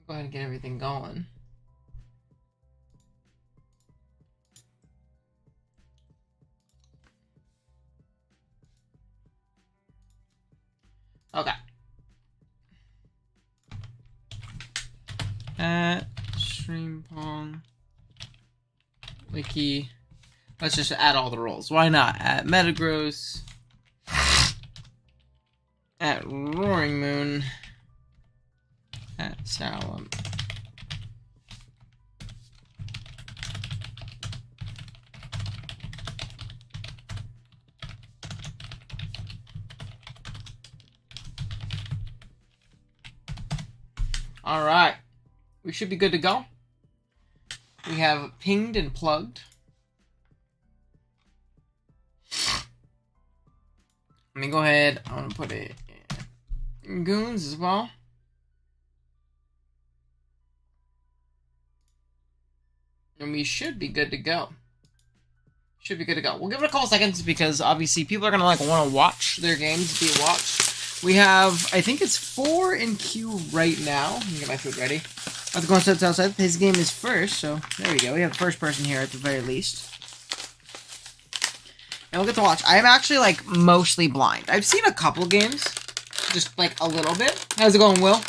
Go ahead and get everything going. Okay. At StreamPong Wiki. Let's just add all the roles. Why not? At Metagross. At Roaring Moon. At Salem. Alright. We should be good to go. We have pinged and plugged. Let me go ahead. I'm going to put it in Goons as well. And we should be good to go. Should be good to go. We'll give it a couple seconds because obviously people are going to want to watch their games be watched. We have, I think it's 4 in queue right now. Let me get my food ready. I have to go and outside. His game is first, so there we go. We have the first person here at the very least. And we'll get to watch. I am actually, mostly blind. I've seen a couple games. Just, a little bit. How's it going, Will?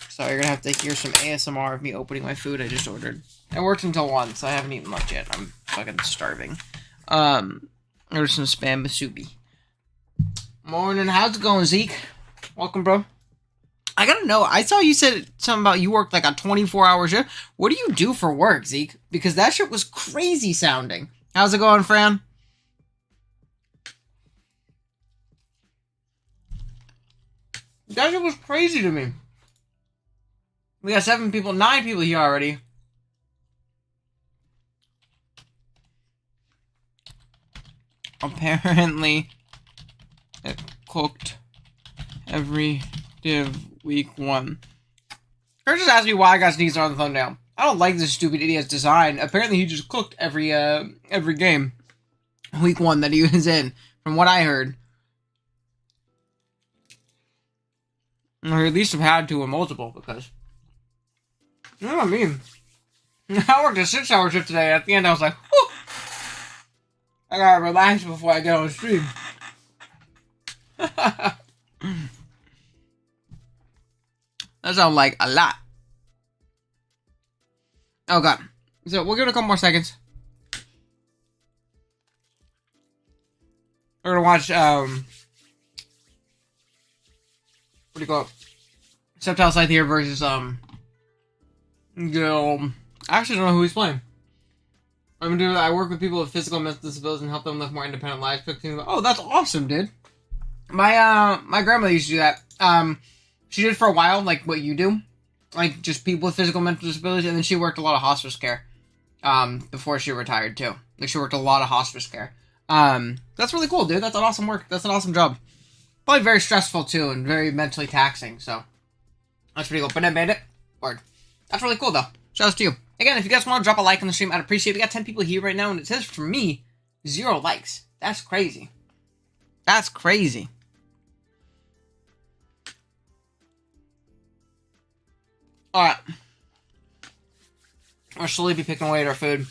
Sorry, you're going to have to hear some ASMR of me opening my food I just ordered. I worked until 1, so I haven't eaten much yet. I'm fucking starving. Ordered some Spam Masubi. Morning. How's it going, Zeke? Welcome, bro. I gotta know. I saw you said something about you worked, a 24-hour shift. What do you do for work, Zeke? Because that shit was crazy sounding. How's it going, Fran? That shit was crazy to me. We got 9 people here already. Apparently, it cooked every div week 1. Kurt just asked me why I got sneezed on the thumbnail. I don't like this stupid idiot's design. Apparently, he just cooked every game week 1 that he was in, from what I heard. Or at least have had to in multiple, because you know what I mean. I worked a 6-hour shift today. At the end, I was like, whew, I gotta relax before I get on stream. That sounds like a lot. Oh god. So we'll give it a couple more seconds. We're gonna watch what do you call it? Subtile Scythe here versus Gil. I actually don't know who he's playing. I'm gonna do that. I work with people with physical and mental disabilities and help them live more independent lives. Oh, that's awesome, dude. My grandmother used to do that. She did for a while, like what you do. Just people with physical and mental disabilities, and then she worked a lot of hospice care. Before she retired too. She worked a lot of hospice care. That's really cool, dude. That's an awesome work. That's an awesome job. Probably very stressful too, and very mentally taxing, so that's pretty cool. But I made it. Word. That's really cool though. Shout out to you. Again, if you guys want to drop a like on the stream, I'd appreciate it. We got 10 people here right now, and it says for me, 0 likes. That's crazy. That's crazy. Alright. We'll slowly be picking away at our food.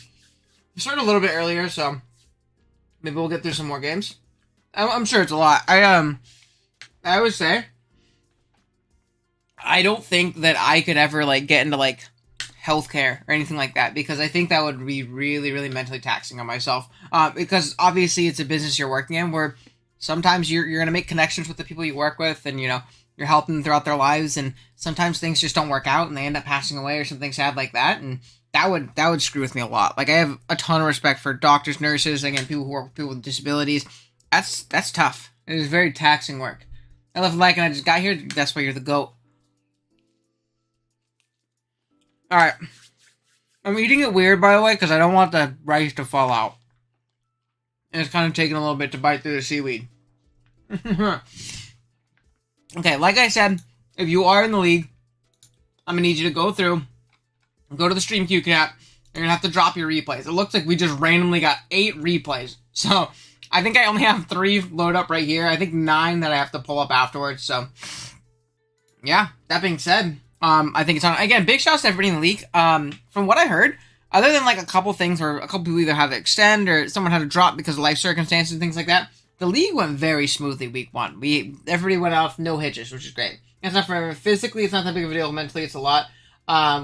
We started a little bit earlier, so maybe we'll get through some more games. I'm sure it's a lot. I would say I don't think that I could ever get into healthcare or anything like that, because I think that would be really, really mentally taxing on myself. Because obviously it's a business you're working in where sometimes you're going to make connections with the people you work with, and you're helping them throughout their lives, and sometimes things just don't work out and they end up passing away or something sad like that, and that would screw with me a lot. I have a ton of respect for doctors, nurses, again, people who work with people with disabilities. That's tough. It is very taxing work. I left a like and I just got here. That's why you're the GOAT. Alright. I'm eating it weird, by the way, because I don't want the rice to fall out. And it's kind of taking a little bit to bite through the seaweed. Okay, like I said, if you are in the league, I'm going to need you to go through, go to the stream queue cap, you're going to have to drop your replays. It looks like we just randomly got 8 replays. So, I think I only have 3 load up right here. I think 9 that I have to pull up afterwards, so yeah, that being said, I think it's on. Again, big shouts to everybody in the league. From what I heard, other than like a couple things where a couple people either had to extend or someone had to drop because of life circumstances and things like that, the league went very smoothly week 1. Everybody went off, no hitches, which is great. It's not for physically, it's not that big of a deal. Mentally, it's a lot.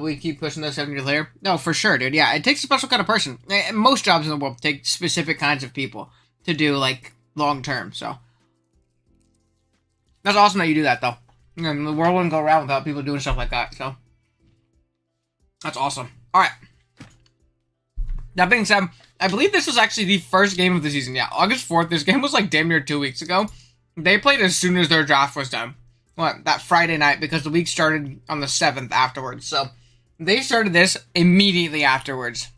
We keep pushing those 7 years later. No, for sure, dude. Yeah, it takes a special kind of person. Most jobs in the world take specific kinds of people to do like long term. So that's awesome that you do that, though. And the world wouldn't go around without people doing stuff like that. So that's awesome. All right. That being said, I believe this was actually the first game of the season. Yeah, August 4th. This game was like damn near 2 weeks ago. They played as soon as their draft was done. That Friday night, because the week started on the 7th afterwards. So they started this immediately afterwards.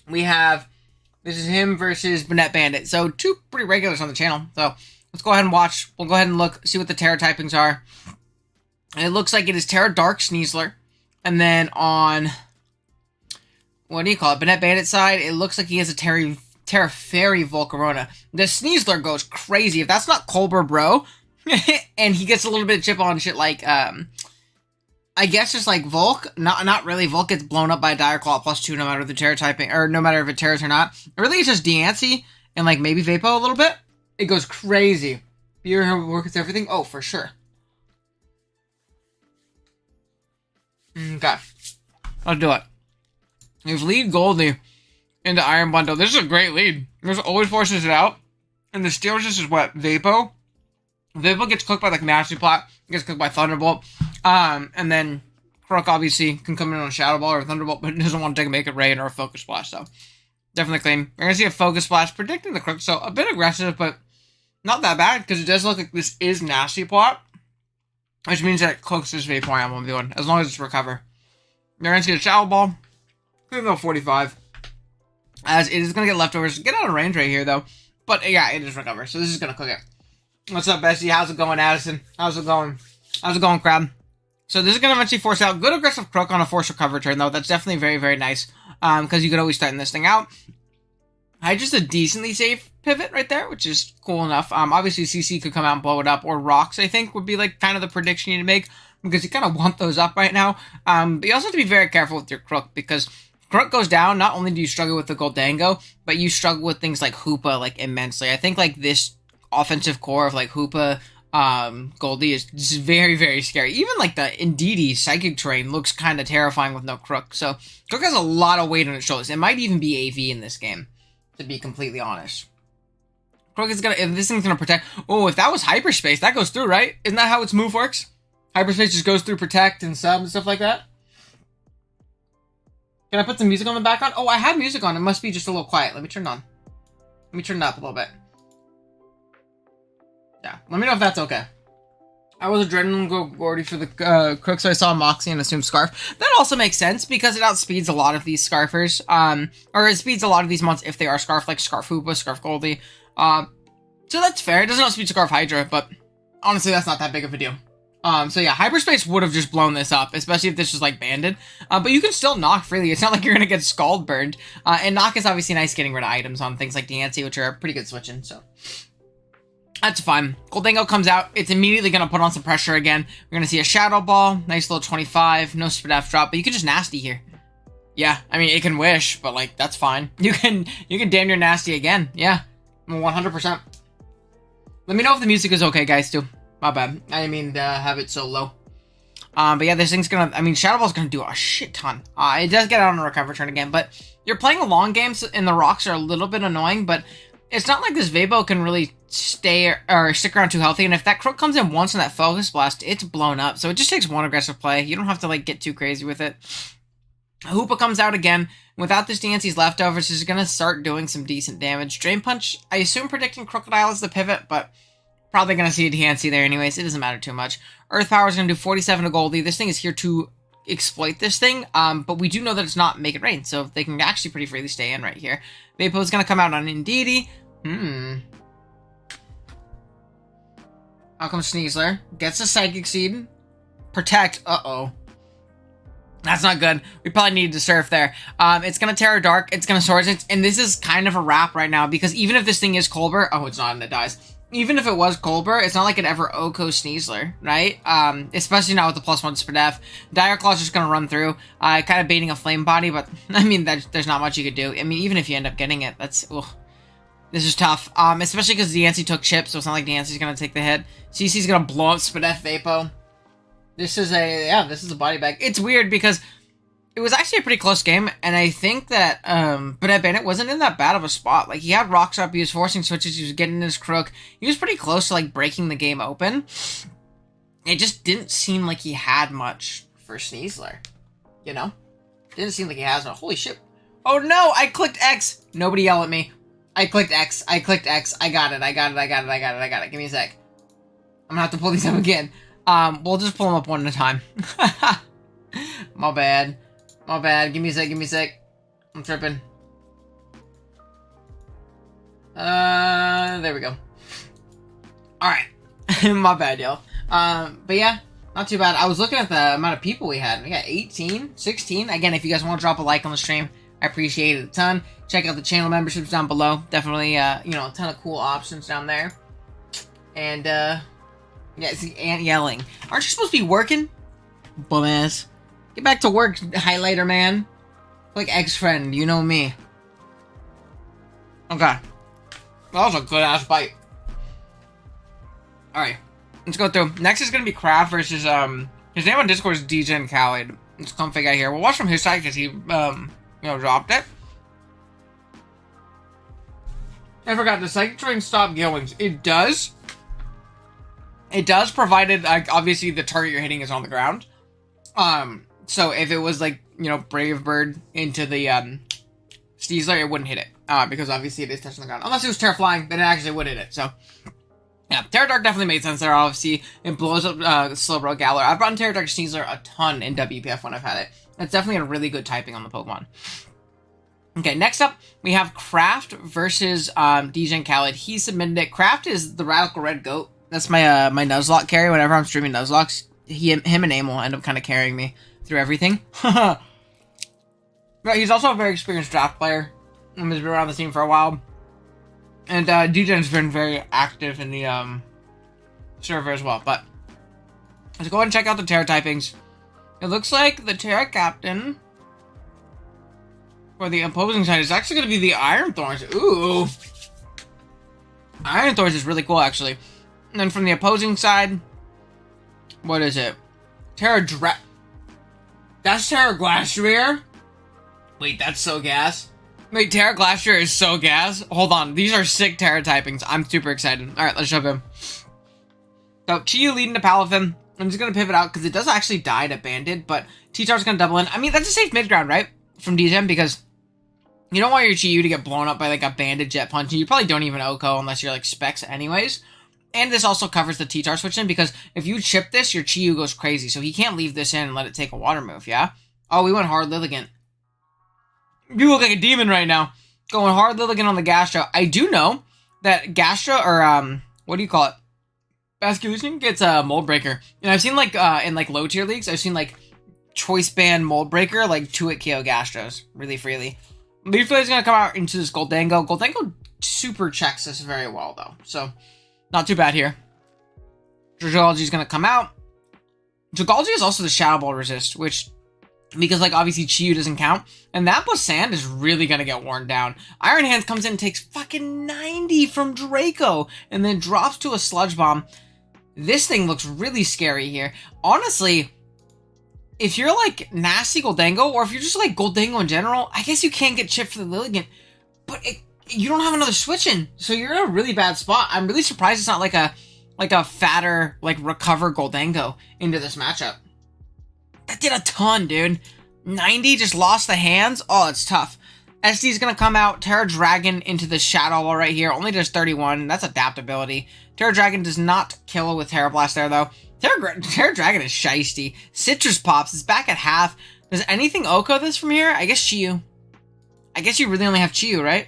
This is him versus Bennett Bandit. So 2 pretty regulars on the channel. So let's go ahead and watch. We'll go ahead and look, see what the Terra typings are. And it looks like it is Terra Dark Sneasler. And then on, what do you call it? Bennett Bandit side, it looks like he has a Terra Fairy Volcarona. The Sneasler goes crazy. If that's not Colbur, bro, and he gets a little bit of chip on shit like, I guess just like Volk. Not really. Volk gets blown up by a Dire Claw +2 no matter the Terra typing, or no matter if it Terras or not. Really, it's just Deancey and like maybe Vapo a little bit. It goes crazy. You hear how it works everything? Oh, for sure. Okay. Let's do it. We've lead Goldie into Iron Bundle. This is a great lead. This always forces it out. And the Steelers just is what? Vapo? Vapo gets cooked by like Nasty Plot. Gets cooked by Thunderbolt. And then Crook obviously can come in on a Shadow Ball or Thunderbolt, but doesn't want to take a Make It Rain or a Focus Splash. So definitely clean. We're going to see a Focus Splash predicting the Crook. So a bit aggressive, but not that bad because it does look like this is Nasty Plot. Which means that it cooks this Vaporeon I'm doing, as long as it's Recover. They're going to get a Shadow Ball. Going to go 45. As it is going to get leftovers. Get out of range right here, though. But, yeah, it is Recover. So this is going to cook it. What's up, Bessie? How's it going, Addison? How's it going? How's it going, Crab? So this is going to eventually force out. Good aggressive Crook on a Force Recover turn, though. That's definitely very, very nice. Because you could always threaten this thing out. I just a decently safe pivot right there, which is cool enough. Obviously, CC could come out and blow it up, or Rocks, I think, would be like kind of the prediction you need to make, because you kind of want those up right now. But you also have to be very careful with your Crook, because Crook goes down, not only do you struggle with the Goldango, but you struggle with things like Hoopa, like, immensely. I think, like, this offensive core of, like, Hoopa, Goldie is just very, very scary. Even, like, the Indeedee Psychic Terrain looks kind of terrifying with no Crook. So, Crook has a lot of weight on its shoulders. It might even be AV in this game, to be completely honest. Crook is gonna, if this thing's gonna protect, oh, if that was Hyperspace, that goes through, right? Isn't that how its move works? Hyperspace just goes through Protect and Sub and stuff like that? Can I put some music on the background? Oh, I have music on, it must be just a little quiet. Let me turn it on. Let me turn it up a little bit. Yeah, let me know if that's okay. I was adrenaline go Gordy for the Crook, so I saw Moxie and assumed Scarf. That also makes sense, because it outspeeds a lot of these Scarfers. Or it speeds a lot of these months if they are Scarf, like Scarf Hoopa, Scarf Goldie. So that's fair. It doesn't outspeed Scarf Hydra, but honestly, that's not that big of a deal. So yeah, Hyperspace would have just blown this up, especially if this was, like, banded. But you can still knock freely. It's not like you're gonna get Scald burned. And knock is obviously nice getting rid of items on things like Deancey, which are pretty good switching, so that's fine. Goldango comes out. It's immediately going to put on some pressure again. We're going to see a Shadow Ball. Nice little 25. No Spadaf drop, but you can just Nasty here. Yeah, I mean, it can Wish, but, like, that's fine. You can damn near Nasty again. Yeah, 100%. Let me know if the music is okay, guys, too. My bad. I didn't mean to have it so low. But yeah, this thing's going to, I mean, Shadow Ball's going to do a shit ton. It does get out on a Recover turn again, but you're playing a long game, and the rocks are a little bit annoying, but it's not like this Vapo can really stay or stick around too healthy, and if that Crook comes in once in that Focus Blast, it's blown up. So it just takes one aggressive play. You don't have to, like, get too crazy with it. Hoopa comes out again. Without this Deancey's leftovers, is going to start doing some decent damage. Drain Punch, I assume predicting Crocodile is the pivot, but probably going to see a Deancey there anyways. It doesn't matter too much. Earth Power is going to do 47 to Goldie. This thing is here to exploit this thing, but we do know that it's not Make It Rain, so they can actually pretty freely stay in right here. Vapo is going to come out on Indeedee. Out comes Sneasler. Gets a Psychic Seed. Protect. Uh-oh. That's not good. We probably needed to surf there. It's going to Terra Dark. It's going to Swords. And this is kind of a wrap right now, because even if this thing is Colbur... Oh, it's not, and it dies. even if it was Colbert, it's not like it ever Oko Sneasler, right? Especially not with the +1 Spadef. Dire Claw's just gonna run through, kind of baiting a Flame Body, but I mean, there's not much you could do. I mean, even if you end up getting it, that's, ugh. This is tough, especially because Diancie took chip, so it's not like Diancie's gonna take the hit. CC's gonna blow up Spadef Vapo. This is a body bag. It's weird because it was actually a pretty close game, and I think that Bennett Bandit wasn't in that bad of a spot. Like, he had rocks up, he was forcing switches, he was getting his crook. He was pretty close to, like, breaking the game open. It just didn't seem like he had much for Sneasler, you know? Didn't seem like he has much. Holy shit. Oh no, I clicked X. Nobody yell at me. I clicked X. I got it. Give me a sec. I'm gonna have to pull these up again. We'll just pull them up one at a time. My bad. Give me a sec. I'm tripping. There we go. Alright. My bad, y'all. But yeah, not too bad. I was looking at the amount of people we had. We got 18, 16. Again, if you guys want to drop a like on the stream, I appreciate it a ton. Check out the channel memberships down below. Definitely, a ton of cool options down there. And, yeah, see, Ant yelling. Aren't you supposed to be working? Bum ass. Get back to work, highlighter man. Like ex-friend, you know me. Okay. That was a good-ass bite. Alright. Let's go through. Next is gonna be Kraft versus, his name on Discord is DJ Khaled. It's a config guy here. We'll watch from his side because he, dropped it. I forgot, the Psychic Terrain stop Gilwings. It does. It does, provided, like, obviously the target you're hitting is on the ground. So if it was, like, Brave Bird into the, Sneasler, it wouldn't hit it. Because obviously it is touching the ground. Unless it was Terra Flying, then it actually would hit it, so. Yeah, Terra Dark definitely made sense there, obviously. It blows up, Slowbro Galar. I've brought in Terra Dark Sneasler a ton in WPF when I've had it. It's definitely a really good typing on the Pokemon. Okay, next up, we have Kraft versus, DJ Khaled. He submitted it. Kraft is the Radical Red Goat. That's my my Nuzlocke carry. Whenever I'm streaming Nuzlocks, him and Aim will end up kind of carrying me through everything. But he's also a very experienced draft player. He's been around the team for a while. And DJ's been very active in the server as well. But let's go ahead and check out the Terra typings. It looks like the Terra Captain for the opposing side is actually going to be the Iron Thorns. Ooh. Iron Thorns is really cool, actually. And then from the opposing side, what is it? That's Terra Glacier? Wait, that's so gas. Wait, Terra Glacier is so gas? Hold on, these are sick Terra typings. I'm super excited. Alright, let's jump in. So, Chiyu leading to Palafin. I'm just going to pivot out because it does actually die to Banded, but T-Tar's going to double in. I mean, that's a safe mid-ground, right? From DGen, because you don't want your Chiyu to get blown up by, like, a Banded Jet Punch, and you probably don't even Oko unless you're, like, Specs anyways. And this also covers the T-Tar switch in, because if you chip this, your Chiyu goes crazy, so he can't leave this in and let it take a water move, yeah? Oh, we went hard Lilligant. You look like a demon right now. Going hard Lilligant on the Gastro. I do know that Gastro, or, what do you call it? Basculation gets a Mold Breaker. And I've seen, like, in, like, low-tier leagues, I've seen, like, Choice Band Mold Breaker, like, 2-hit KO Gastros really freely. Leafblade is going to come out into this Goldango. Goldango super checks this very well, though. So, not too bad here. Dragalge is going to come out. Dragalge is also the Shadow Ball resist, which, because, like, obviously Chiyu doesn't count. And that plus Sand is really going to get worn down. Iron Hands comes in and takes fucking 90 from Draco. And then drops to a Sludge Bomb. This thing looks really scary here. Honestly, if you're, like, Nasty Goldango, or if you're just, like, Goldango in general, I guess you can get chipped for the Lilligant. But you don't have another switch in, so you're in a really bad spot. I'm really surprised it's not, like a fatter, like, recover Goldango into this matchup. That did a ton, dude. 90 just lost the hands. Oh, it's tough. SD's gonna come out. Terra Dragon into the Shadow Ball right here. Only does 31. That's adaptability. Terra Dragon does not kill with Terra Blast there, though. Terra Dragon is shiesty. Citrus Pops is back at half. Does anything Oko this from here? I guess Chiyu. I guess you really only have Chiyu, right?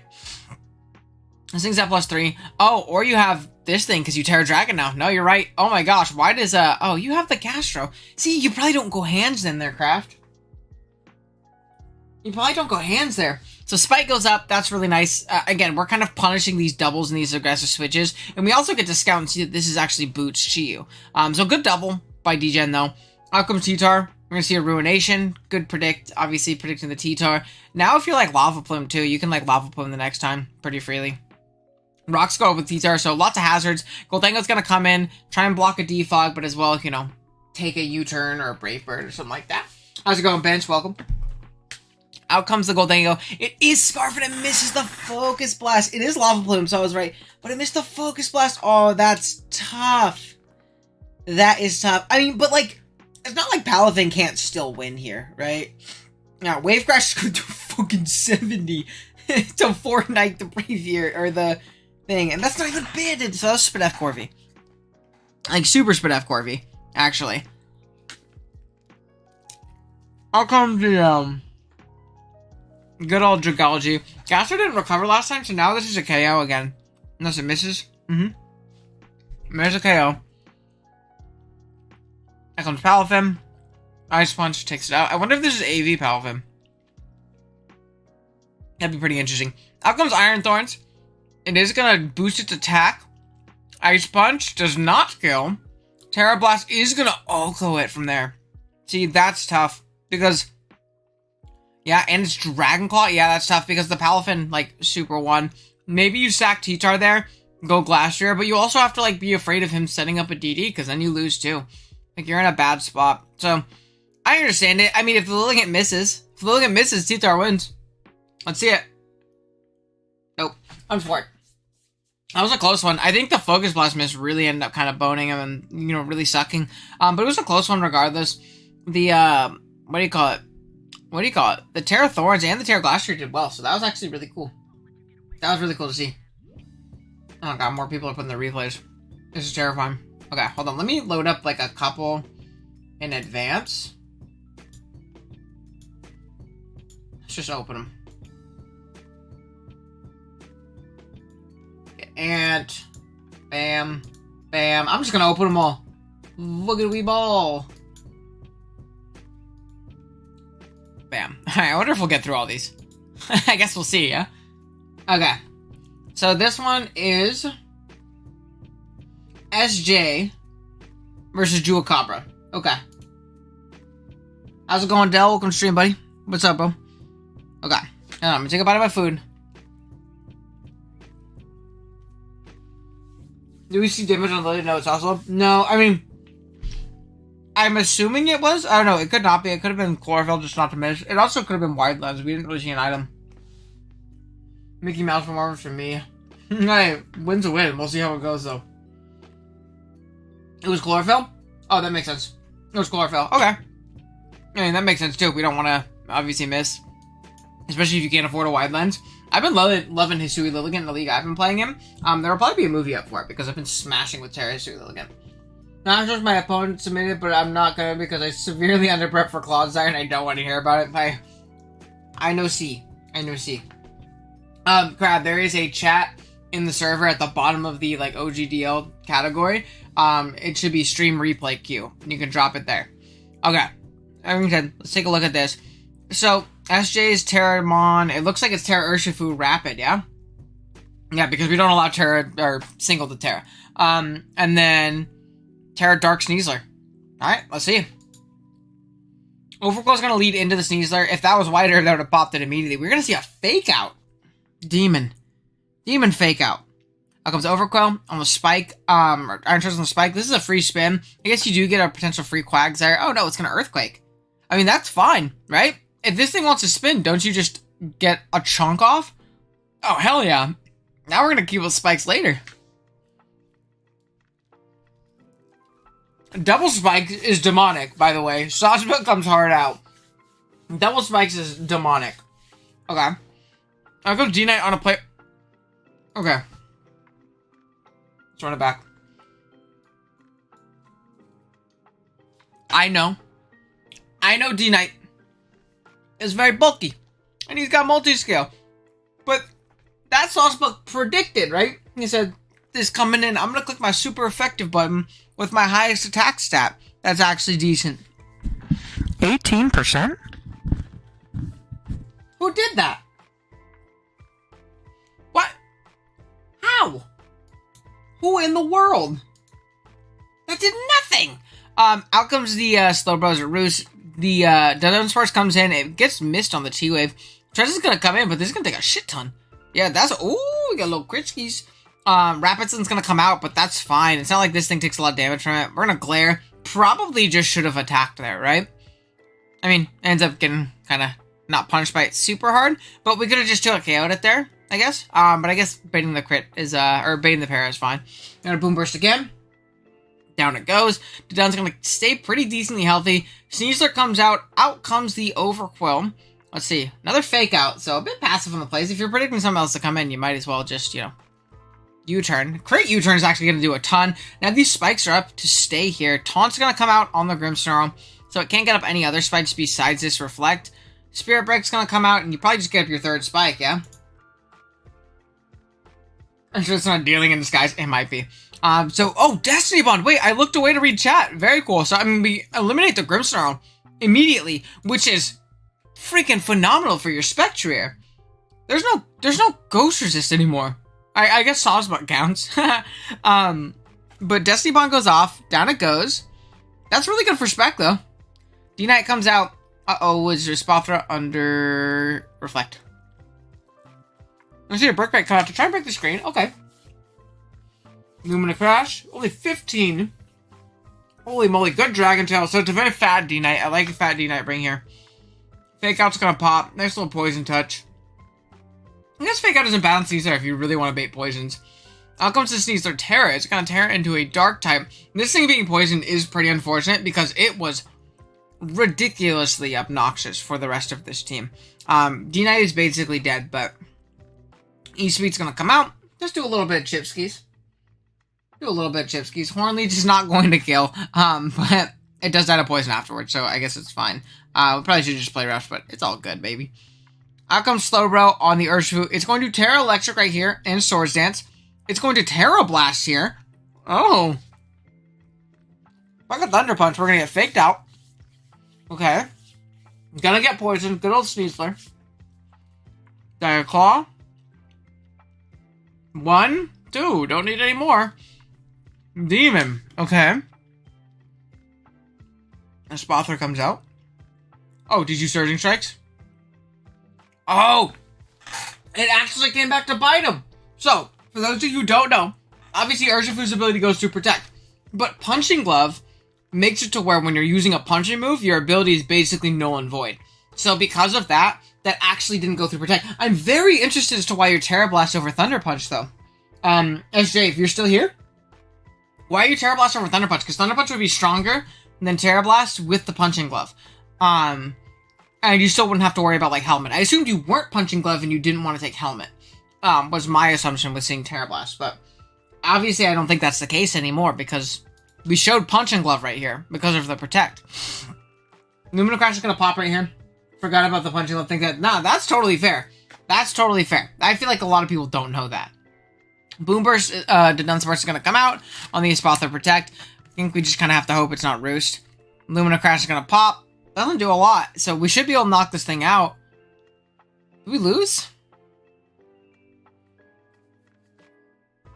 This thing's at +3. Oh, or you have this thing because you Terra Dragon now. No, you're right. Oh my gosh, why does, oh, you have the Gastro. See, you probably don't go hands then there, Kraft. You probably don't go hands there. So spike goes up. That's really nice. Again, we're kind of punishing these doubles and these aggressive switches. And we also get to scout and see that this is actually Boots Chiyu. So good double by DGen, though. Out comes T-Tar. We're going to see a Ruination. Good predict. Obviously, predicting the T-Tar. Now, if you're like Lava Plume, too, you can like Lava Plume the next time pretty freely. Rocks go up with T-Tar, so lots of hazards. Goldengo's going to come in, try and block a Defog, but as well, you know, take a U-turn or a Brave Bird or something like that. How's it going, Bench? Welcome. Out comes the Goldengo. It is Scarf and it misses the Focus Blast. It is Lava Plume, so I was right. But it missed the Focus Blast. Oh, that's tough. That is tough. I mean, but like, it's not like Palafin can't still win here, right? Now, Wave Crash is going to fucking 70 to Fortnite the Brave or the thing. And that's not even banded, so that's Spit F Corvi. Like, super Spit F Corvi, actually. Out comes the, good old Dragology. Gaster didn't recover last time, so now this is a KO again. Unless it misses. There's a KO. Here comes Palafin. Ice Punch takes it out. I wonder if this is AV Palafin. That'd be pretty interesting. Out comes Iron Thorns. It is going to boost its attack. Ice Punch does not kill. Terra Blast is going to Oko it from there. See, that's tough. Because... yeah, and it's Dragon Claw. Yeah, that's tough because the Palafin, like, super one. Maybe you sack T-Tar there, go Glastrier, but you also have to, like, be afraid of him setting up a DD because then you lose, too. Like, you're in a bad spot. So, I understand it. I mean, if the Lilligant misses, T-Tar wins. Let's see it. Nope. Unfortunate. That was a close one. I think the Focus Blast miss really ended up kind of boning him and, you know, really sucking. But it was a close one regardless. The, what do you call it? The Terra Thorns and the Terra Glacier did well, so that was actually really cool. That was really cool to see. Oh god, more people are putting their replays. This is terrifying. Okay, hold on. Let me load up like a couple in advance. Let's just open them. And bam, bam. I'm just gonna open them all. Look at we ball. Bam. Alright, I wonder if we'll get through all these. I guess we'll see, yeah? Okay. So this one is SJ versus Juacabra. Okay. How's it going, Del? Welcome to stream, buddy. What's up, bro? Okay. I'm gonna take a bite of my food. Do we see damage on the notes also? No, I mean... I'm assuming it was. I don't know. It could not be. It could have been chlorophyll, just not to miss. It also could have been wide lens. We didn't really see an item. Mickey Mouse from Marvel for me. Hey, win's a win. We'll see how it goes, though. It was chlorophyll? Oh, that makes sense. It was chlorophyll. Okay. I mean, that makes sense, too. We don't want to, obviously, miss. Especially if you can't afford a wide lens. I've been loving Hisui Lilligant in the league I've been playing him. There will probably be a movie up for it, because I've been smashing with Terra Hisui Lilligant. Not just my opponent submitted, but I'm not gonna because I severely underprep for Clodsire and I don't want to hear about it. I know C. Crab, there is a chat in the server at the bottom of the like OGDL category. It should be stream replay queue. You can drop it there. Okay. Let's take a look at this. So SJ's Terramon. It looks like it's Terra Urshifu Rapid, yeah? Yeah, because we don't allow Terra or single to Terra. And then Terra Dark Sneasler. Alright, let's see. Overclow's gonna lead into the Sneasler. If that was wider, that would have popped it immediately. We're gonna see a fake out. Demon fake out. Out comes Overclow on the Spike. Iron Trust on the Spike. This is a free spin. I guess you do get a potential free Quagsire. Oh no, it's gonna Earthquake. I mean, that's fine, right? If this thing wants to spin, don't you just get a chunk off? Oh, hell yeah. Now we're gonna keep with Spikes later. Double Spikes is demonic, by the way. Sashba comes hard out. Double Spikes is demonic. Okay. I'll go D-Knight on a play. Okay. Let's run it back. I know D-Knight is very bulky. And he's got multi-scale. But that Sashba predicted, right? He said, this coming in, I'm going to click my super effective button with my highest attack stat. That's actually decent. 18%? Who did that? Who in the world? That did nothing! Out comes the Slowbros at Roost. The Dunsparce comes in. It gets missed on the T-Wave. Trez is gonna come in, but this is gonna take a shit ton. Yeah, that's... Ooh, we got little Critchkis. Rapidson's gonna come out, but that's fine. It's not like this thing takes a lot of damage from it. We're gonna Glare. Probably just should have attacked there, right? I mean, ends up getting kind of not punished by it super hard, but we could have just 2KO'd it there, I guess. But I guess baiting the crit is, or baiting the para is fine. Gonna Boom Burst again. Down it goes. Dodon's gonna stay pretty decently healthy. Sneasler comes out. Out comes the Overquill. Let's see. Another Fake Out, so a bit passive on the plays. If you're predicting something else to come in, you might as well just, you know, U-turn. Crit U-turn is actually going to do a ton. Now these spikes are up to stay here. Taunt's going to come out on the Grimmsnarl, so it can't get up any other spikes besides this Reflect. Spirit Break's going to come out, and you probably just get up your third spike, yeah? I'm sure it's not Dealing in Disguise. It might be. Oh, Destiny Bond. Wait, I looked away to read chat. Very cool. So, I mean, we eliminate the Grimmsnarl immediately, which is freaking phenomenal for your Spectrier. There's no Ghost Resist anymore. I guess Sawsbuck counts. But Destiny Bond goes off. Down it goes. That's really good for Spec, though. D-Knight comes out. Uh-oh, was your Spothra under Reflect? I see a Brick Break come out to try and break the screen. Okay. Lumina Crash. Only 15. Holy moly, good Dragon Tail. So it's a very fat D-Knight. I like a fat D-Knight bring here. Fake Out's gonna pop. Nice little Poison Touch. I guess Fake Out doesn't balance Sneasler if you really want to bait poisons. Out comes the Sneasler Terra. It's going to tear into a Dark type. This thing being poisoned is pretty unfortunate because it was ridiculously obnoxious for the rest of this team. D-Knight is basically dead, but E-Speed's going to come out. Just do a little bit of Chipskis. Hornleech is not going to kill, but it does die to poison afterwards, so I guess it's fine. We probably should just play Rush, but it's all good, baby. Out comes Slowbro on the Urshifu. It's going to Terra Electric right here and Swords Dance. It's going to Terra Blast here. Oh. If I got Thunder Punch, we're going to get faked out. Okay. Gonna get poisoned. Good old Sneasler. Dire Claw. 1, 2. Don't need any more. Demon. Okay. A Spothra comes out. Oh, did you Surging Strikes? Oh! It actually came back to bite him! So, for those of you who don't know, obviously Urshifu's ability goes to Protect. But Punching Glove makes it to where when you're using a punching move, your ability is basically null and void. So because of that, that actually didn't go through Protect. I'm very interested as to why you're Terra Blast over Thunder Punch, though. SJ, if you're still here, why are you Terra Blast over Thunder Punch? Because Thunder Punch would be stronger than Terra Blast with the Punching Glove. And you still wouldn't have to worry about, like, Helmet. I assumed you weren't Punching Glove and you didn't want to take Helmet. Was my assumption with seeing Terra Blast. But obviously I don't think that's the case anymore because we showed Punching Glove right here because of the Protect. Lumina Crash is going to pop right here. Forgot about the Punching Glove. Think that, nah, that's totally fair. That's totally fair. I feel like a lot of people don't know that. Boom Burst, Dunsparce is going to come out on the Spothra Protect. I think we just kind of have to hope it's not Roost. Lumina Crash is going to pop. Doesn't do a lot, so we should be able to knock this thing out. Did we lose?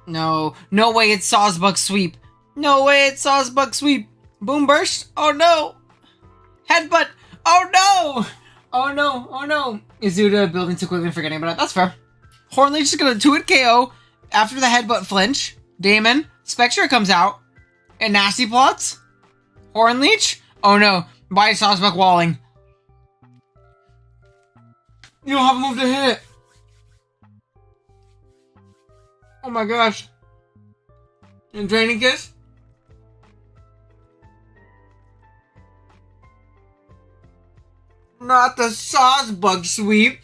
No. No way it's Sawsbuck Sweep. No way it's Sawsbuck Sweep. Boom Burst. Oh no. Headbutt. Oh no. Oh no. Oh no. Izuda building too quickly and forgetting about it. That's fair. Hornleech is going to 2-hit KO after the headbutt flinch. Damon. Spectre comes out. And Nasty Plots. Hornleech. Oh no. Why is Sawsbuck walling? You don't have a move to hit it. Oh my gosh. And Draining Kiss? Not the Sawsbuck Sweep.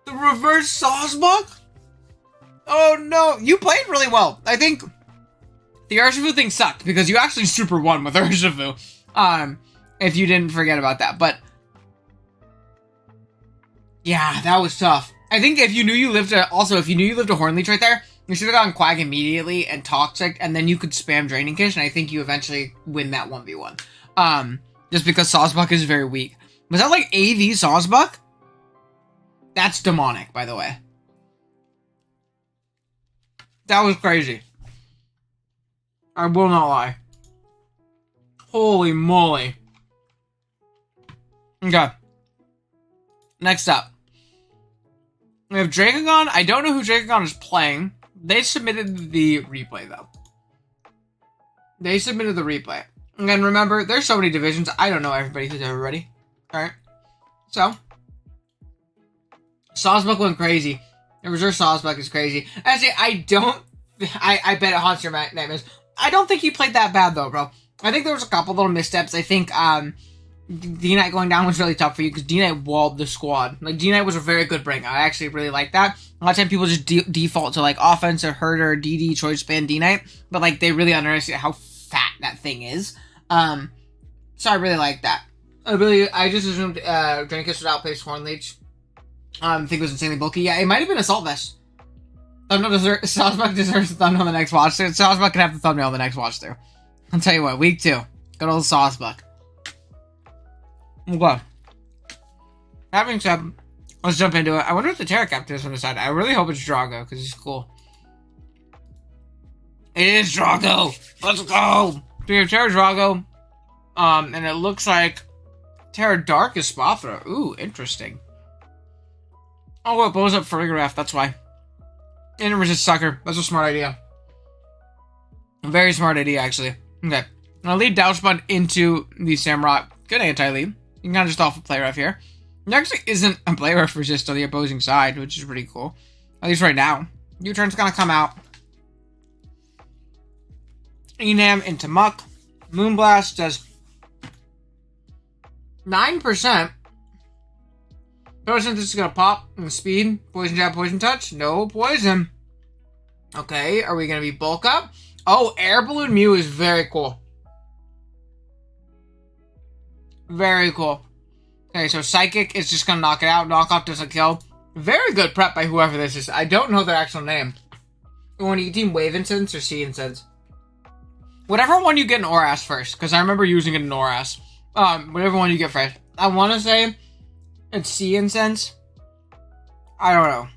The reverse Sawsbuck? Oh no. You played really well. I think the Urshifu thing sucked because you actually super won with Urshifu. If you didn't forget about that. But yeah, that was tough. I think if you knew you lived if you knew you lived a Hornleech right there, you should have gone Quag immediately and Toxic, and then you could spam Draining Kiss, and I think you eventually win that 1v1. Just because Sawsbuck is very weak. Was that like AV Sawsbuck? That's demonic, by the way. That was crazy. I will not lie. Holy moly. Okay. Next up. We have Dracagon. I don't know who Dracagon is playing. They submitted the replay, though. They submitted the replay. And remember, there's so many divisions. I don't know everybody who's everybody. Alright. So. Sawsbuck went crazy. The reserve Sawsbuck is crazy. Actually, I bet it haunts your nightmares. I don't think he played that bad, though, bro. I think there was a couple little missteps. I think, D-Knight going down was really tough for you because D-Knight walled the squad. Like, D-Knight was a very good bring. I actually really like that. A lot of times people just default to, like, offense or herder, DD, choice span, D-Knight. But, like, they really underestimate how fat that thing is. So I really like that. I just assumed Drancus would outpace Hornleech. I think it was insanely bulky. Yeah, it might have been Assault Vest. Sawsbuck deserves the thumbnail on the next watch through. Sawsbuck can have the thumbnail on the next watch through. I'll tell you what, week 2. Good old Sawsbuck. Okay. That being said, let's jump into it. I wonder if the Terra Captain is on the side. I really hope it's Drago, because he's cool. It is Drago! Let's go! So we have Terra Drago, and it looks like Terra Dark is Spothra. Ooh, interesting. Oh, it blows up for Rigorath, that's why. And it resist Sucker. That's a smart idea. A very smart idea, actually. Okay. I'll lead Douchbun into the Samurott. Good anti-lead. You can kind of just off a play rough here. There actually isn't a play rough resist on the opposing side, which is pretty cool. At least right now. U-turn's gonna come out. Enam into Muck. Moonblast does 9%. Photosynthesis is gonna pop. And speed. Poison Jab, Poison Touch. No poison. Okay, are we gonna be bulk up? Oh, Air Balloon Mew is very cool. Very cool. Okay, so Psychic is just gonna knock it out. Knockoff doesn't kill. Very good prep by whoever this is. I don't know their actual name. You want to team Wave Incense or Sea Incense? Whatever one you get in Oras first, because I remember using it in Oras. Whatever one you get first. I want to say it's Sea Incense. I don't know.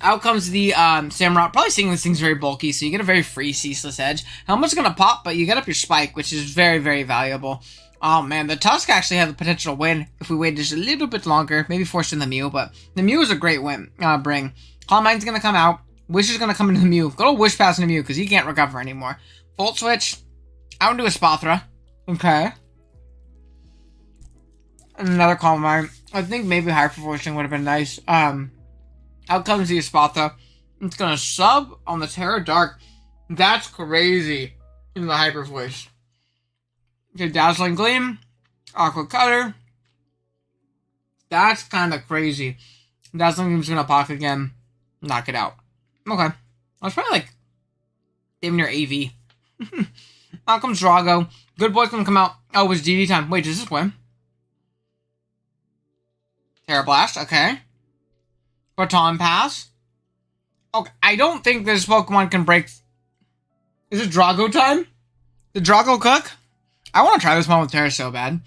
Out comes the Samurott. Probably seeing this thing's very bulky, so you get a very free Ceaseless Edge. Helmet's gonna pop, but you get up your Spike, which is very, very valuable. Oh man, the Tusk actually had the potential to win if we waited just a little bit longer. Maybe forced in the Mew, but the Mew is a great win. Bring. Calm Mind's gonna come out. Wish is gonna come into the Mew. Good old Wish pass in the Mew, because he can't recover anymore. Volt Switch. Out into a Spothra. Okay. And another Calm Mind. I think maybe Hyper Voicing would have been nice. Out comes the Spothra. It's gonna sub on the Terra Dark. That's crazy. In the Hyper Voice. Okay, Dazzling Gleam, Aqua Cutter. That's kind of crazy. Dazzling Gleam's gonna pop again, knock it out. Okay, I was probably like, damn near AV. Out comes Drago. Good Boy's gonna come out. Oh, it was DD time. Wait, does this win? Terra Blast, okay. Baton Pass. Okay, I don't think this Pokemon can break. Is it Drago time? Did Drago cook? I want to try this one with Terra so bad.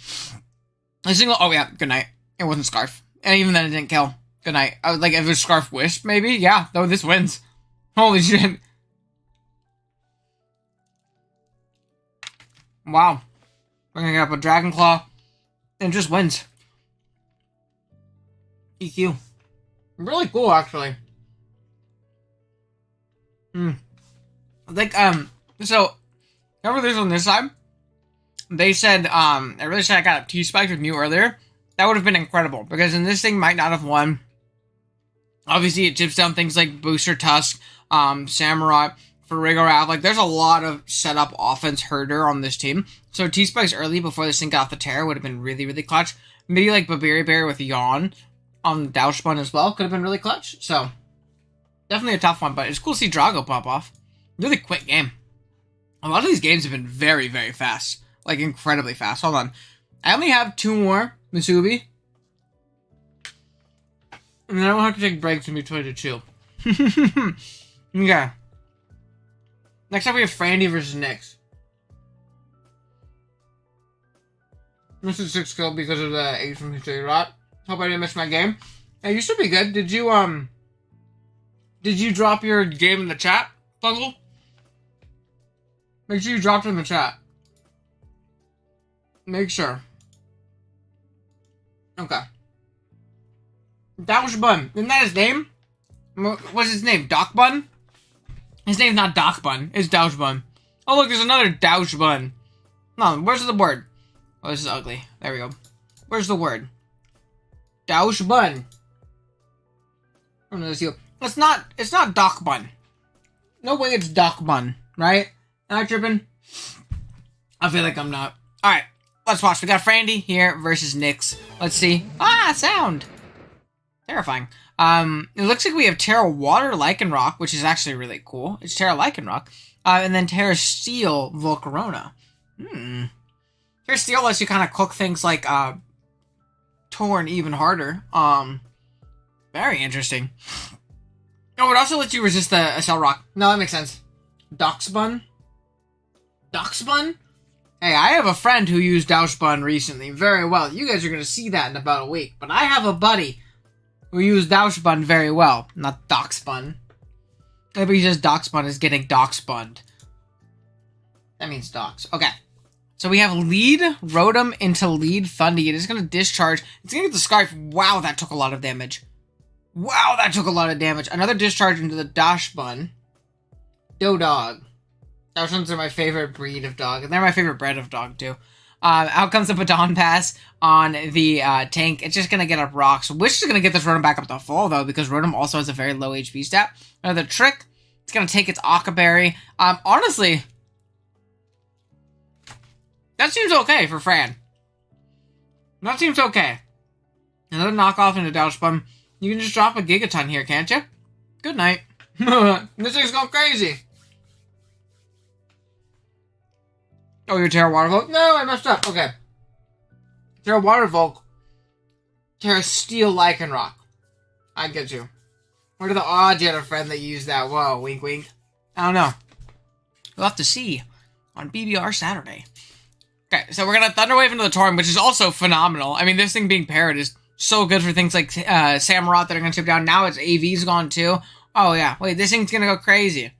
Oh yeah, good night. It wasn't Scarf. And even then it didn't kill. Good night. I was like, if it was Scarf Wisp, maybe? Yeah, though this wins. Holy shit. Wow. We're gonna get up a Dragon Claw. And it just wins. EQ. Really cool, actually. I think, so, remember this on this side? They said, I really said I got a T-Spike with Mew earlier. That would have been incredible, because then this thing might not have won. Obviously, it chips down things like Booster Tusk, Samurott, for Rigorath. Like, there's a lot of setup offense herder on this team. So T-Spikes early before this thing got off the Terra would have been really, really clutch. Maybe like Babiri Bear with Yawn on Douchbun as well could have been really clutch. So, definitely a tough one, but it's cool to see Drago pop off. Really quick game. A lot of these games have been very, very fast. Like, incredibly fast. Hold on. I only have 2 more Misubi. And then I won't have to take breaks in between the 2. Okay. Next up we have Frandy versus Nyx. Missed a 6 kill because of the 8 from History Rot. Hope I didn't miss my game. Hey, you should be good. Did you drop your game in the chat, Puzzle? Make sure you drop it in the chat. Make sure. Okay. Douche Bun. Isn't that his name? What's his name? Doc Bun? His name's not Doc Bun. It's Douche Bun. Oh, look, there's another Douche Bun. No, where's the word? Oh, this is ugly. There we go. Where's the word? Douche Bun. Oh, no, it's not Doc Bun. No way it's Doc Bun, right? Am I tripping? I feel like I'm not. Alright, let's watch. We got Frandy here versus Nyx. Let's see. Sound! Terrifying. It looks like we have Terra Water Lycanroc, which is actually really cool. It's Terra Lycanroc. And then Terra Steel Volcarona. Terra Steel lets you kind of cook things like, Torn even harder. Very interesting. Oh, it also lets you resist the Accel Rock. No, that makes sense. Doxbun? Doxbun? Hey, I have a friend who used Douchebun recently very well. You guys are going to see that in about a week. But I have a buddy who used Douchebun very well. Not Doxbun. Maybe he says Doxbun is getting Doxbunned. That means Dox. Okay. So we have Lead Rotom into Lead Thundy. It is going to discharge. It's going to get the Scarf. Wow, that took a lot of damage. Wow, that took a lot of damage. Another discharge into the Dachsbun. Dodog. Dachsbuns are my favorite breed of dog. And they're my favorite breed of dog, too. Out comes the Baton Pass on the tank. It's just going to get up rocks. Wish is going to get this Rotom back up to full, though, because Rotom also has a very low HP stat. Another Trick. It's going to take its Occaberry. Honestly, that seems okay for Fran. That seems okay. Another knockoff into Dachsbun. You can just drop a Gigaton here, can't you? Good night. This thing's going crazy. Oh, you're Terra Water Volk? No, I messed up. Okay. Terra Water Volk. Terra Steel Lycanroc. I get you. What are the odds you had a friend that used that? Whoa, wink wink. I don't know. We'll have to see on BBR Saturday. Okay, so we're going to Thunder Wave into the Torm, which is also phenomenal. I mean, this thing being paired is so good for things like Samurott that are going to chip down. Now its AV's gone too. Oh, yeah. Wait, this thing's going to go crazy.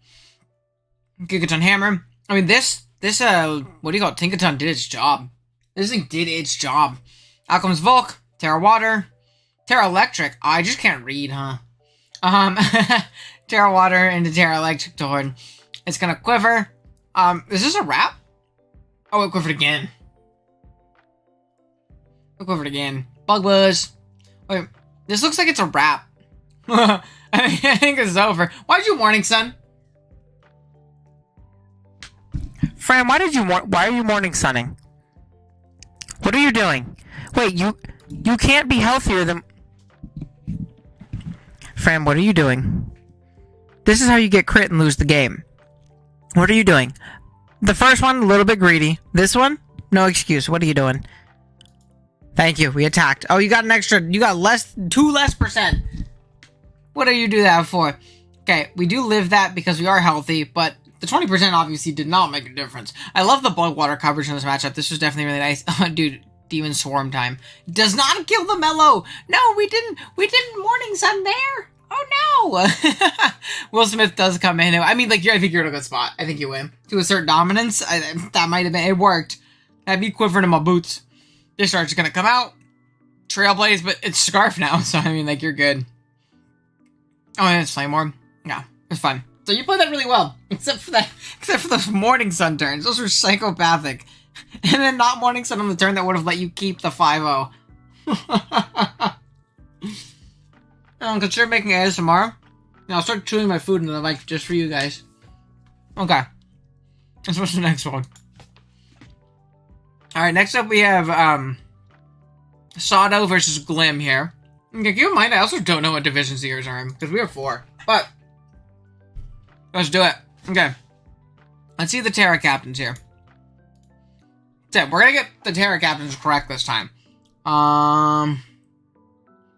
Gigaton Hammer. I mean, this, what do you call it? Tinkaton did its job. This thing did its job. Out comes Volk, Terra Water, Terra Electric. Oh, I just can't read, huh? Terra Water into Terra Electric Torn. It's going to Quiver. Is this a wrap? Oh, it quivered again. It quivered again. Bug Buzz. Wait, this looks like it's a wrap. I think it's over. Why'd you Morning Sun? Fran, why are you morning sunning? What are you doing? Wait, you can't be healthier than... Fran, what are you doing? This is how you get crit and lose the game. What are you doing? The first one, a little bit greedy. This one, no excuse. What are you doing? Thank you. We attacked. Oh, you got an extra... You got 2 less percent. What do you do that for? Okay, we do live that because we are healthy, but the 20% obviously did not make a difference. I love the bug water coverage in this matchup. This was definitely really nice. Dude, Demon Swarm time. Does not kill the Mellow. No, we didn't Morning Sun there. Oh, no. Will Smith does come in. I mean, like, I think you're in a good spot. I think you win. To assert dominance, that might have been... It worked. Had me quivering in my boots. Discharge is going to come out. Trailblaze, but it's Scarf now, so I mean, like, you're good. Oh, and it's Flame Orb. Yeah, it's fun. So you played that really well, except for those Morning Sun turns. Those were psychopathic. And then not Morning Sun on the turn that would have let you keep the 5-0. Consider making ASMR. Now I'll start chewing my food into the mic just for you guys. Okay. Let's watch the next one. Alright, next up we have, Sawdo versus Glim here. Okay, keep in mind, I also don't know what Division Seers are in, because we are 4. But, let's do it. Okay. Let's see the Terra Captains here. So, we're gonna get the Terra Captains correct this time.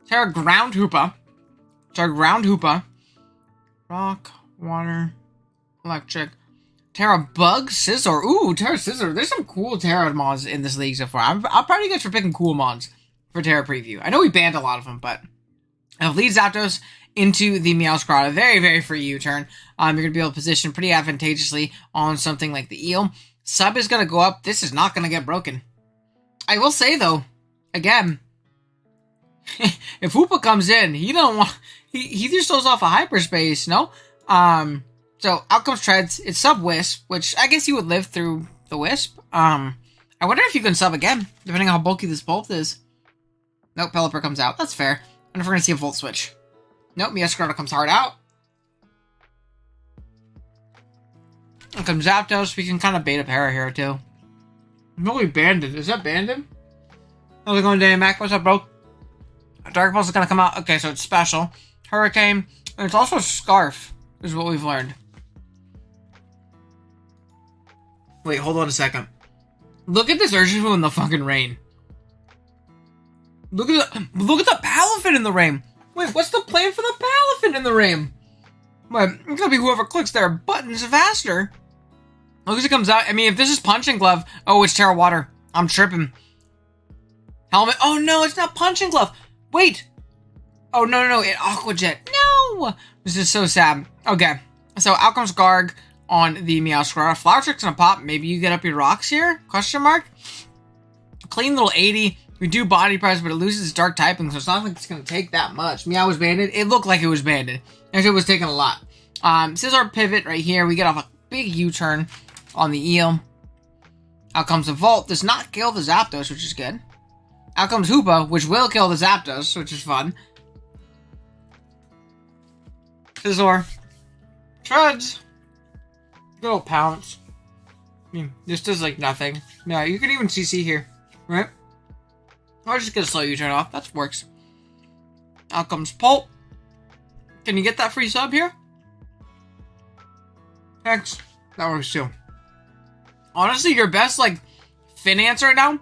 Terra Ground Hoopa. Terra Ground Hoopa. Rock, Water, Electric. Terra Bug, Scizor. Ooh, Terra Scizor. There's some cool Terra mods in this league so far. I'm proud of you guys for picking cool mods for Terra Preview. I know we banned a lot of them, but Lead Zapdos into the Meowscarada. Very, very free U-turn. You're going to be able to position pretty advantageously on something like the eel. Sub is going to go up. This is not going to get broken. I will say, though, again, if Hoopa comes in, he don't want... He just throws off a hyperspace, no? So, out comes Treads. It's Sub Wisp, which I guess you would live through the Wisp. I wonder if you can sub again, depending on how bulky this Bolt is. Nope, Pelipper comes out. That's fair. I wonder if we're going to see a Volt Switch. Nope, Meowscarada comes hard out. And comes Zapdos. We can kind of bait a Para here, too. No, we banned it. Is that Banded? How's it going, Danny Mac? What's up, bro? Dark Pulse is going to come out. Okay, so it's special. Hurricane. And it's also Scarf, is what we've learned. Wait, hold on a second. Look at this Urshifu in the fucking rain. Look at the Palafin in the rain. Wait, what's the plan for the Palafin in the rain? Wait, it's gonna be whoever clicks their buttons faster. Look as it comes out. I mean, if this is Punching Glove, oh, it's Terra Water. I'm tripping. Helmet. Oh no, it's not Punching Glove. Wait. Oh no, it Aqua Jet. No, this is so sad. Okay, so out comes Garg on the Meowscarada. Flower Trick's gonna pop. Maybe you get up your rocks here? Question mark. Clean little 80. We do body press, but it loses its dark typing, so it's not like it's gonna take that much. Meow was banded. It looked like it was banded. Actually, it was taking a lot. Scizor pivot right here. We get off a big U-turn on the eel. Out comes the Volt. Does not kill the Zapdos, which is good. Out comes Hoopa, which will kill the Zapdos, which is fun. Scizor. Treads. Good old Pounce. I mean, this does like nothing. No, you can even CC here, right? Or just get a slow U-turn off. That works. Out comes Pulp. Can you get that free sub here? Thanks. That works too. Honestly, your best, like, finance right now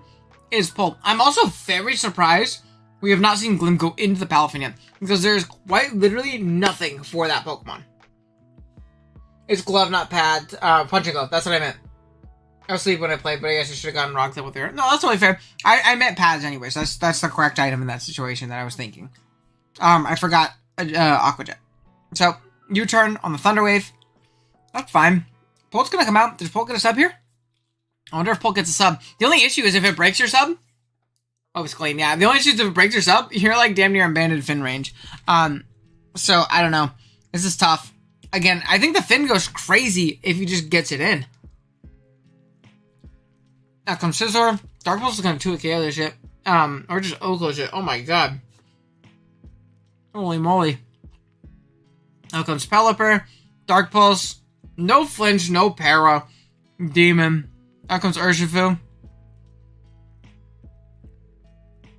is Pulp. I'm also very surprised we have not seen Glim go into the Palafin yet, because there's quite literally nothing for that Pokemon. It's Glove, not Pad. Punching Glove. That's what I meant. I was asleep when I played, but I guess I should have gotten rocked up with her. No, that's totally fair. I meant Pads anyways. That's the correct item in that situation that I was thinking. I forgot Aqua Jet. So, U-turn on the Thunder Wave. That's fine. Pult's gonna come out. Does Pult get a sub here? I wonder if Pult gets a sub. The only issue is if it breaks your sub. Oh, it's clean. Yeah, the only issue is if it breaks your sub, you're like damn near in banded Fin range. So, I don't know. This is tough. Again, I think the Fin goes crazy if he just gets it in. Now comes Scizor. Dark Pulse is gonna 2 KO this shit. Or just Ogdl shit. Oh my god. Holy moly. Now comes Pelipper. Dark Pulse. No flinch, no para. Demon. Out comes Urshifu.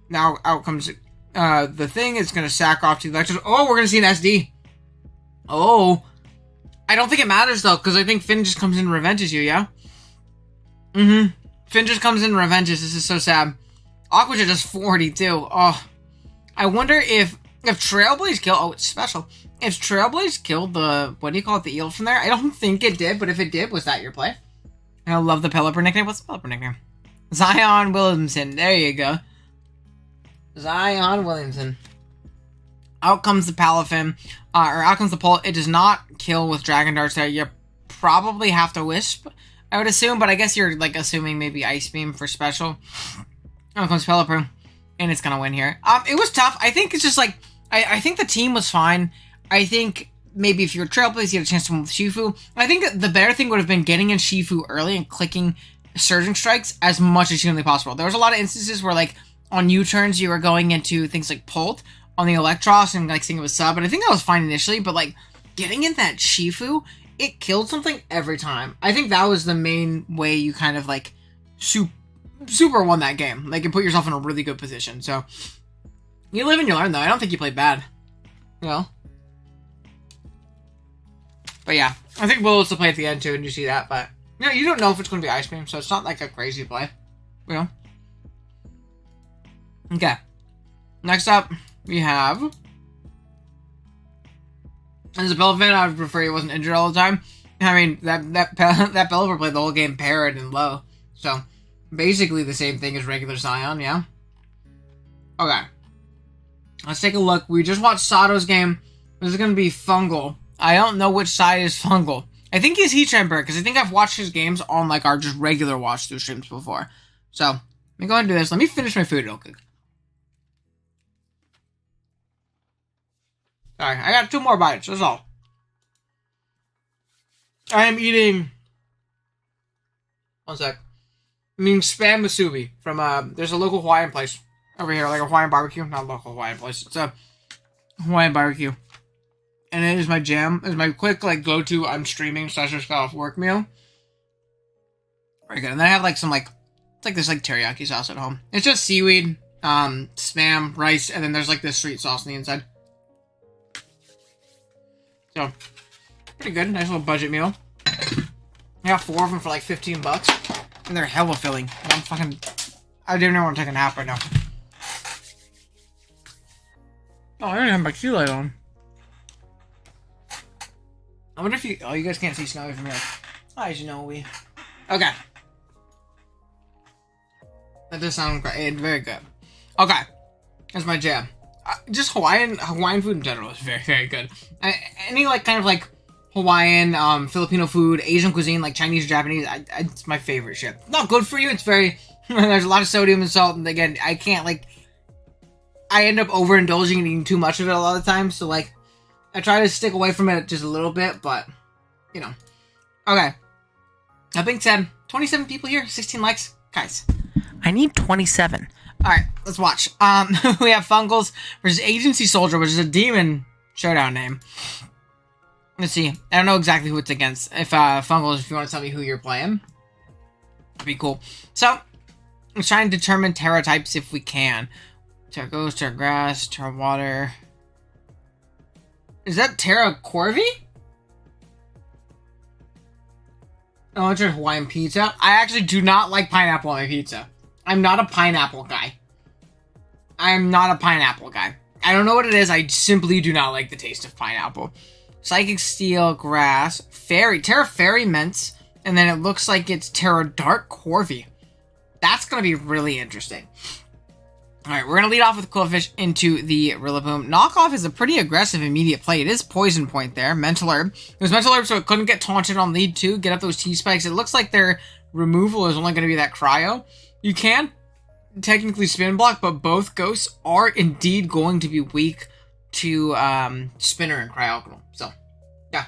Now out comes the thing. It's gonna sack off to the Electros. Oh, we're gonna see an SD. Oh. I don't think it matters though, because I think Finn just comes in and revenges you, yeah? Finn just comes in and revenges. This is so sad. Aqua Jet does 40 too. Oh. I wonder if Trailblaze killed... Oh, it's special. If Trailblaze killed the... What do you call it? The eel from there? I don't think it did, but if it did, was that your play? I love the Pelipper nickname. What's the Pelipper nickname? Zion Williamson. There you go. Zion Williamson. Out comes the Palafin. Or out comes the Pult. It does not kill with Dragon Darts there. You probably have to Wisp, I would assume, but I guess you're like assuming maybe Ice Beam for special. Out comes Pelipper. And it's gonna win here. It was tough. I think it's just like... I think the team was fine. I think maybe if you're Trailblaze, you had a chance to win with Shifu. I think the better thing would have been getting in Shifu early and clicking Surging Strikes as much as humanly possible. There was a lot of instances where, like, on U-turns, you were going into things like Pult on the Electros and, like, seeing it was sub. And I think that was fine initially, but, like, getting in that Shifu, it killed something every time. I think that was the main way you kind of, like, super won that game. Like, you put yourself in a really good position. So, you live and you learn, though. I don't think you played bad. You know? But yeah, I think Willow's to play at the end, too, and you see that. But, you know, you don't know if it's going to be Ice Beam, so it's not, like, a crazy play. You know? Okay. Next up, we have... As a Pelipper fan, I would prefer he wasn't injured all the time. I mean, that Pelipper played the whole game parried and low. So, basically the same thing as regular Zion, yeah? Okay. Let's take a look. We just watched Sato's game. This is gonna be fungal. I don't know which side is fungal. I think he's Heat Chamber, because I think I've watched his games on, like, our just regular watch-through streams before. So, let me go ahead and do this. Let me finish my food real quick. Sorry, I got 2 more bites, that's all. I am eating... One sec. I'm eating Spam Musubi from, there's a local Hawaiian place over here, like a Hawaiian barbecue. Not a local Hawaiian place, it's a Hawaiian barbecue. And it is my jam. It's my quick, like, go-to, I'm streaming, so I just got off work meal. Very good. And then I have, like, some, like, it's like this, like, teriyaki sauce at home. It's just seaweed, spam, rice, and then there's, like, this sweet sauce on the inside. So, pretty good. Nice little budget meal. I got 4 of them for, like, $15. And they're hella filling. And I don't even want to take a nap right now. Oh, I don't have my key light on. I wonder if you... Oh, you guys can't see Snowy from here. Hi, Snowy. Okay. That does sound great. Very good. Okay. That's my jam. Just Hawaiian food in general is very, very good. Any, like, kind of, like, Hawaiian, Filipino food, Asian cuisine, like Chinese or Japanese, it's my favorite shit. Not good for you. It's very... There's a lot of sodium and salt, and again, I can't, like... I end up overindulging and eating too much of it a lot of times, so, like... I try to stick away from it just a little bit, but, you know. Okay. That being said, 27 people here, 16 likes. Guys. I need 27. Alright, let's watch. We have Fungals versus Agency Soldier, which is a demon showdown name. Let's see. I don't know exactly who it's against. If, Fungals, if you want to tell me who you're playing, that'd be cool. So, let's try and determine Terra types if we can. Terra Ghost, Terra Grass, Terra Water... Is that Terra Corvi? Oh, it's a Hawaiian pizza. I actually do not like pineapple on my pizza. I'm not a pineapple guy. I'm not a pineapple guy. I don't know what it is. I simply do not like the taste of pineapple. Psychic Steel, Grass, Fairy. Terra Fairy Mints. And then it looks like it's Terra Dark Corvi. That's going to be really interesting. Alright, we're going to lead off with Quillfish into the Rillaboom. Knockoff is a pretty aggressive immediate play. It is Poison Point there. Mental Herb. It was Mental Herb, so it couldn't get taunted on lead 2. Get up those T-Spikes. It looks like their removal is only going to be that Cryo. You can technically Spin Block, but both Ghosts are indeed going to be weak to Spinner and Cryogonal. So, yeah.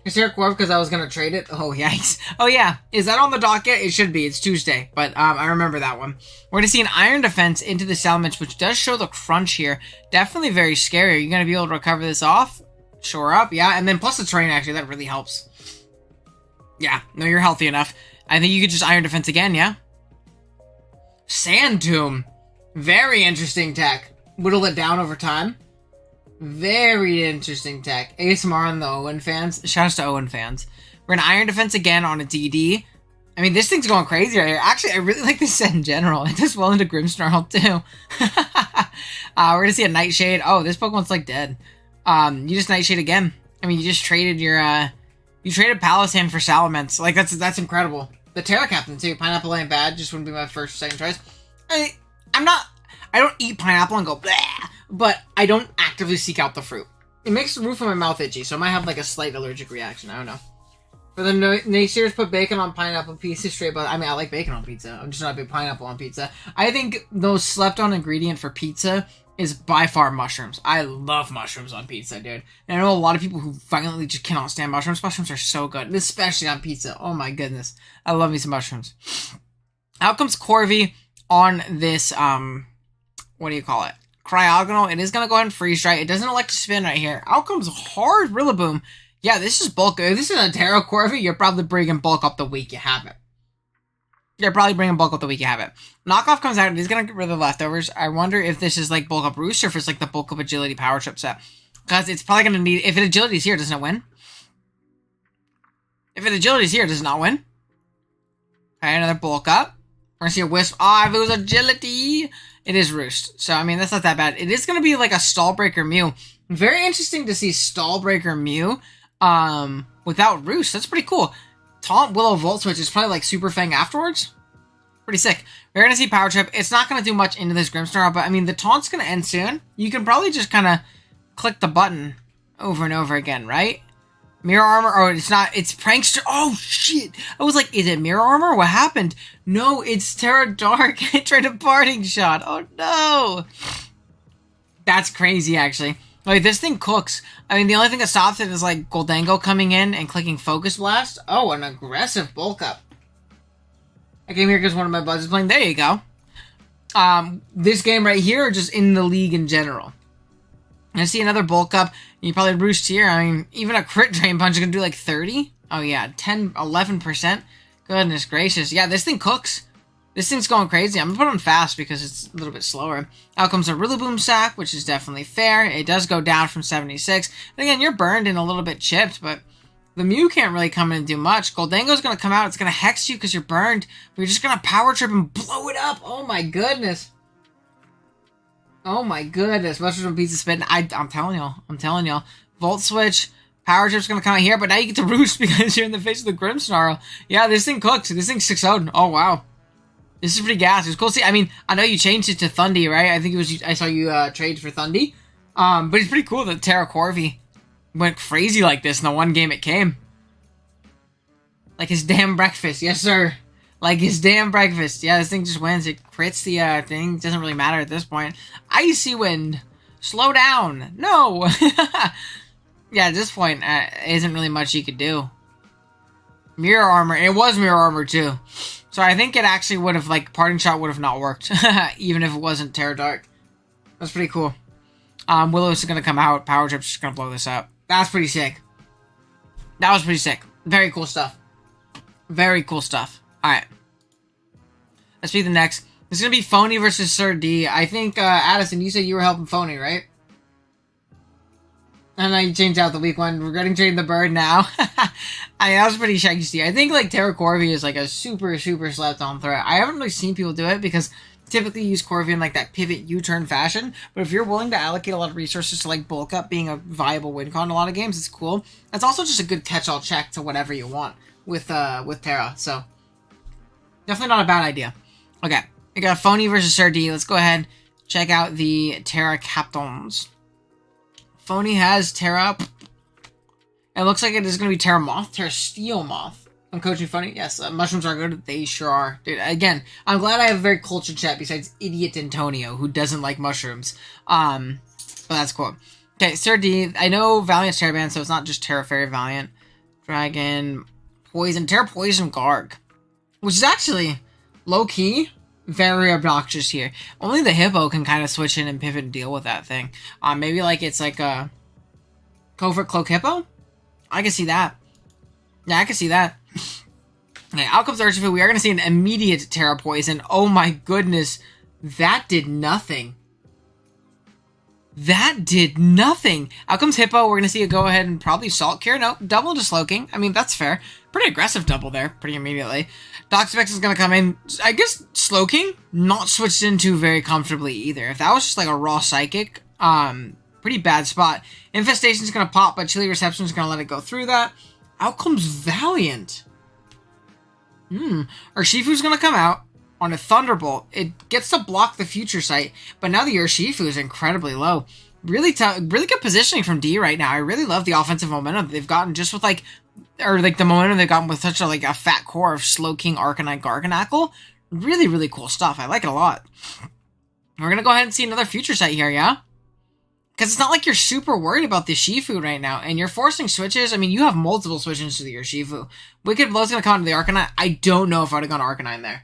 Is there a Corv because I was going to trade it? Oh, yikes. Oh, yeah. Is that on the docket? It should be. It's Tuesday, but I remember that one. We're going to see an Iron Defense into the Salamence, which does show the crunch here. Definitely very scary. Are you going to be able to recover this off? Shore up, yeah. And then plus the terrain, actually, that really helps. Yeah, no, you're healthy enough. I think you could just Iron Defense again, yeah? Sand Tomb. Very interesting tech. Whittle it down over time. Very interesting tech. ASMR on the Owen fans. Shoutouts to Owen fans. We're going to Iron Defense again on a DD. I mean, this thing's going crazy right here. Actually, I really like this set in general. It does well into Grimmsnarl, too. We're going to see a Nightshade. Oh, this Pokemon's, like, dead. You just Nightshade again. I mean, you just traded your, you traded Palisand for Salamence. Like, that's incredible. The Terra Captain, too. Pineapple ain't bad. Just wouldn't be my first or second choice. I don't eat pineapple and go, bleh, but I don't actively seek out the fruit. It makes the roof of my mouth itchy, so I might have, like, a slight allergic reaction. I don't know. For the naysayers, put bacon on pineapple pieces straight, but I mean, I like bacon on pizza. I'm just not a big pineapple on pizza. I think the most slept-on ingredient for pizza is by far mushrooms. I love mushrooms on pizza, dude. And I know a lot of people who violently just cannot stand mushrooms. Mushrooms are so good, and especially on pizza. Oh my goodness. I love me some mushrooms. Out comes Corvi on this, what do you call it? Cryogonal. It is going to go ahead and freeze dry. It doesn't elect to spin right here. Out comes hard Rillaboom. Yeah, this is bulk. If this is a Terra Corvi, you're probably bringing bulk up the week you have it. You're probably bringing bulk up the week you have it. Knockoff comes out and he's going to get rid of the leftovers. I wonder if this is like bulk up Roost or if it's like the bulk up Agility Power Trip set. Because it's probably going to need... If it Agility's here, doesn't it win? If it Agility's here, does it not win? Okay, another bulk up. We're going to see a Wisp. Ah, if it was Agility, it is Roost. So, I mean, that's not that bad. It is going to be like a Stallbreaker Mew. Very interesting to see Stallbreaker Mew without Roost. That's pretty cool. Taunt Willow Volt Switch is probably like Super Fang afterwards. Pretty sick. We're going to see Power Trip. It's not going to do much into this Grimmsnarl, but I mean, the taunt's going to end soon. You can probably just kind of click the button over and over again, right? Mirror armor? Oh, it's not. It's prankster. Oh, shit. I was like, is it mirror armor? What happened? No, it's Terra Dark. It tried a parting shot. Oh, no. That's crazy, actually. Like, this thing cooks. I mean, the only thing that stops it is, like, Goldango coming in and clicking Focus Blast. Oh, an aggressive bulk up. I came here because one of my buds is playing. There you go. This game right here, or just in the league in general? I see another bulk up. You probably roost here. I mean, even a crit drain punch is going to do like 30. Oh, yeah. 10, 11%. Goodness gracious. Yeah, this thing cooks. This thing's going crazy. I'm going to put on fast because it's a little bit slower. Out comes a Rillaboom sack, which is definitely fair. It does go down from 76. And again, you're burned and a little bit chipped, but the Mew can't really come in and do much. Goldango's going to come out. It's going to hex you because you're burned. But you're just going to power trip and blow it up. Oh, my goodness. Oh my goodness, Mushroom Pizza Spin. I'm telling y'all. Volt Switch, Power Trip's gonna come out here, but now you get to roost because you're in the face of the Grimmsnarl. Yeah, this thing cooks. This thing's 6-0'd. Oh wow. This is pretty gas. It's cool to see. I mean, I know you changed it to Thundy, right? I think it was, I saw you trade for Thundy. But it's pretty cool that Terra Corvi went crazy like this in the one game it came. Like his damn breakfast. Yes, sir. Like his damn breakfast. Yeah, this thing just wins. It crits the thing. Doesn't really matter at this point. Icy Wind. Slow down. No. Yeah, at this point, isn't really much you could do. Mirror Armor. It was Mirror Armor, too. So I think it actually would have, like, Parting Shot would have not worked. Even if it wasn't Terra Dark. That's pretty cool. Willow's going to come out. Power Trip's just going to blow this up. That's pretty sick. That was pretty sick. Very cool stuff. Very cool stuff. Alright. Let's be the next. It's going to be Phony versus Sir D. I think, Addison, you said you were helping Phony, right? And then you changed out the weak one. Regretting trading the bird now. I mean, that was pretty shaggy. I think, like, Terra Corvi is, like, a super, super slept-on threat. I haven't really seen people do it because typically use Corvi in, like, that pivot U-turn fashion. But if you're willing to allocate a lot of resources to, like, bulk up being a viable win con in a lot of games, it's cool. It's also just a good catch-all check to whatever you want with Terra. So, definitely not a bad idea. Okay. We got Phony versus Sir D. Let's go ahead and check out the Terra Captains. Phony has Terra. It looks like it is going to be Terra Moth. Terra Steel Moth. I'm coaching Phony. Yes, mushrooms are good. They sure are. Dude, again, I'm glad I have a very cultured chat besides Idiot Antonio, who doesn't like mushrooms. But that's cool. Okay, Sir D. I know Valiant's Terra Band, so it's not just Terra Fairy Valiant. Dragon. Poison. Terra Poison Garg. Which is actually low-key very obnoxious here. Only the Hippo can kind of switch in and pivot and deal with that thing. Maybe like it's like a Covert Cloak Hippo? I can see that. Yeah, I can see that. Okay, out comes Urshifu. We are going to see an immediate Terra Poison. Oh my goodness. That did nothing. That did nothing. Out comes Hippo. We're going to see a go ahead and probably Salt Cure. No, double to Slowking. I mean, that's fair. Pretty aggressive double there, pretty immediately. Doxapex is going to come in. I guess Slowking, not switched into very comfortably either. If that was just like a raw Psychic, pretty bad spot. Infestation's going to pop, but Chilly Reception's going to let it go through that. Out comes Valiant. Urshifu's going to come out on a Thunderbolt. It gets to block the Future Sight, but now the Urshifu is incredibly low. Really good positioning from D right now. I really love the offensive momentum they've gotten just with the momentum they've gotten with such a fat core of Slowking, Arcanine, Garganacl. Really, really cool stuff. I like it a lot. We're going to go ahead and see another Future Sight here, yeah? Because it's not like you're super worried about the Shifu right now, and you're forcing switches. I mean, you have multiple switches to the Urshifu. Wicked Blow's going to come into the Arcanine. I don't know if I would have gone Arcanine there.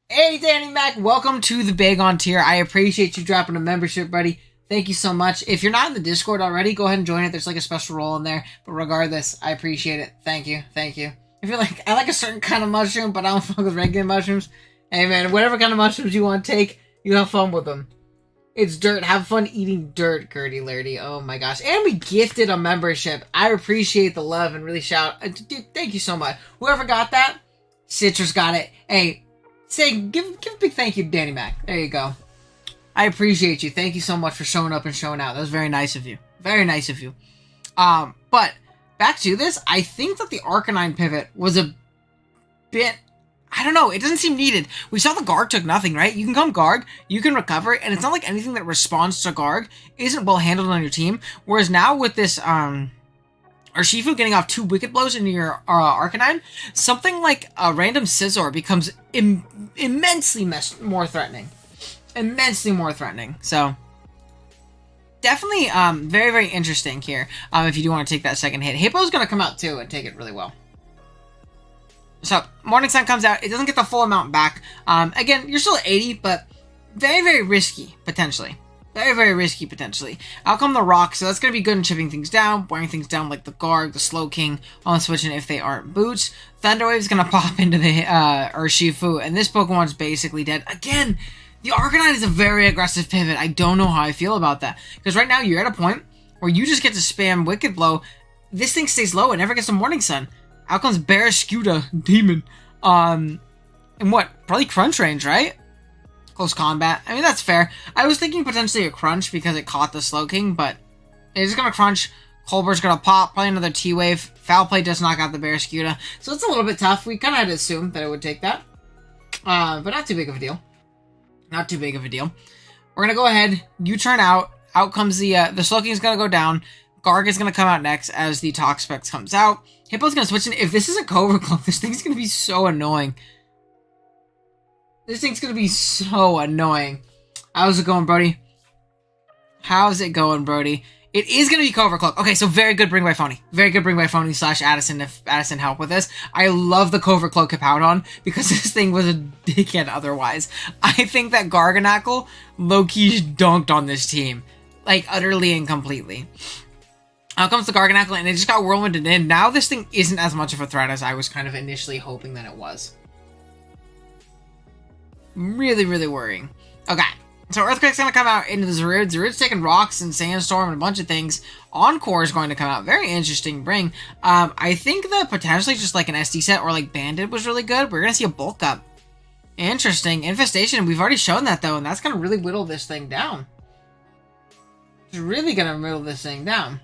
Hey, Danny Mac, welcome to the Bagon tier. I appreciate you dropping a membership, buddy. Thank you so much. If you're not in the Discord already, go ahead and join it. There's like a special role in there. But regardless, I appreciate it. Thank you. Thank you. If you're like, I like a certain kind of mushroom, but I don't fuck with regular mushrooms. Hey, man, whatever kind of mushrooms you want to take, you have fun with them. It's dirt. Have fun eating dirt, Gertie Lurdy. Oh my gosh. And we gifted a membership. I appreciate the love and really dude, thank you so much. Whoever got that, Citrus got it. Hey, give a big thank you to Danny Mac. There you go. I appreciate you. Thank you so much for showing up and showing out. That was very nice of you. Very nice of you. But back to this, I think that the Arcanine pivot was a bit I don't know. It doesn't seem needed. We saw the Garg took nothing, right? You can come Garg, you can recover, and it's not like anything that responds to Garg isn't well handled on your team. Whereas now with this, Urshifu getting off 2 Wicked Blows into your Arcanine, something like a random Scizor becomes immensely more threatening. Immensely more threatening. So, definitely very, very interesting here if you do want to take that second hit. Hippo's going to come out too and take it really well. So, Morning Sun comes out. It doesn't get the full amount back. Again, you're still at 80, but very, very risky, potentially. Very, very risky, potentially. Out come the Rock, so that's going to be good in chipping things down, wearing things down like the Garg, the Slow King, on switching if they aren't boots. Thunder Wave's going to pop into the Urshifu, and this Pokemon's basically dead. Again, the Arcanine is a very aggressive pivot. I don't know how I feel about that. Because right now, you're at a point where you just get to spam Wicked Blow. This thing stays low and never gets a Morning Sun. Out comes Barrascuda, Demon. And what? Probably Crunch range, right? Close combat. I mean, that's fair. I was thinking potentially a Crunch because it caught the Slow King, but it's going to Crunch. Colbert's going to pop. Probably another T-Wave. Foul Play does knock out the Barrascuda. So it's a little bit tough. We kind of had to assume that it would take that. But not too big of a deal. Not too big of a deal. We're going to go ahead. U-turn out. Out comes the Slow King's going to go down. Garg is going to come out next as the Toxapex comes out. Hippo's going to switch in. If this is a Cobra Cloak, this thing's going to be so annoying. This thing's going to be so annoying. How's it going, Brody? How's it going, Brody? It is going to be Cobra Cloak. Okay, so very good Bring by Phony. Very good Bring by Phony / Addison if Addison help with this. I love the Cobra Cloak Hippowdon because this thing was a dickhead otherwise. I think that Garganacl low-key dunked on this team. Like, utterly and completely. Out comes the Garganacl, and it just got whirlwinded in. Now this thing isn't as much of a threat as I was kind of initially hoping that it was. Really, really worrying. Okay, so Earthquake's going to come out into the Zarude. Zarude's taking rocks and Sandstorm and a bunch of things. Encore is going to come out. Very interesting bring. I think that potentially just like an SD set or like Bandit was really good. We're going to see a bulk up. Interesting. Infestation, we've already shown that though, and that's going to really whittle this thing down. It's really going to whittle this thing down.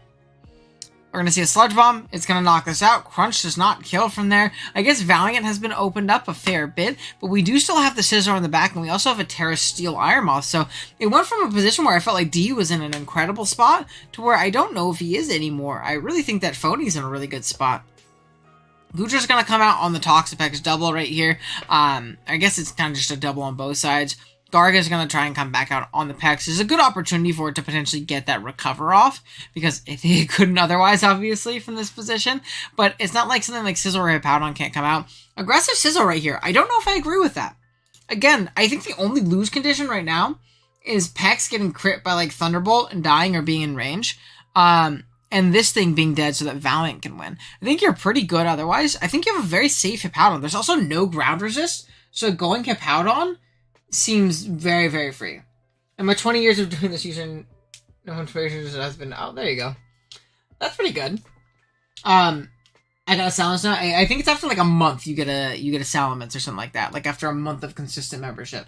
We're going to see a Sludge Bomb. It's going to knock this out. Crunch does not kill from there. I guess Valiant has been opened up a fair bit, but we do still have the Scizor in the back, and we also have a Terra Steel Ironmoth. So it went from a position where I felt like D was in an incredible spot to where I don't know if he is anymore. I really think that Phony's in a really good spot. Ludra's going to come out on the Toxapex double right here. I guess it's kind of just a double on both sides. Garga's going to try and come back out on the Pex. It's a good opportunity for it to potentially get that recover off, because it couldn't otherwise, obviously, from this position. But it's not like something like Scizor or Hippowdon can't come out. Aggressive Scizor right here. I don't know if I agree with that. Again, I think the only lose condition right now is Pex getting crit by like Thunderbolt and dying or being in range. And this thing being dead so that Valiant can win. I think you're pretty good otherwise. I think you have a very safe Hippowdon. There's also no ground resist, so going Hippowdon seems very, very free. And my 20 years of doing this using no inspiration has been out. There you go. That's pretty good. I got a Salamence now. I think it's after like a month you get a Salamence or something like that. Like after a month of consistent membership.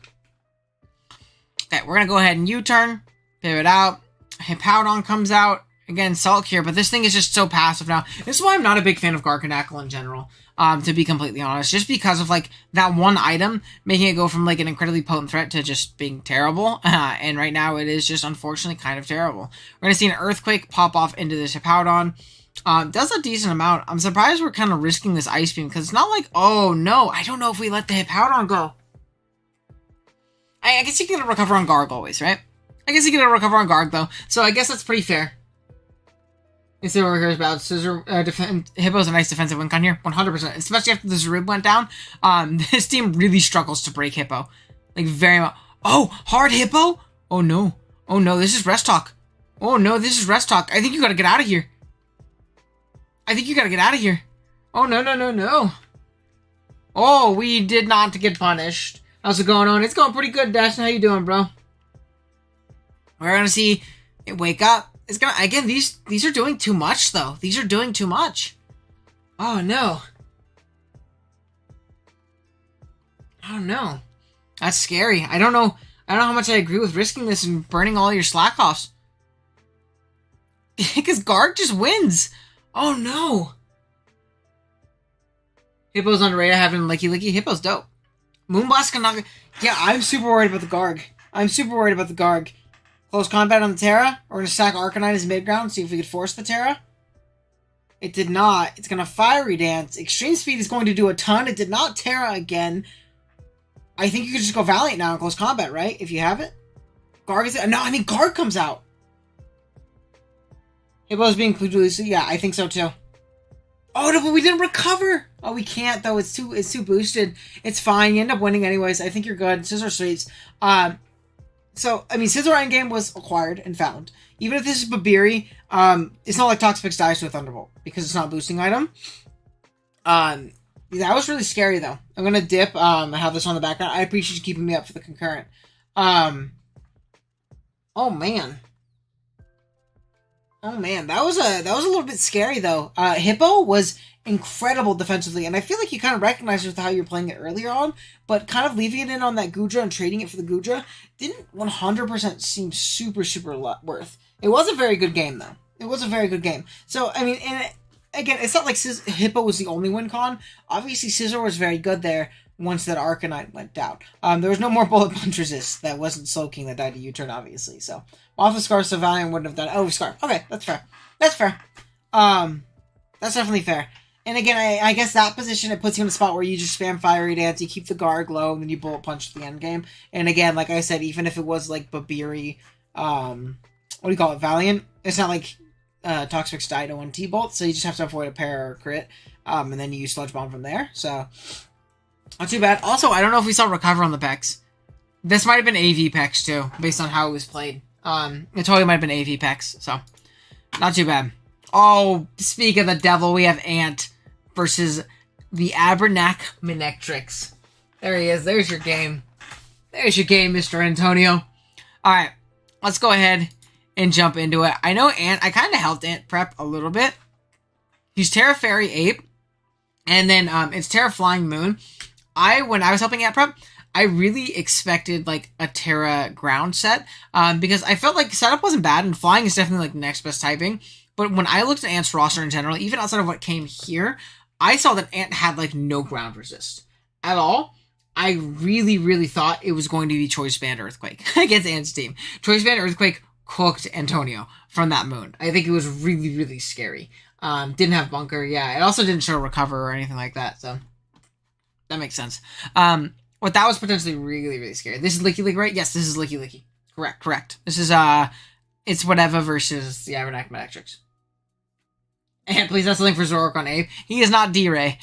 Okay, we're gonna go ahead and U-turn, pivot out. Hippowdon comes out. Again, Salt Cure, but this thing is just so passive now. This is why I'm not a big fan of Garganacl in general, to be completely honest. Just because of, like, that one item, making it go from, like, an incredibly potent threat to just being terrible. And right now, it is just, unfortunately, kind of terrible. We're going to see an Earthquake pop off into this Hippowdon. Does a decent amount. I'm surprised we're kind of risking this Ice Beam, because it's not like, oh, no, I don't know if we let the Hippowdon go. I guess you can recover on Garg always, right? I guess you can recover on Garg, though. So I guess that's pretty fair. Instead of workers about Scizor, Hippo's a nice defensive win con here, 100%. Especially after the Zarib went down. This team really struggles to break Hippo. Like, very much. Oh, hard Hippo? Oh, no. Oh, no, this is Rest Talk. Oh, no, this is Rest Talk. I think you gotta get out of here. I think you gotta get out of here. Oh, no, no, no, no. Oh, we did not get punished. How's it going on? It's going pretty good, Dash. How you doing, bro? We're gonna see it wake up. It's gonna, again, these are doing too much, though. These are doing too much. Oh, no. Oh, no. That's scary. I don't know how much I agree with risking this and burning all your slack offs. Because Garg just wins. Oh, no. Hippo's underrated, having Licky Licky. Hippo's dope. Moonblast can knock... Yeah, I'm super worried about the Garg. Close combat on the Terra. We're going to stack Arcanine as mid-ground, see if we could force the Terra. It did not. It's going to Fiery Dance. Extreme Speed is going to do a ton. It did not Terra again. I think you could just go Valiant now in close combat, right? If you have it. Garg is... No, I mean, Garg comes out. Hippo's being included. Yeah, I think so too. Oh, no, but we didn't recover. Oh, we can't, though. It's too boosted. It's fine. You end up winning anyways. I think you're good. Scizor sweeps. So, I mean, Scizor Endgame was acquired and found. Even if this is Babiri, it's not like Toxapex dies to a Thunderbolt because it's not a boosting item. That was really scary, though. I'm going to dip. I have this on the background. I appreciate you keeping me up for the concurrent. Oh, man. Oh, man. That was a little bit scary, though. Hippo was incredible defensively, and I feel like you kind of recognized it with how you were playing it earlier on, but kind of leaving it in on that Goodra and trading it for the Goodra didn't 100% seem super worth. It was a very good game, though. It was a very good game. So, I mean, and again, it's not like Hippo was the only win con. Obviously, Scizor was very good there once that Arcanine went down. There was no more Bullet Punch resist that wasn't Soaking that died to U-turn, obviously. So, off the Scarf, so Valiant wouldn't have done it. Oh, Scarf. Okay, that's fair. That's fair. That's definitely fair. And again, I guess that position, it puts you in a spot where you just spam Fiery Dance, you keep the Garg low, and then you Bullet Punch at the end game. And again, like I said, even if it was like Babiri, what do you call it, Valiant, it's not like Toxapex died to one T-Bolt, so you just have to avoid a pair or a crit, and then you use Sludge Bomb from there, so not too bad. Also, I don't know if we saw Recover on the Pex. This might have been AV Pex, too, based on how it was played. It totally might have been AV Pex, so not too bad. Oh, speak of the devil, we have Ant versus the Abernac Manectrix. There he is. There's your game. There's your game, Mr. Antonio. Alright, let's go ahead and jump into it. I know Ant, I kind of helped Ant prep a little bit. He's Terra Fairy Ape, and then it's Terra Flying Moon. When I was helping Ant prep, I really expected like a Terra ground set, because I felt like setup wasn't bad, and flying is definitely like the next best typing. But when I looked at Ant's roster in general, even outside of what came here, I saw that Ant had like no ground resist at all. I really thought it was going to be Choice Band Earthquake against Ant's team. Choice Band Earthquake cooked Antonio from that moon. I think it was really scary. Didn't have Bunker, yeah. It also didn't show Recover or anything like that, so that makes sense. But that was potentially really scary. This is Licky Licky, right? Yes, this is Licky Licky. Correct. This is, it's whatever versus the Abernac Manectrix. And please, that's the link for Zoroark on Ape. He is not D-Ray.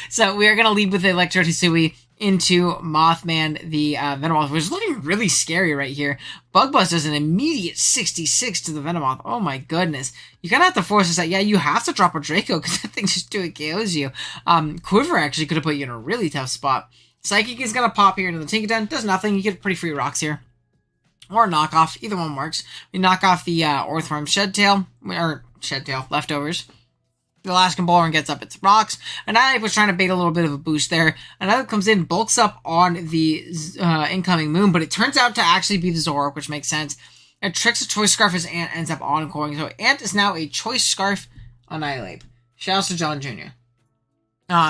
So we are going to lead with the Electro Hisui into Mothman, the Venomoth, which is looking really scary right here. Bug Buzz does an immediate 66 to the Venomoth. Oh my goodness. You kind of have to force this out. Yeah, you have to drop a Draco because that thing just KOs you. Quiver actually could have put you in a really tough spot. Psychic is going to pop here into the Tinkaton. Does nothing. You get pretty free rocks here. Or a knockoff. Either one works. We knock off the Orthworm Shedtail leftovers. The Alaskan Bullhorn gets up its rocks. Annihilate was trying to bait a little bit of a boost there. Annihilate comes in, bulks up on the incoming moon, but it turns out to actually be the Zoroark, which makes sense. It tricks a Choice Scarf as Ant ends up encoring. So Ant is now a Choice Scarf Annihilate. Shouts to John Jr.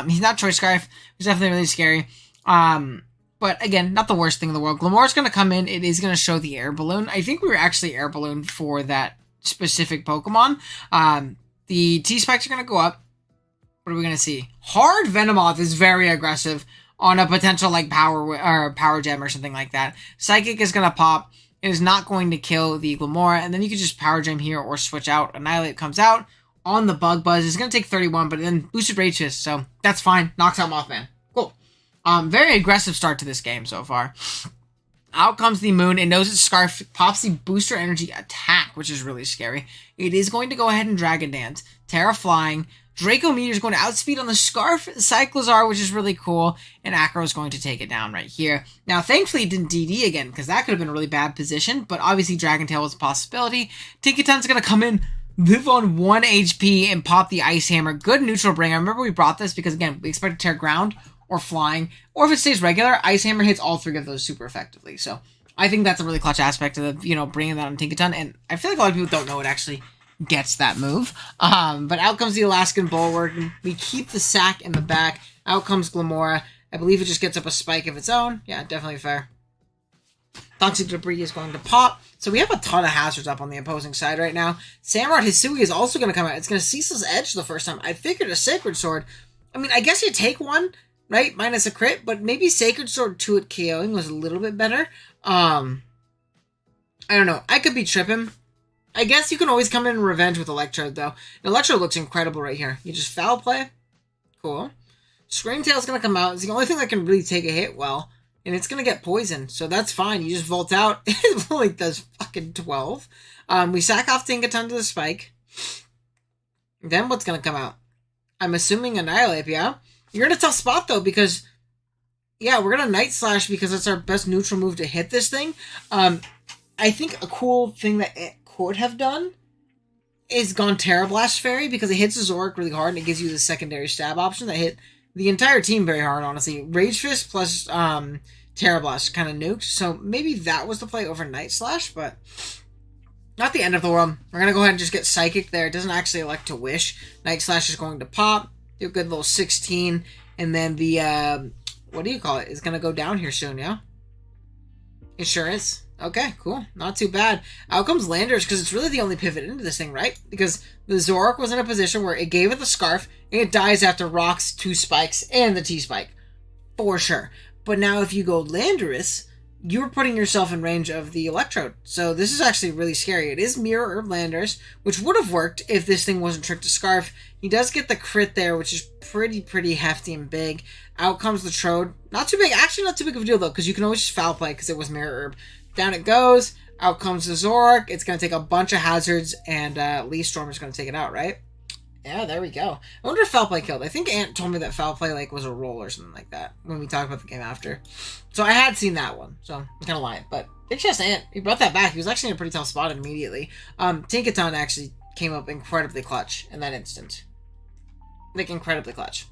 He's not Choice Scarf. He's definitely really scary. But again, not the worst thing in the world. Glamour's going to come in. It is going to show the Air Balloon. I think we were actually Air Balloon for that specific Pokemon. The T-Spikes are going to go up. What are we going to see? Hard Venomoth is very aggressive on a potential like Power Gem or something like that. Psychic is going to pop. It is not going to kill the Glamora. And then you can just Power Gem here or switch out. Annihilate comes out on the Bug Buzz. It's going to take 31, but then boosted Rage Fist. So that's fine. Knocks out Mothman. Cool. Very aggressive start to this game so far. Out comes the Moon. It knows its Scarf, pops the Booster Energy attack, which is really scary. It is going to go ahead and Dragon Dance. Terra Flying. Draco Meteor is going to outspeed on the Scarf Cyclozar, which is really cool. And Acro is going to take it down right here. Now, thankfully, it didn't DD again, because that could have been a really bad position. But obviously, Dragon Tail was a possibility. Tinkaton's going to come in, live on 1 HP, and pop the Ice Hammer. Good neutral bring. I remember we brought this because, again, we expect to tear ground or flying, or if it stays regular, Ice Hammer hits all three of those super effectively. So I think that's a really clutch aspect of the, bringing that on Tinkaton, and I feel like a lot of people don't know it actually gets that move. But out comes the Alaskan Bulwark, and we keep the sack in the back. Out comes Glamora. I believe it just gets up a spike of its own. Yeah, definitely fair. Toxic Debris is going to pop. So we have a ton of hazards up on the opposing side right now. Samurott Hisui is also going to come out. It's going to Ceaseless Edge the first time. I figured a Sacred Sword. I mean, I guess you take one, right? Minus a crit, but maybe Sacred Sword 2 at KOing was a little bit better. I don't know. I could be tripping. I guess you can always come in revenge with Electrode, though. And Electrode looks incredible right here. You just foul play. Cool. Screamtail's going to come out. It's the only thing that can really take a hit well. And it's going to get poisoned. So that's fine. You just Volt out. It like does fucking 12. We sack off Tinkaton to the spike. Then what's going to come out? I'm assuming Annihilate, yeah? You're in a tough spot, though, because... Yeah, we're going to Night Slash because it's our best neutral move to hit this thing. I think a cool thing that it could have done is gone Terra Blast Fairy because it hits the Zorak really hard and it gives you the secondary stab option that hit the entire team very hard, honestly. Rage Fist plus Terra Blast kind of nuked, so maybe that was the play over Night Slash, but not the end of the world. We're going to go ahead and just get Psychic there. It doesn't actually elect to Wish. Night Slash is going to pop, do a good little 16, and then the, what do you call it? It's going to go down here soon, yeah? Insurance. Okay, cool. Not too bad. Out comes Landers, because it's really the only pivot into this thing, right? Because the Zorak was in a position where it gave it the Scarf, and it dies after Rocks, 2 spikes, and the T-Spike. For sure. But now if you go Landorus, you're putting yourself in range of the Electrode. So this is actually really scary. It is Mirror Herb Landorus, which would have worked if this thing wasn't tricked to Scarf. He does get the crit there, which is pretty hefty and big. Out comes the Trode. Not too big. Actually, not too big of a deal, though, because you can always just foul play because it was Mirror Herb. Down it goes. Out comes the Zorak. It's going to take a bunch of hazards, and Lee Storm is going to take it out, right? Yeah, there we go. I wonder if foul play killed. I think Ant told me that foul play was a roll or something like that when we talked about the game after. So I had seen that one, so I'm kind of lying. But big chest Ant, he brought that back. He was actually in a pretty tough spot immediately. Tinkaton actually came up incredibly clutch in that instant. Incredibly clutch.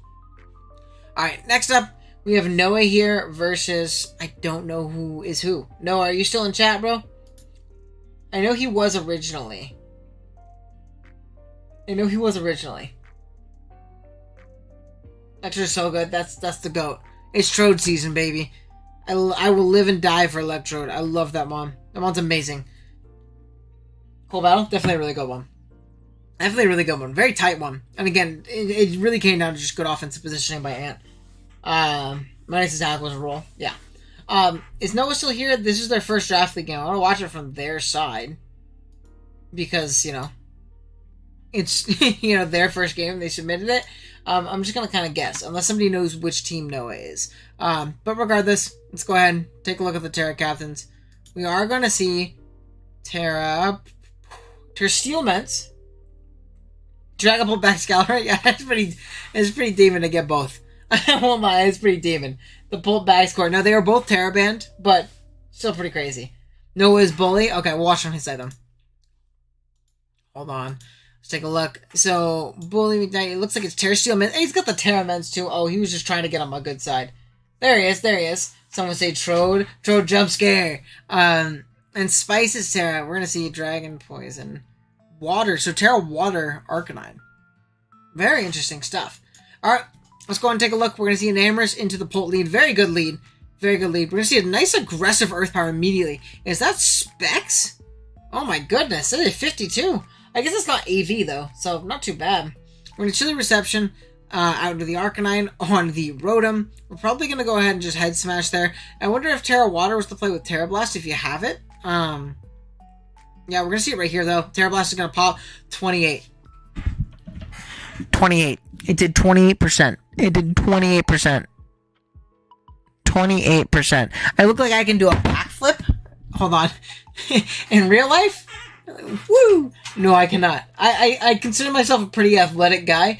Alright, next up, we have Noah here versus... I don't know who is who. Noah, are you still in chat, bro? I know he was originally. Electrode's so good. That's the GOAT. It's Trode season, baby. I will live and die for Electrode. I love that mon. That mon's amazing. Cool battle. Definitely a really good one. Very tight one. And again, it really came down to just good offensive positioning by Ant. Minus attack was a roll. Yeah. Is Noah still here? This is their first draft league game. I want to watch it from their side. Because, it's, their first game. They submitted it. I'm just going to kind of guess. Unless somebody knows which team Noah is. But regardless, let's go ahead and take a look at the Terra captains. We are going to see Terra Steel Ments. Dragon Bolt back Scalper. Yeah, it's pretty demon to get both. I won't lie, it's pretty demon. The Bolt back score. Now, they are both Terra banned, but still pretty crazy. Noah's Bully. Okay, we'll watch on his side, then. Hold on. Let's take a look. So, Bully McKnight, it looks like it's Terra Steel Ments. Hey, he's got the Terra Ments, too. Oh, he was just trying to get on my good side. There he is. Someone say Trode jump scare. And Spice is Terra. We're going to see Dragon Poison. Water. So, Terra Water Arcanine. Very interesting stuff. Alright. Let's go and take a look. We're going to see an Amorous into the Polt lead. Very good lead. We're going to see a nice aggressive Earth Power immediately. Is that Specs? Oh my goodness. That is 52. I guess it's not AV though, so not too bad. We're going to Chilly Reception out to the Arcanine on the Rotom. We're probably going to go ahead and just Head Smash there. I wonder if Terra Water was to play with Terra Blast if you have it. Yeah, we're going to see it right here though. Terra Blast is going to pop 28. 28. It did 28%. 28%. I look like I can do a backflip. Hold on. In real life? Woo! No, I cannot. I consider myself a pretty athletic guy.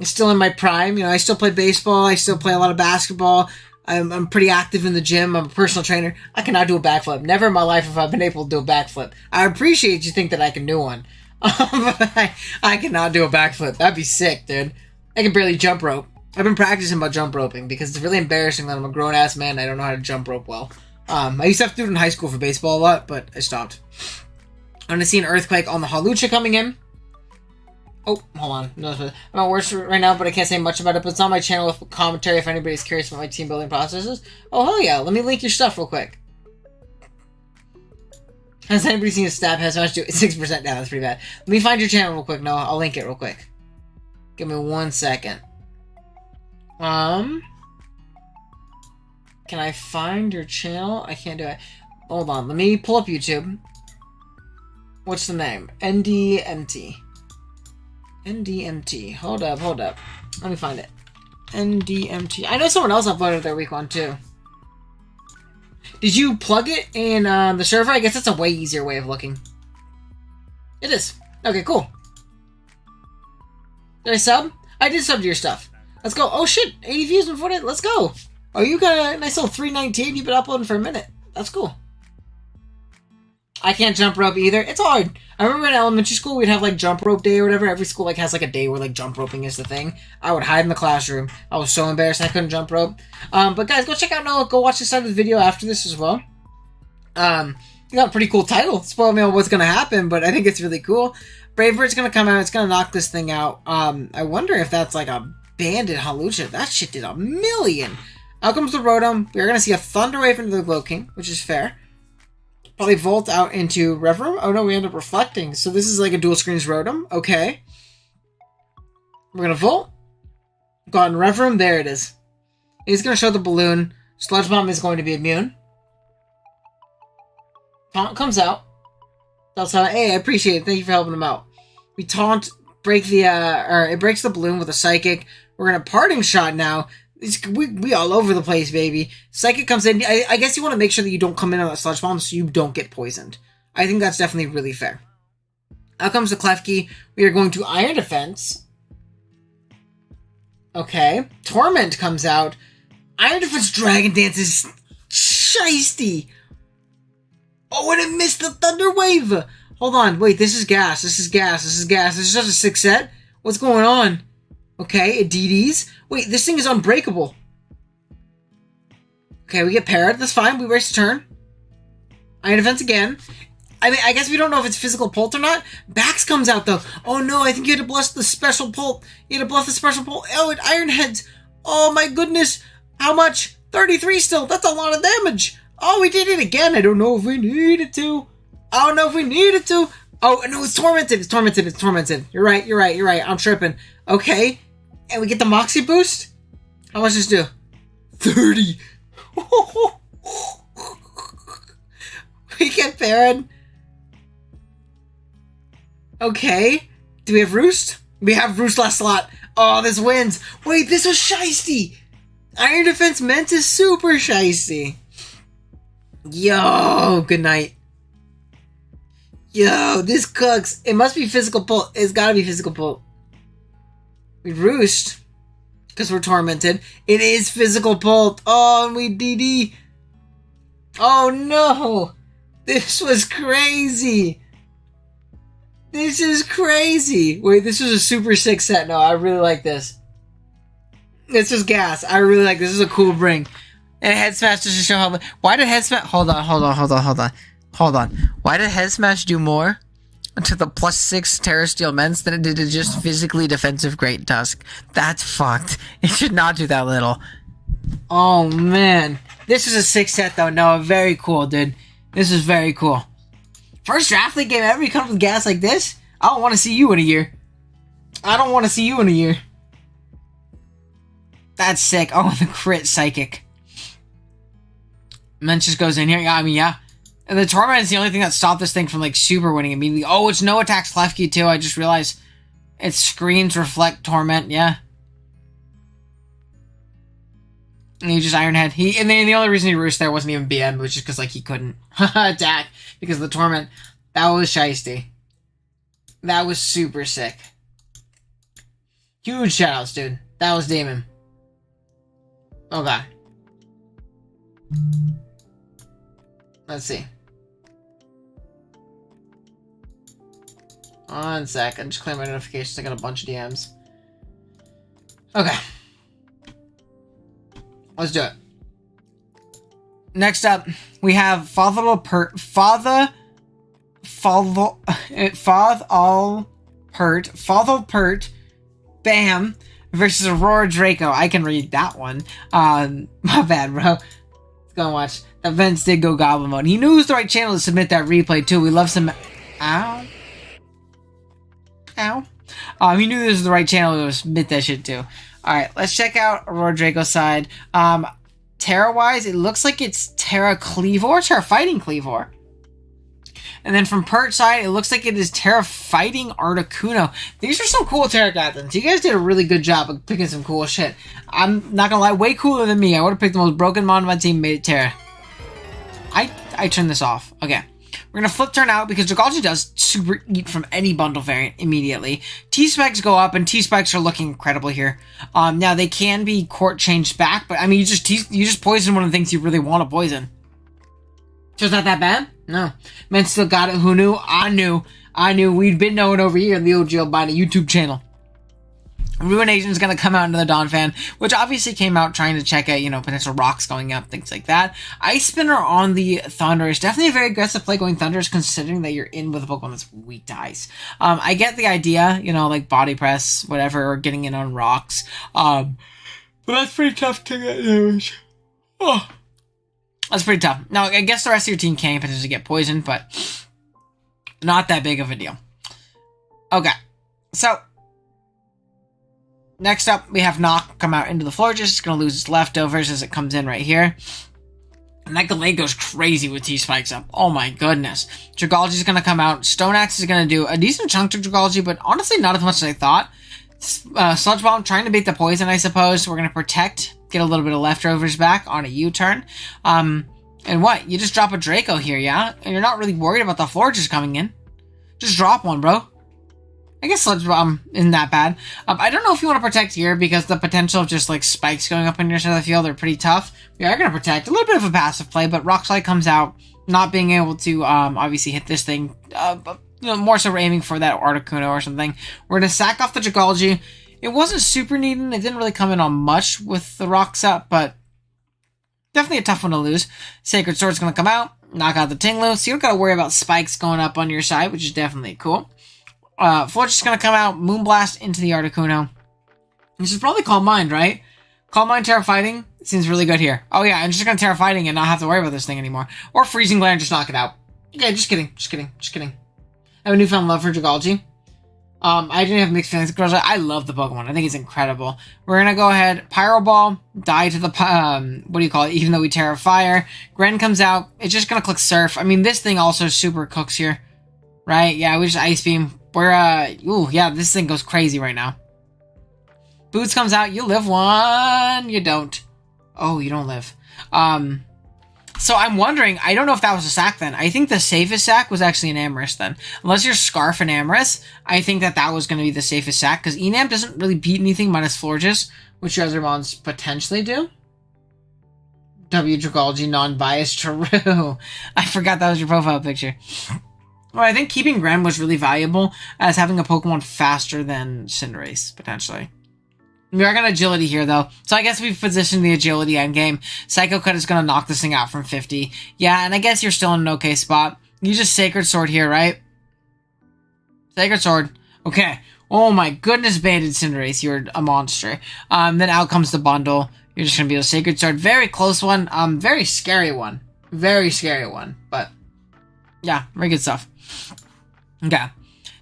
Still in my prime. I still play baseball. I still play a lot of basketball. I'm pretty active in the gym. I'm a personal trainer. I cannot do a backflip. Never in my life have I been able to do a backflip. I appreciate you think that I can do one. But I cannot do a backflip. That'd be sick, dude. I can barely jump rope. I've been practicing about jump roping because it's really embarrassing that I'm a grown-ass man and I don't know how to jump rope well. I used to have to do it in high school for baseball a lot, but I stopped. I'm going to see an Earthquake on the Hawlucha coming in. Oh, hold on. No, I'm at work right now, but I can't say much about it. But it's on my channel with commentary if anybody's curious about my team building processes. Oh, hell yeah. Let me link your stuff real quick. Has anybody seen a stab has much to 6% down? That's pretty bad. Let me find your channel real quick. No, I'll link it real quick. Give me 1 second. Can I find your channel? I can't do it. Hold on. Let me pull up YouTube. What's the name? NDMT. NDMT. Hold up. Let me find it. NDMT. I know someone else uploaded their week one too. Did you plug it in the server? I guess that's a way easier way of looking. It is. Okay, cool. Did I sub? I did sub to your stuff. Let's go. Oh shit, 80 views in 40. Let's go. Oh, you got a nice little 319. You've been uploading for a minute. That's cool. I can't jump rope either. It's hard. I remember in elementary school we'd have like jump rope day or whatever. Every school like has like a day where like jump roping is the thing. I would hide in the classroom. I was so embarrassed I couldn't jump rope. But guys, go check out Noah. Go watch the side of the video after this as well. You got a pretty cool title. Spoil me on what's gonna happen, but I think it's really cool. Bravebird's gonna come out. It's gonna knock this thing out. I wonder if that's like a banded Halucha. That shit did 1,000,000. Out comes the Rotom. We're gonna see a Thunder Wave into the Glow King, which is fair. Probably Volt out into Reverum. Oh no, we end up reflecting. So this is like a dual screens Rotom. Okay. We're gonna Volt. Go on Reverum. There it is. He's gonna show the balloon. Sludge Bomb is going to be immune. Taunt comes out. That's how. Hey, I appreciate it. Thank you for helping him out. We taunt, break the or it breaks the balloon with a Psychic. We're gonna Parting Shot now. We all over the place, baby. Psychic comes in. I guess you want to make sure that you don't come in on that Sludge Bomb so you don't get poisoned. I think that's definitely really fair. Out comes the Klefki. We are going to Iron Defense. Okay. Torment comes out. Iron Defense Dragon Dance is shiesty. Oh, and it missed the Thunder Wave. Hold on. Wait, this is gas. This is just a 6 set? What's going on? Okay, it DDs. Wait, this thing is unbreakable. Okay, we get parried. That's fine. We waste a turn. Iron Defense again. I mean, I guess we don't know if it's physical Pult or not. Bax comes out, though. Oh, no, I think you had to bluff the special Pult. You had to bluff the special Pult. Oh, it Iron Heads. Oh, my goodness. How much? 33 still. That's a lot of damage. Oh, we did it again. I don't know if we needed to. Oh, no, it's tormented. You're right. I'm tripping. Okay. And we get the Moxie boost? How much does this do? 30. We get Baron. Okay. Do we have Roost? We have Roost last slot. Oh, this wins. Wait, this was shiesty. Iron Defense meant is super shiesty. Yo, good night. Yo, this cooks. It must be physical Pult. It's gotta be physical Pult. We Roost. Because we're tormented. It is physical Pult. Oh, and we DD. Oh no. This was crazy. This is crazy. Wait, this was a super 6 set. No, I really like this. This is gas. I really like this. This is a cool bring. And Head Smash just to show how... Why did Head Smash... Hold on. Why did Head Smash do more to the +6 Terra Steel Ments than it did to just physically defensive Great Tusk? That's fucked. It should not do that little. Oh, man. This is a 6 set, though. No, very cool, dude. This is very cool. First Draft League game ever you come with gas like this? I don't want to see you in a year. That's sick. Oh, the crit Psychic. Ment just goes in here. Yeah, I mean, yeah. And the Torment is the only thing that stopped this thing from, like, super winning immediately. Oh, it's no attacks Klefki, too. I just realized its screens reflect Torment. Yeah. And he just Iron Head. And then the only reason he roosted there wasn't even BM, which is because, like, he couldn't attack because of the Torment. That was shiesty. That was super sick. Huge shoutouts, dude. That was Damon. Okay. Let's see. 1 second. Just clear my notifications. I got a bunch of DMs. Okay. Let's do it. Next up, we have Father Pert, Fothel Pert, Bam, versus Aurora Draco. I can read that one. My bad, bro. Let's go and watch. The Vince did go Goblin mode. He knew it was the right channel to submit that replay, too. We love some... Ow. Ow. He knew this was the right channel to submit that shit, too. Alright, let's check out Aurora Draco's side. Terra-wise, it looks like it's Terra Cleavor, Terra Fighting Cleavor. And then from Pert's side, it looks like it is Terra Fighting Articuno. These are some cool Terra captains. You guys did a really good job of picking some cool shit. I'm not gonna lie, way cooler than me. I would have picked the most broken mod on my team and made it Terra. I turned this off. Okay. We're gonna flip turn out because Dragalge does super eat from any bundle variant immediately. T-Specs go up, and T-Specs are looking incredible here. Now they can be court changed back, but I mean, you just poison one of the things you really want to poison. So it's not that bad? No. Man still got it. Who knew? I knew. We'd been knowing over here in the OGL by the YouTube channel. Ruination's gonna come out into the Dawn fan, which obviously came out trying to check out, potential rocks going up, things like that. Ice Spinner on the Thunder is definitely a very aggressive play going Thunders, considering that you're in with a Pokemon that's weak to ice. I get the idea, like body press, whatever, or getting in on rocks. But that's pretty tough to get damage. Oh. That's pretty tough. Now, I guess the rest of your team can potentially get poisoned, but not that big of a deal. Okay, so next up, we have Knock come out into the floor. Just going to lose its leftovers as it comes in right here. And that Gallade goes crazy with T-Spikes up. Oh my goodness. Dragalge is going to come out. Stone Axe is going to do a decent chunk to Dragalge, but honestly not as much as I thought. Sludge Bomb trying to beat the poison, I suppose. We're going to protect, get a little bit of leftovers back on a U-turn. And what? You just drop a Draco here, yeah? And you're not really worried about the floor just coming in. Just drop one, bro. I guess Sludge Bomb isn't that bad. I don't know if you want to protect here because the potential of just like spikes going up on your side of the field are pretty tough. We are going to protect. A little bit of a passive play, but Rock Slide comes out, not being able to obviously hit this thing. More so we're aiming for that Articuno or something. We're going to sack off the Dragalge. It wasn't super needed. It didn't really come in on much with the rocks up, but definitely a tough one to lose. Sacred Sword's going to come out, knock out the Tinglu, so you don't got to worry about spikes going up on your side, which is definitely cool. Florge is going to come out, Moonblast into the Articuno. This is probably Calm Mind, right? Calm Mind Terra Fighting seems really good here. Oh yeah, I'm just going to Terra Fighting and not have to worry about this thing anymore. Or Freezing Glare and just knock it out. Okay, just kidding. I have a newfound love for Dragalge. I didn't have mixed feelings. I love the Pokemon. I think it's incredible. We're going to go ahead, Pyro Ball, die to the, even though we Terra Fire. Gren comes out. It's just going to click Surf. I mean, this thing also super cooks here. Right? Yeah, we just Ice Beam. This thing goes crazy right now. Boots comes out. You live one. You don't. Oh, you don't live. So I'm wondering, I don't know if that was a sack then. I think the safest sack was actually an Amorous then. Unless you're Scarf and Amorous, I think that was going to be the safest sack, because Enam doesn't really beat anything minus Florges, which your other mons potentially do. W Dragalge, non-biased, true. I forgot that was your profile picture. Well, I think keeping Gren was really valuable as having a Pokemon faster than Cinderace, potentially. We are going to Agility here, though. So I guess we've positioned the Agility endgame. Psycho Cut is going to knock this thing out from 50. Yeah, and I guess you're still in an okay spot. You just Sacred Sword here, right? Sacred Sword. Okay. Oh my goodness, Banded Cinderace. You're a monster. Then out comes the bundle. You're just going to be a Sacred Sword. Very close one. Very scary one. Very scary one. But, yeah, very good stuff. Okay.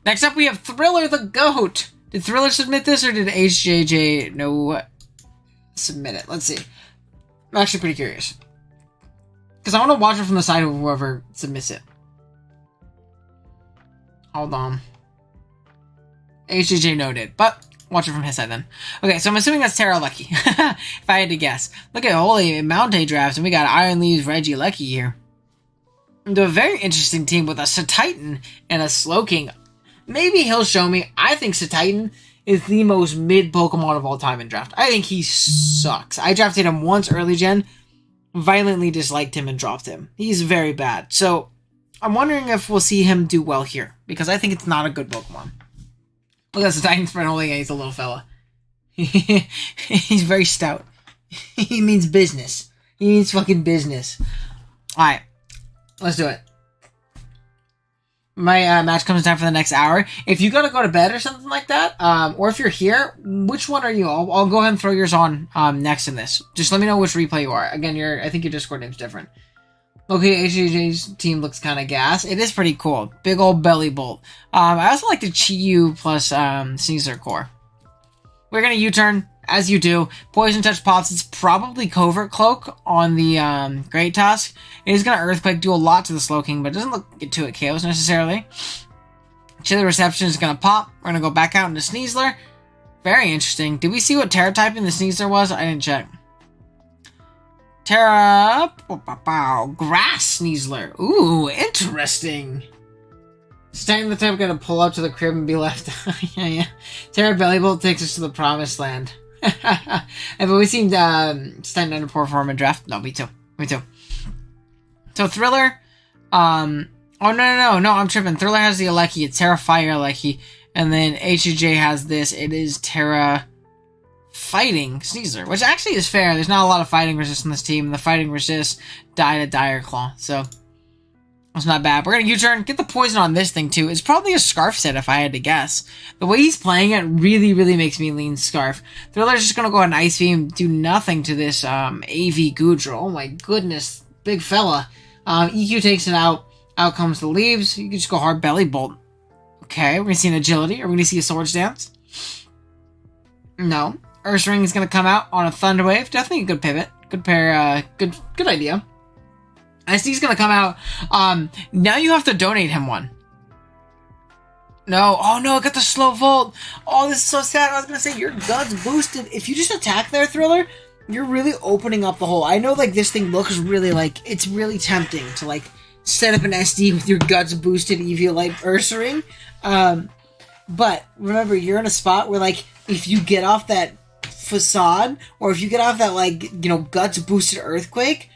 Next up, we have Thriller the Goat. Did Thriller submit this, or did HJJ submit it? Let's see. I'm actually pretty curious. Because I want to watch it from the side of whoever submits it. Hold on. HJJ noted, but watch it from his side then. Okay, so I'm assuming that's Terra Lucky. If I had to guess. Look at holy Mount drafts, and we got Iron Leaves Reggie Lucky here. Into a very interesting team with a Satitan and a Slowking. Maybe he'll show me. I think Satitan is the most mid Pokemon of all time in draft. I think he sucks. I drafted him once early gen, violently disliked him and dropped him. He's very bad. So I'm wondering if we'll see him do well here, because I think it's not a good Pokemon. Look at Satitan's friend holding it. He's a little fella. He's very stout. He means business. He means fucking business. Alright. Let's do it. my match comes down for the next hour. If you gotta go to bed or something like that, or if you're here, which one are you? I'll go ahead and throw yours on next in this. Just let me know which replay you are. Again, I think your Discord name's different. Okay, HJ's team looks kind of gas. It is pretty cool. Big old belly bolt. I also like the Chi-Yu plus Sneasler core. We're gonna U-turn, as you do. Poison Touch pops. It's probably Covert Cloak on the Great Tusk. It is gonna Earthquake, do a lot to the Slowking, but it doesn't look to it KOs necessarily. Chilly Reception is gonna pop. We're gonna go back out into Sneasler. Very interesting. Did we see what Terra typing the Sneasler was? I didn't check. Terra... Grass Sneasler. Ooh, interesting. Staying the type gonna pull up to the crib and be left. Yeah. Terra Bellybolt takes us to the promised land. Have we seen Stein underperform in draft? No, me too. So Thriller, oh no, I'm tripping. Thriller has the Aleki, it's Terra Fire Aleki, and then HJ has this. It is Terra Fighting Sneasler, which actually is fair. There's not a lot of fighting resist on this team, and the fighting resist died at Dire Claw, so that's not bad. We're gonna U-turn, get the poison on this thing too. It's probably a Scarf set if I had to guess. The way he's playing it really, really makes me lean Scarf. Thriller's just gonna go on Ice Beam, do nothing to this AV Goodra. Oh my goodness, big fella. EQ takes it out. Out comes the leaves. You can just go hard Belly Bolt. Okay, we're gonna see an Agility. Are we gonna see a Swords Dance? No. Earth Ring is gonna come out on a Thunder Wave. Definitely a good pivot. Good pair. Good idea. SD's gonna come out. Now you have to donate him one. No. Oh no, I got the Slow Volt. Oh, this is so sad. I was gonna say your Guts boosted. If you just attack there, Thriller, you're really opening up the hole. I know, like, this thing looks really, like, it's really tempting to, like, set up an SD with your Guts boosted Eviolite Ursaring. But remember, you're in a spot where, like, if you get off that Facade, or if you get off that, like, you know, Guts boosted Earthquake,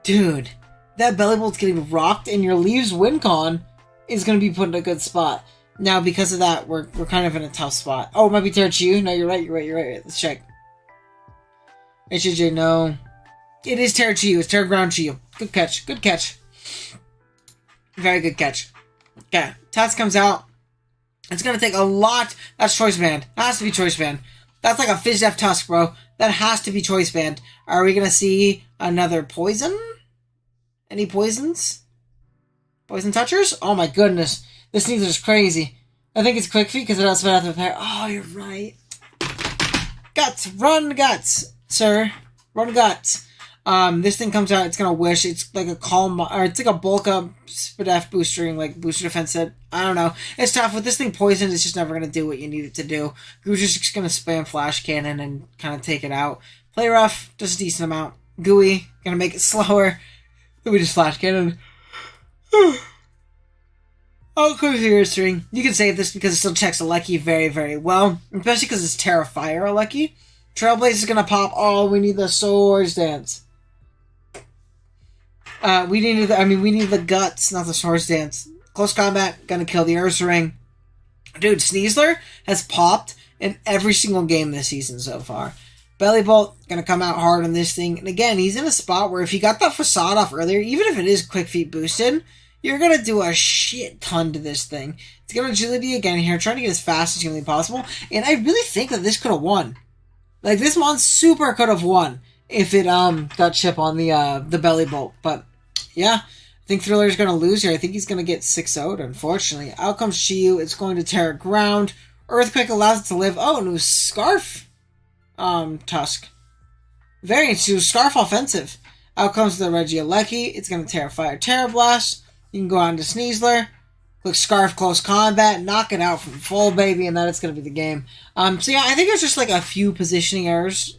dude, that Belly Bolt's getting rocked, and your Leaves Wincon is going to be put in a good spot. Now, because of that, we're kind of in a tough spot. Oh, it might be Terra Chi-Yu. No, you're right. Let's check. HJ, no. It is Terra Chi-Yu. It's Terra Ground Chi-Yu. Good catch. Very good catch. Okay, Tusk comes out. It's going to take a lot. That's Choice Band. That has to be Choice Band. That's like a Fizz Def Tusk, bro. That has to be Choice Band. Are we going to see another Poison? Any Poisons? Poison Touchers? Oh my goodness. This Sneasler is crazy. I think it's Quick Feet because it also out the pair. Oh, you're right. Guts. Run Guts, sir. Run Guts. This thing comes out, it's gonna Wish. It's like a Calm, or it's like a Bulk Up Spadef boostering, like Booster Defense set. I don't know. It's tough. With this thing poisoned, it's just never gonna do what you need it to do. Guja's just gonna spam Flash Cannon and kind of take it out. Play Rough, does a decent amount. Gooey, gonna make it slower. We just Flash Cannon. Oh, quick figure string. You can save this because it still checks Aleki very, very well. Especially because it's Terra Fire Aleki. Trailblaze is gonna pop. Oh, we need the Swords Dance. We need the Guts, not the Swords Dance. Close Combat, gonna kill the Ursaring. Dude, Sneasler has popped in every single game this season so far. Belly Bolt, gonna come out hard on this thing. And again, he's in a spot where if you got that Facade off earlier, even if it is Quick Feet boosted, you're gonna do a shit ton to this thing. It's gonna Agility again here, trying to get as fast as humanly possible. And I really think that this could have won. Like, this Mon super could have won if it got chip on the Belly Bolt. But yeah, I think Thriller's gonna lose here. I think he's gonna get 6-0'd, unfortunately. Out comes Chi-Yu, it's going to Terra Ground. Earthquake allows it to live. Oh, and it was Scarf Tusk. Very interesting. Scarf offensive. Out comes the Regieleki. It's gonna Terra Fire Terra Blast. You can go on to Sneasler. Click Scarf Close Combat, knock it out from full, baby, and then it's going to be the game. So yeah, I think there's just like a few positioning errors,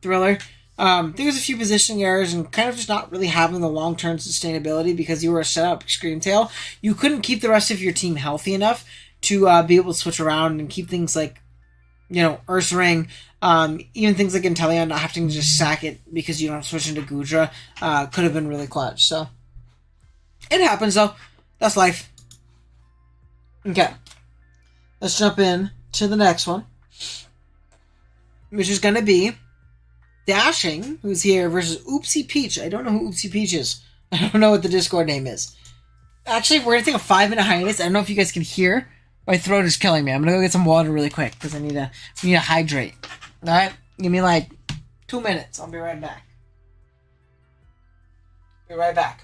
Thriller. I think there's a few positioning errors and kind of just not really having the long-term sustainability because you were set up Screamtail. You couldn't keep the rest of your team healthy enough to be able to switch around and keep things like, you know, Ursaring, even things like Inteleon not having to just sack it because you don't switch into Goodra, could have been really clutch. So it happens though. That's life. Okay, let's jump in to the next one, which is going to be Dashing, who's here, versus Oopsie Peach. I don't know who Oopsie Peach is. I don't know what the Discord name is. Actually, we're gonna take a 5-minute hiatus. I don't know if you guys can hear. My throat is killing me. I'm gonna go get some water really quick because we need to hydrate. All right, give me like 2 minutes. I'll be right back. Be right back.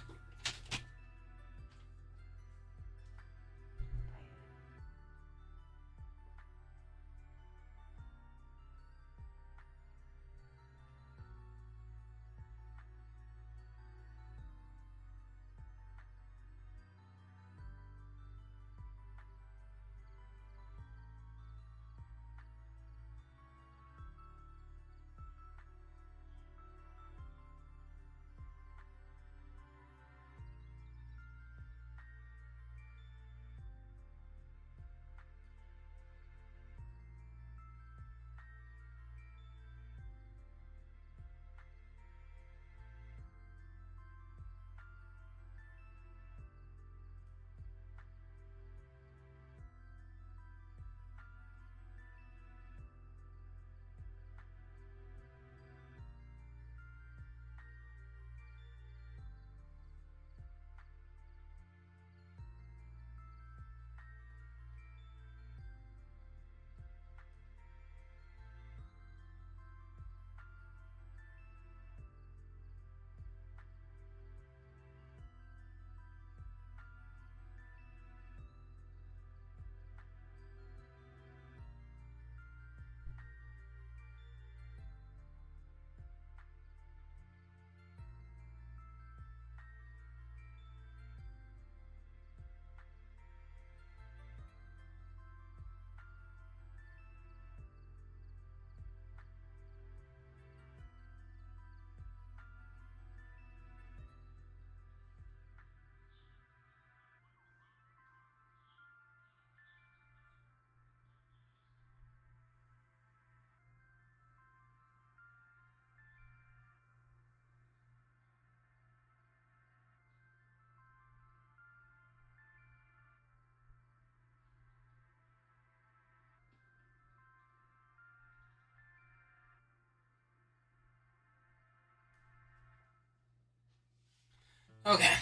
Okay.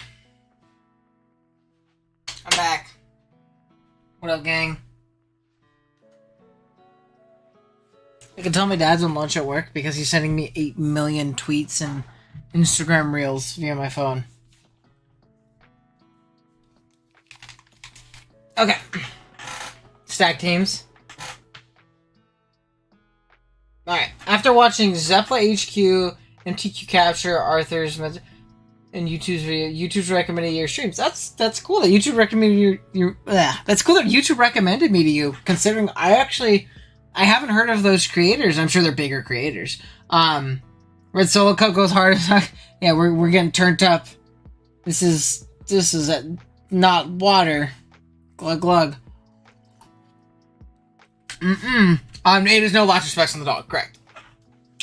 I'm back. What up, gang? I can tell my dad's on lunch at work because he's sending me 8 million tweets and Instagram reels via my phone. Okay. Stack teams. Alright. After watching Zepla HQ and TQ Capture, Arthur's and YouTube's video, YouTube's recommended your streams. That's cool that YouTube recommended that's cool that YouTube recommended me to you, considering I haven't heard of those creators. I'm sure they're bigger creators. Red Solo Cup goes hard as fuck. Yeah, we're getting turned up. This is not water. Glug glug. It is no Last Respects on the dog, correct.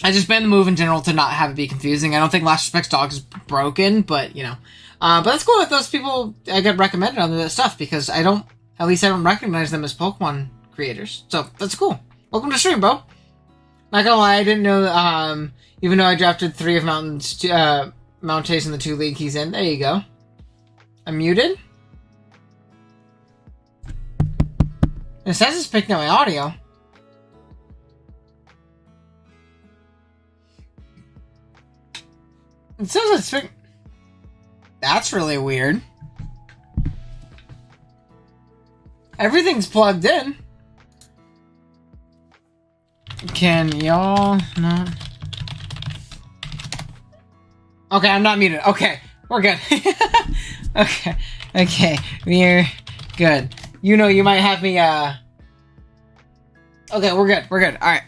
I just banned the move in general to not have it be confusing. I don't think Last Respects dog is broken, but you know. But that's cool that those people I get recommended on that stuff because I don't recognize them as Pokemon creators. So that's cool. Welcome to stream, bro. Not gonna lie, I didn't know even though I drafted 3 of Mount Chase in the 2 league he's in. There you go. I'm muted? It says it's picking up my audio. It says it's picking... That's really weird. Everything's plugged in. Can y'all not... Okay, I'm not muted. Okay, we're good. Okay, we're good. You know, you might have me, Okay, we're good. Alright.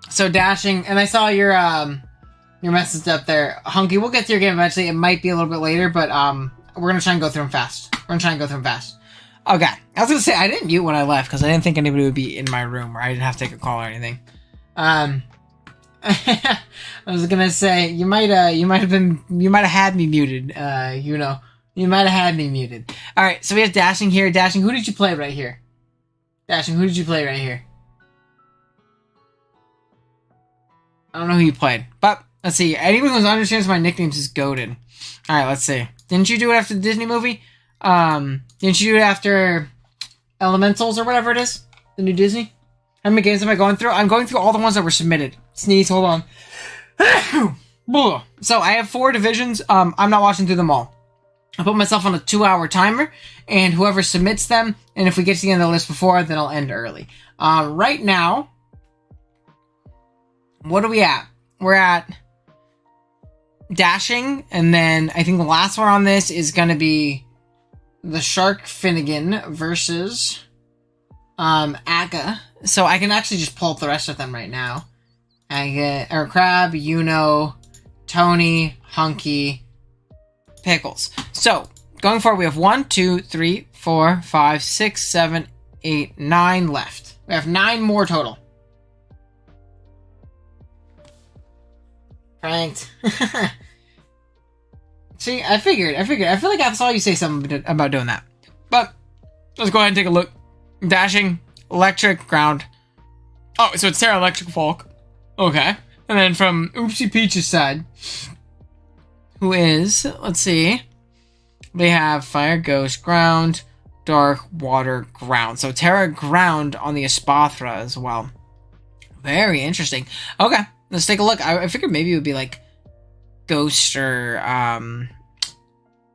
So, dashing, and I saw your message up there. Hunky, we'll get to your game eventually. It might be a little bit later, but, we're gonna try and go through them fast. Okay. I was gonna say, I didn't mute when I left, because I didn't think anybody would be in my room, or I didn't have to take a call or anything. I was gonna say, you might have had me muted, You might have had me muted. Alright, so we have Dashing here. Dashing, who did you play right here? I don't know who you played. But, let's see. Anyone who understands my nicknames is goated. Alright, let's see. Didn't you do it after the Disney movie? Didn't you do it after Elementals or whatever it is? The new Disney? How many games am I going through? I'm going through all the ones that were submitted. Sneeze, hold on. So I have 4 divisions. I'm not watching through them all. I put myself on a 2-hour timer, and whoever submits them, and if we get to the end of the list before, then I'll end early. Right now, what are we at? We're at Dashing, and then I think the last one on this is going to be the Shark Finnegan versus Aga. So I can actually just pull up the rest of them right now. Crab, Tony, Hunky, Pickles. So, going forward, we have 1, 2, 3, 4, 5, 6, 7, 8, 9 left. We have 9 more total. Pranked. See, I figured. I feel like I saw you say something about doing that. But, let's go ahead and take a look. Dashing, Electric, Ground. Oh, so it's Terra Electric Folk. Okay. And then from Oopsie Peach's side, who is, let's see, they have Fire, Ghost, Ground, Dark, Water, Ground. So Terra Ground on the Espathra as well. Very interesting. Okay, let's take a look. I figured maybe it would be like Ghost or,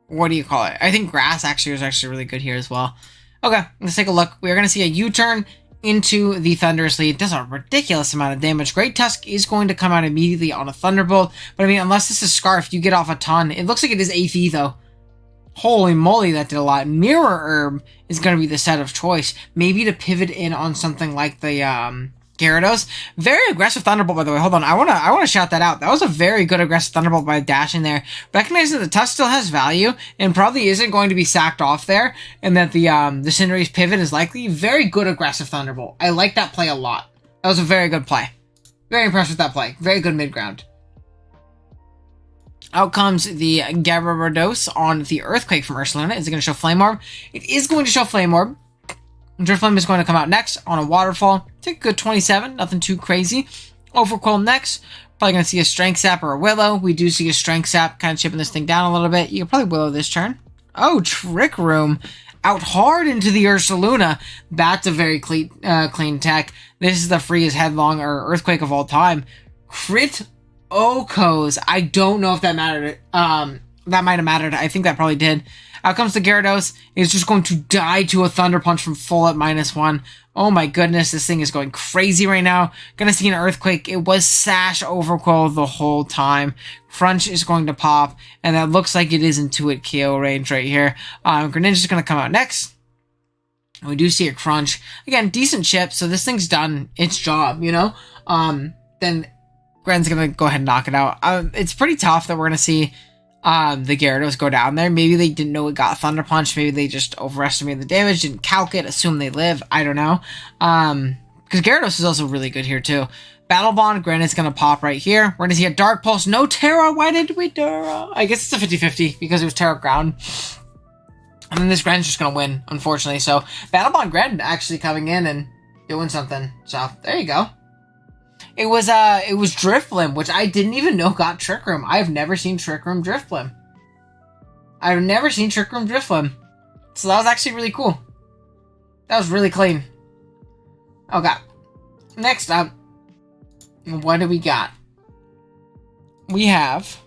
what do you call it? I think Grass actually was actually really good here as well. Okay, let's take a look. We are going to see a U-turn into the Thunderous Lead. Does a ridiculous amount of damage. Great Tusk is going to come out immediately on a Thunderbolt, but I mean, unless this is Scarf, you get off a ton. It looks like it is AP though. Holy moly, that did a lot. Mirror Herb is going to be the set of choice. Maybe to pivot in on something like the Gyarados. Very aggressive Thunderbolt, by the way. Hold on, I wanna shout that out. That was a very good aggressive Thunderbolt by Dashing there. Recognizing that the Tusk still has value and probably isn't going to be sacked off there, and that the Cinderace pivot is likely. Very good aggressive Thunderbolt. I like that play a lot. That was a very good play. Very impressed with that play. Very good mid-ground. Out comes the Gyarados on the Earthquake from Ursaluna. Is it going to show Flame Orb? It is going to show Flame Orb. Drifloon is going to come out next on a Waterfall. Take a good 27, nothing too crazy. Overqwil next. Probably going to see a Strength Sap or a Willow. We do see a Strength Sap kind of chipping this thing down a little bit. You can probably Willow this turn. Oh, Trick Room. Out hard into the Ursaluna. That's a very clean tech. This is the freest Headlong or Earthquake of all time. Crit Okos. I don't know if that mattered. That might have mattered. I think that probably did. Out comes the Gyarados. It's just going to die to a Thunder Punch from full at -1. Oh my goodness, this thing is going crazy right now. Gonna see an Earthquake. It was Sash Overqwil the whole time. Crunch is going to pop, and that looks like it is Intuit KO range right here. Greninja's gonna come out next. We do see a Crunch. Again, decent chip, so this thing's done its job, you know? Then Gren's gonna go ahead and knock it out. It's pretty tough that we're gonna see the Gyarados go down there. Maybe they didn't know it got Thunder Punch. Maybe they just overestimated the damage, didn't calc it, assume they live. I don't know. Because Gyarados is also really good here too. Battle Bond, Granite's going to pop right here. We're going to see a Dark Pulse. No Terra. Why did we Terra? I guess it's a 50-50 because it was Terra Ground. And then this Gren's just going to win, unfortunately. So Battle Bond Gren actually coming in and doing something. So there you go. It was Drifblim, which I didn't even know got Trick Room. I've never seen Trick Room Drifblim. I've never seen Trick Room Drifblim. So that was actually really cool. That was really clean. Okay. Next up, what do we got? We have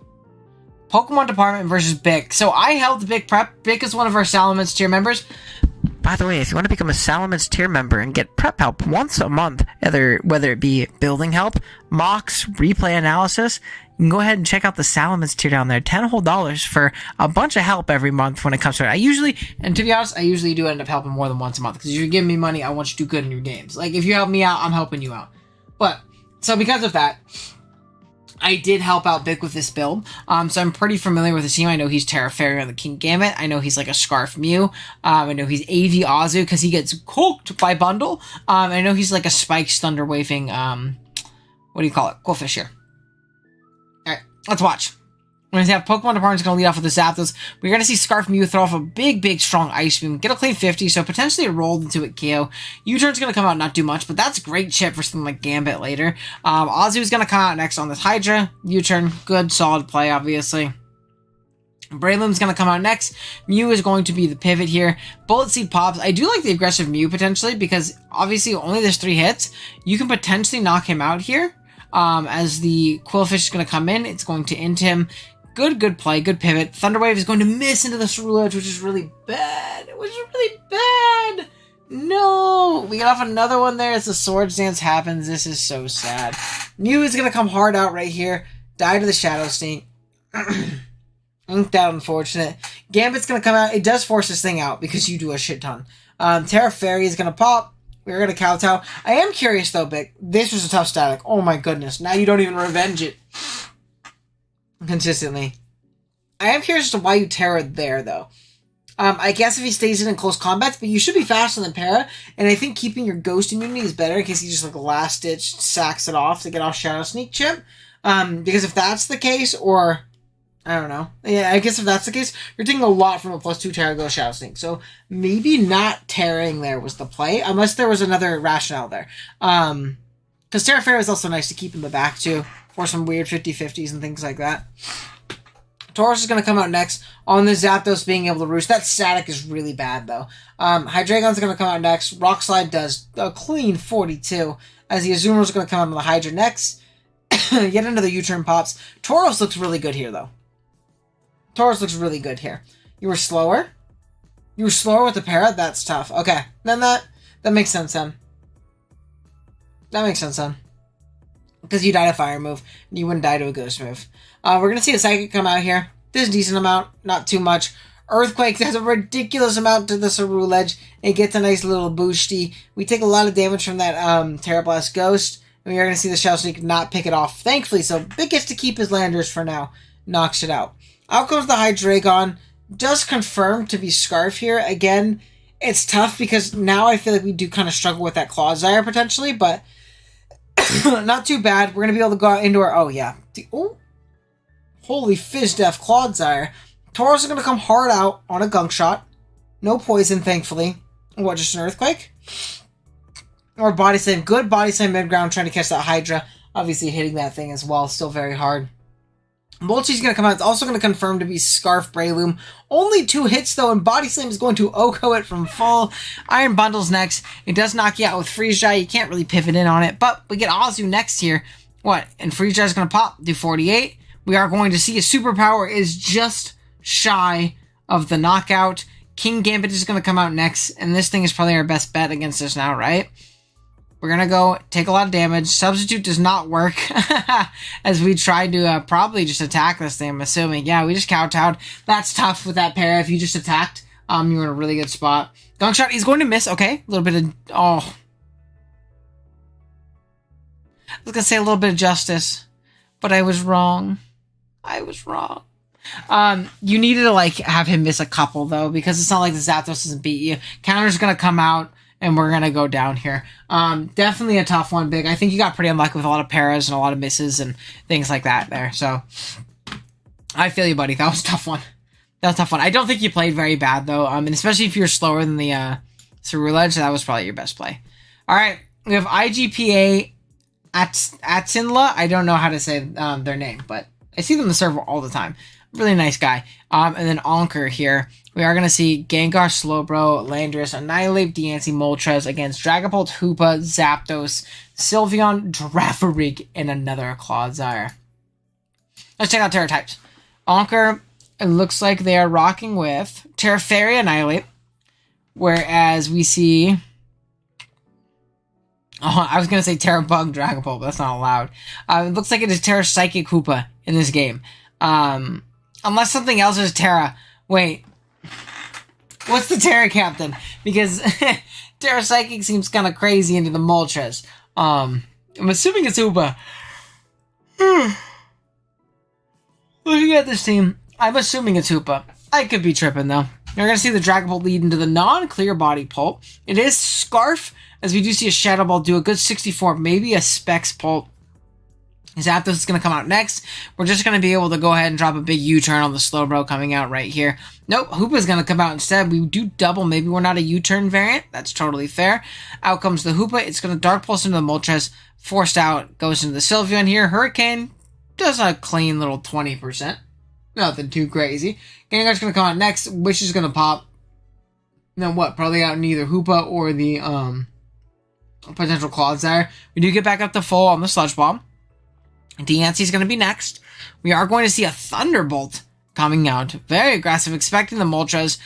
Pokemon Department versus Bick. So I held Bick Prep. Bick is one of our Salamence tier members. By the way, if you want to become a Salamence tier member and get prep help once a month, whether it be building help, mocks, replay analysis, you can go ahead and check out the Salamence tier down there. $10 whole for a bunch of help every month when it comes to it. And to be honest, I usually do end up helping more than once a month because if you're giving me money, I want you to do good in your games. Like, if you help me out, I'm helping you out. But, so because of that, I did help out Bick with this build, so I'm pretty familiar with his team. I know he's Terra Fairy on the King Gambit. I know he's like a Scarf Mew. I know he's AV Azu because he gets cooked by Bundle. I know he's like a Spikes Thunder Waving, what do you call it? Quillfish here. Alright, let's watch. We're going to have Pokemon Department's going to lead off with the Zapdos. We're going to see Scarf Mew throw off a big, strong Ice Beam. Get a clean 50, so potentially a rolled into it KO. U-Turn's going to come out, not do much, but that's great chip for something like Gambit later. Azu's going to come out next on this Hydra. U-Turn, good, solid play, obviously. Breloom's going to come out next. Mew is going to be the pivot here. Bullet Seed pops. I do like the aggressive Mew potentially because obviously only there's 3 hits. You can potentially knock him out here. As the Quillfish is going to come in. It's going to int him. Good play. Good pivot. Thunderwave is going to miss into the Ceruledge, which is really bad. Which is really bad. No. We get off another one there as the Swords Dance happens. This is so sad. Mew is going to come hard out right here. Die to the Shadow Sneak. Inked out, unfortunate. Gambit's going to come out. It does force this thing out because you do a shit ton. Terra Fairy is going to pop. We're going to kowtow. I am curious, though, Bic. This was a tough static. Oh, my goodness. Now you don't even revenge it consistently. I am curious as to why you Terra there, though. I guess if he stays in close combats, but you should be faster than Para, and I think keeping your Ghost immunity is better in case he just, like, last-ditch sacks it off to get off Shadow Sneak Chimp. Because if that's the case, or... I don't know. Yeah, I guess if that's the case, you're taking a lot from a +2 Terra Go Shadow Sneak. So maybe not tearing there was the play, unless there was another rationale there. Because Terra Fairy is also nice to keep in the back, too, for some weird 50-50s and things like that. Tauros is going to come out next on the Zapdos being able to roost. That static is really bad, though. Hydreigon's going to come out next. Rock Slide does a clean 42, as the Azumarill is going to come out on the Hydra next. Yet another U-turn pops. Tauros looks really good here, though. Tauros looks really good here. You were slower? You were slower with the Para? That's tough. Okay. Then that makes sense, then. That makes sense, then. Because you died a fire move, and you wouldn't die to a ghost move. We're going to see a Psychic come out here. There's a decent amount. Not too much. Earthquake has a ridiculous amount to the Ceruledge. It gets a nice little boosty. We take a lot of damage from that Terra Blast Ghost. And we are going to see the Shadow Sneak not pick it off, thankfully. So Big gets to keep his Landers for now. Knocks it out. Out comes the Hydreigon. Does confirm to be Scarf here. Again, it's tough because now I feel like we do kind of struggle with that Clodsire potentially, but not too bad. We're going to be able to go out into our... Oh, yeah. Holy Fizz-Def Clodsire. Tauros is going to come hard out on a Gunk Shot. No poison, thankfully. What, just an Earthquake? Or Body Slam. Good Body Slam mid-ground trying to catch that Hydra. Obviously hitting that thing as well. Still very hard. Molchi's going to come out. It's also going to confirm to be Scarf Breloom. Only 2 hits, though, and Body Slam is going to OHKO it from full. Iron Bundle's next. It does knock you out with Freeze Dry. You can't really pivot in on it, but we get Azu next here. What? And Freeze Dry is going to pop, do 48. We are going to see a superpower is just shy of the knockout. King Gambit is going to come out next, and this thing is probably our best bet against us now, right? We're going to go take a lot of damage. Substitute does not work as we try to probably just attack this thing, I'm assuming. Yeah, we just kowtowed. That's tough with that Para. If you just attacked, you're in a really good spot. Gunk Shot, he's going to miss. Okay, a little bit of... Oh. I was going to say a little bit of justice, but I was wrong. I was wrong. You needed to, like, have him miss a couple, though, because it's not like the Zapdos doesn't beat you. Counter's going to come out. And we're going to go down here. Definitely a tough one, Big. I think you got pretty unlucky with a lot of paras and a lot of misses and things like that there. So, I feel you, buddy. That was a tough one. That was a tough one. I don't think you played very bad, though. And especially if you're slower than the Ceruledge, that was probably your best play. All right. We have IGPA Atsinla. I don't know how to say their name, but I see them in the server all the time. Really nice guy. And then Onker here. We are going to see Gengar, Slowbro, Landorus, Annihilate, Deancey, Moltres against Dragapult, Hoopa, Zapdos, Sylveon, Girafarig, and another Clodsire. Let's check out Terra types. Onker, it looks like they are rocking with Terra Fairy, Annihilate, whereas we see... Oh, I was going to say Terra Bug, Dragapult, but that's not allowed. It looks like it is Terra Psychic Hoopa in this game. Unless something else is Terra. Wait. What's the Terra Captain? Because Terra Psychic seems kind of crazy into the Moltres. I'm assuming it's Hoopa. Looking at this team, I'm assuming it's Hoopa. I could be tripping, though. You're going to see the Dragapult lead into the non-clear body pulp. It is Scarf, as we do see a Shadow Ball do a good 64, maybe a Specs pulp. Zapdos is going to come out next. We're just going to be able to go ahead and drop a big U-turn on the Slowbro coming out right here. Nope, Hoopa's going to come out instead. We do double. Maybe we're not a U-turn variant. That's totally fair. Out comes the Hoopa. It's going to Dark Pulse into the Moltres. Forced out. Goes into the Sylveon here. Hurricane does a clean little 20%. Nothing too crazy. Gengar's gonna come out next. Wish is gonna pop. Then what? Probably out in either Hoopa or the potential Clodsire. We do get back up to full on the Sludge Bomb. Deancey's gonna be next. We are going to see a Thunderbolt coming out. Very aggressive, expecting the Moltres.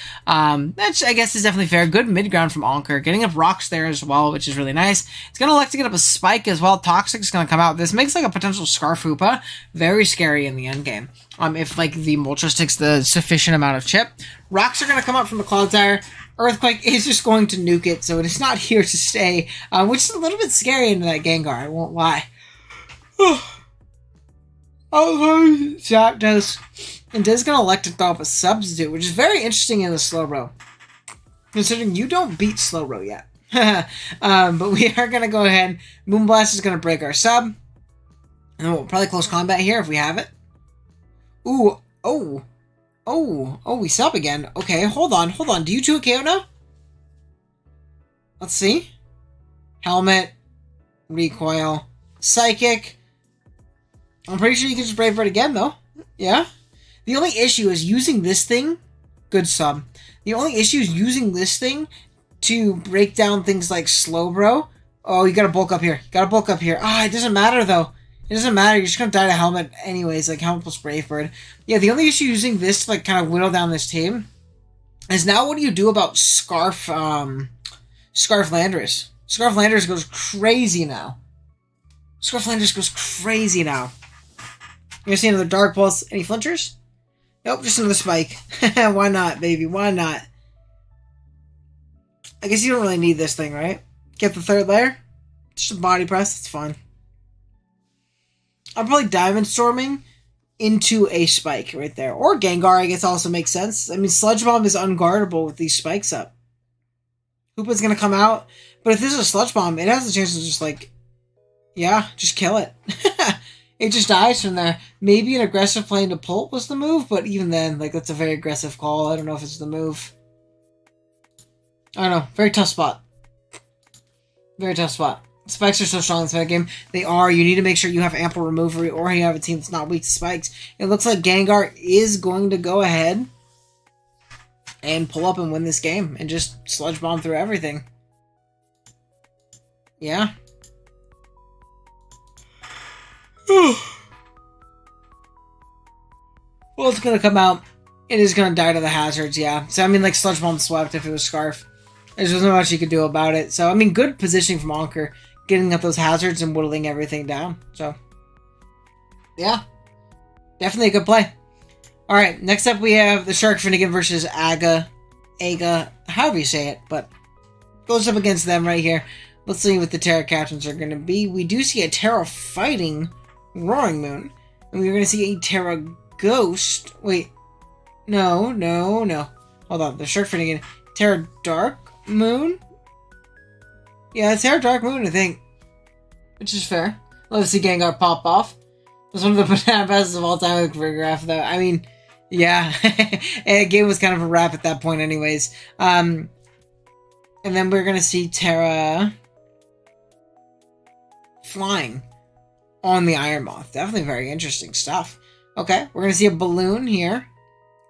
Which I guess is definitely fair. Good mid-ground from Anker. Getting up rocks there as well, which is really nice. It's going to elect to get up a Spike as well. Toxic's going to come out. This makes like a potential Scarf Hoopa. Very scary in the end game. If like the Moltres takes the sufficient amount of chip. Rocks are going to come out from the Clodsire. Earthquake is just going to nuke it, so it is not here to stay. Which is a little bit scary into that Gengar, I won't lie. Oh, Zap does. And Diz gonna elect to throw up a Substitute, which is very interesting in the Slowbro. Considering you don't beat Slowbro yet. But we are gonna go ahead. Moonblast is gonna break our sub. And then we'll probably close combat here if we have it. Ooh, we sub again. Okay, hold on. Do you 2 a KO now? Let's see. Helmet. Recoil. Psychic. I'm pretty sure you can just Brave Bird again, though. Yeah? The only issue is using this thing... Good sub. The only issue is using this thing to break down things like Slowbro. Oh, you gotta bulk up here. It doesn't matter, though. It doesn't matter. You're just gonna die to Helmet anyways, like Helmet plus Brave Bird. Yeah, the only issue using this to, like, kind of whittle down this team is now what do you do about Scarf Landorus? Scarf Landorus goes crazy now. You gonna see another Dark Pulse? Any flinchers? Nope, just another Spike. Why not, baby? Why not? I guess you don't really need this thing, right? Get the 3rd layer? Just a body press, it's fine. I'm probably Diamond Storming into a Spike right there. Or Gengar, I guess, also makes sense. I mean, Sludge Bomb is unguardable with these Spikes up. Hoopa's gonna come out. But if this is a Sludge Bomb, it has the chance to just, like... Yeah, just kill it. It just dies from there. Maybe an aggressive playing to Pult was the move, but even then, like, that's a very aggressive call. I don't know if it's the move. I don't know. Very tough spot. Spikes are so strong in this meta game. They are. You need to make sure you have ample removery or you have a team that's not weak to spikes. It looks like Gengar is going to go ahead and pull up and win this game and just Sludge Bomb through everything. Yeah. Well, it's going to come out. It is going to die to the hazards, yeah. So, I mean, like, Sludge Bomb swept if it was Scarf. There's not much you could do about it. So, I mean, good positioning from Anker. Getting up those hazards and whittling everything down. So, yeah. Definitely a good play. Alright, next up we have the Shark Finnegan versus Aga, however you say it. But, goes up against them right here. Let's see what the Terra captains are going to be. We do see a Terra fighting Roaring Moon. And we're going to see a Terra Ghost. Wait. No. Hold on. The Shark Finnegan. Terra Dark Moon? Yeah, it's Terra Dark Moon, I think. Which is fair. Love to see Gengar pop off. It's one of the banana passes of all time with Griggraph, though. I mean, yeah. The game was kind of a wrap at that point anyways. And then we're going to see Terra flying on the Iron Moth. Definitely very interesting stuff. Okay, we're going to see a balloon here.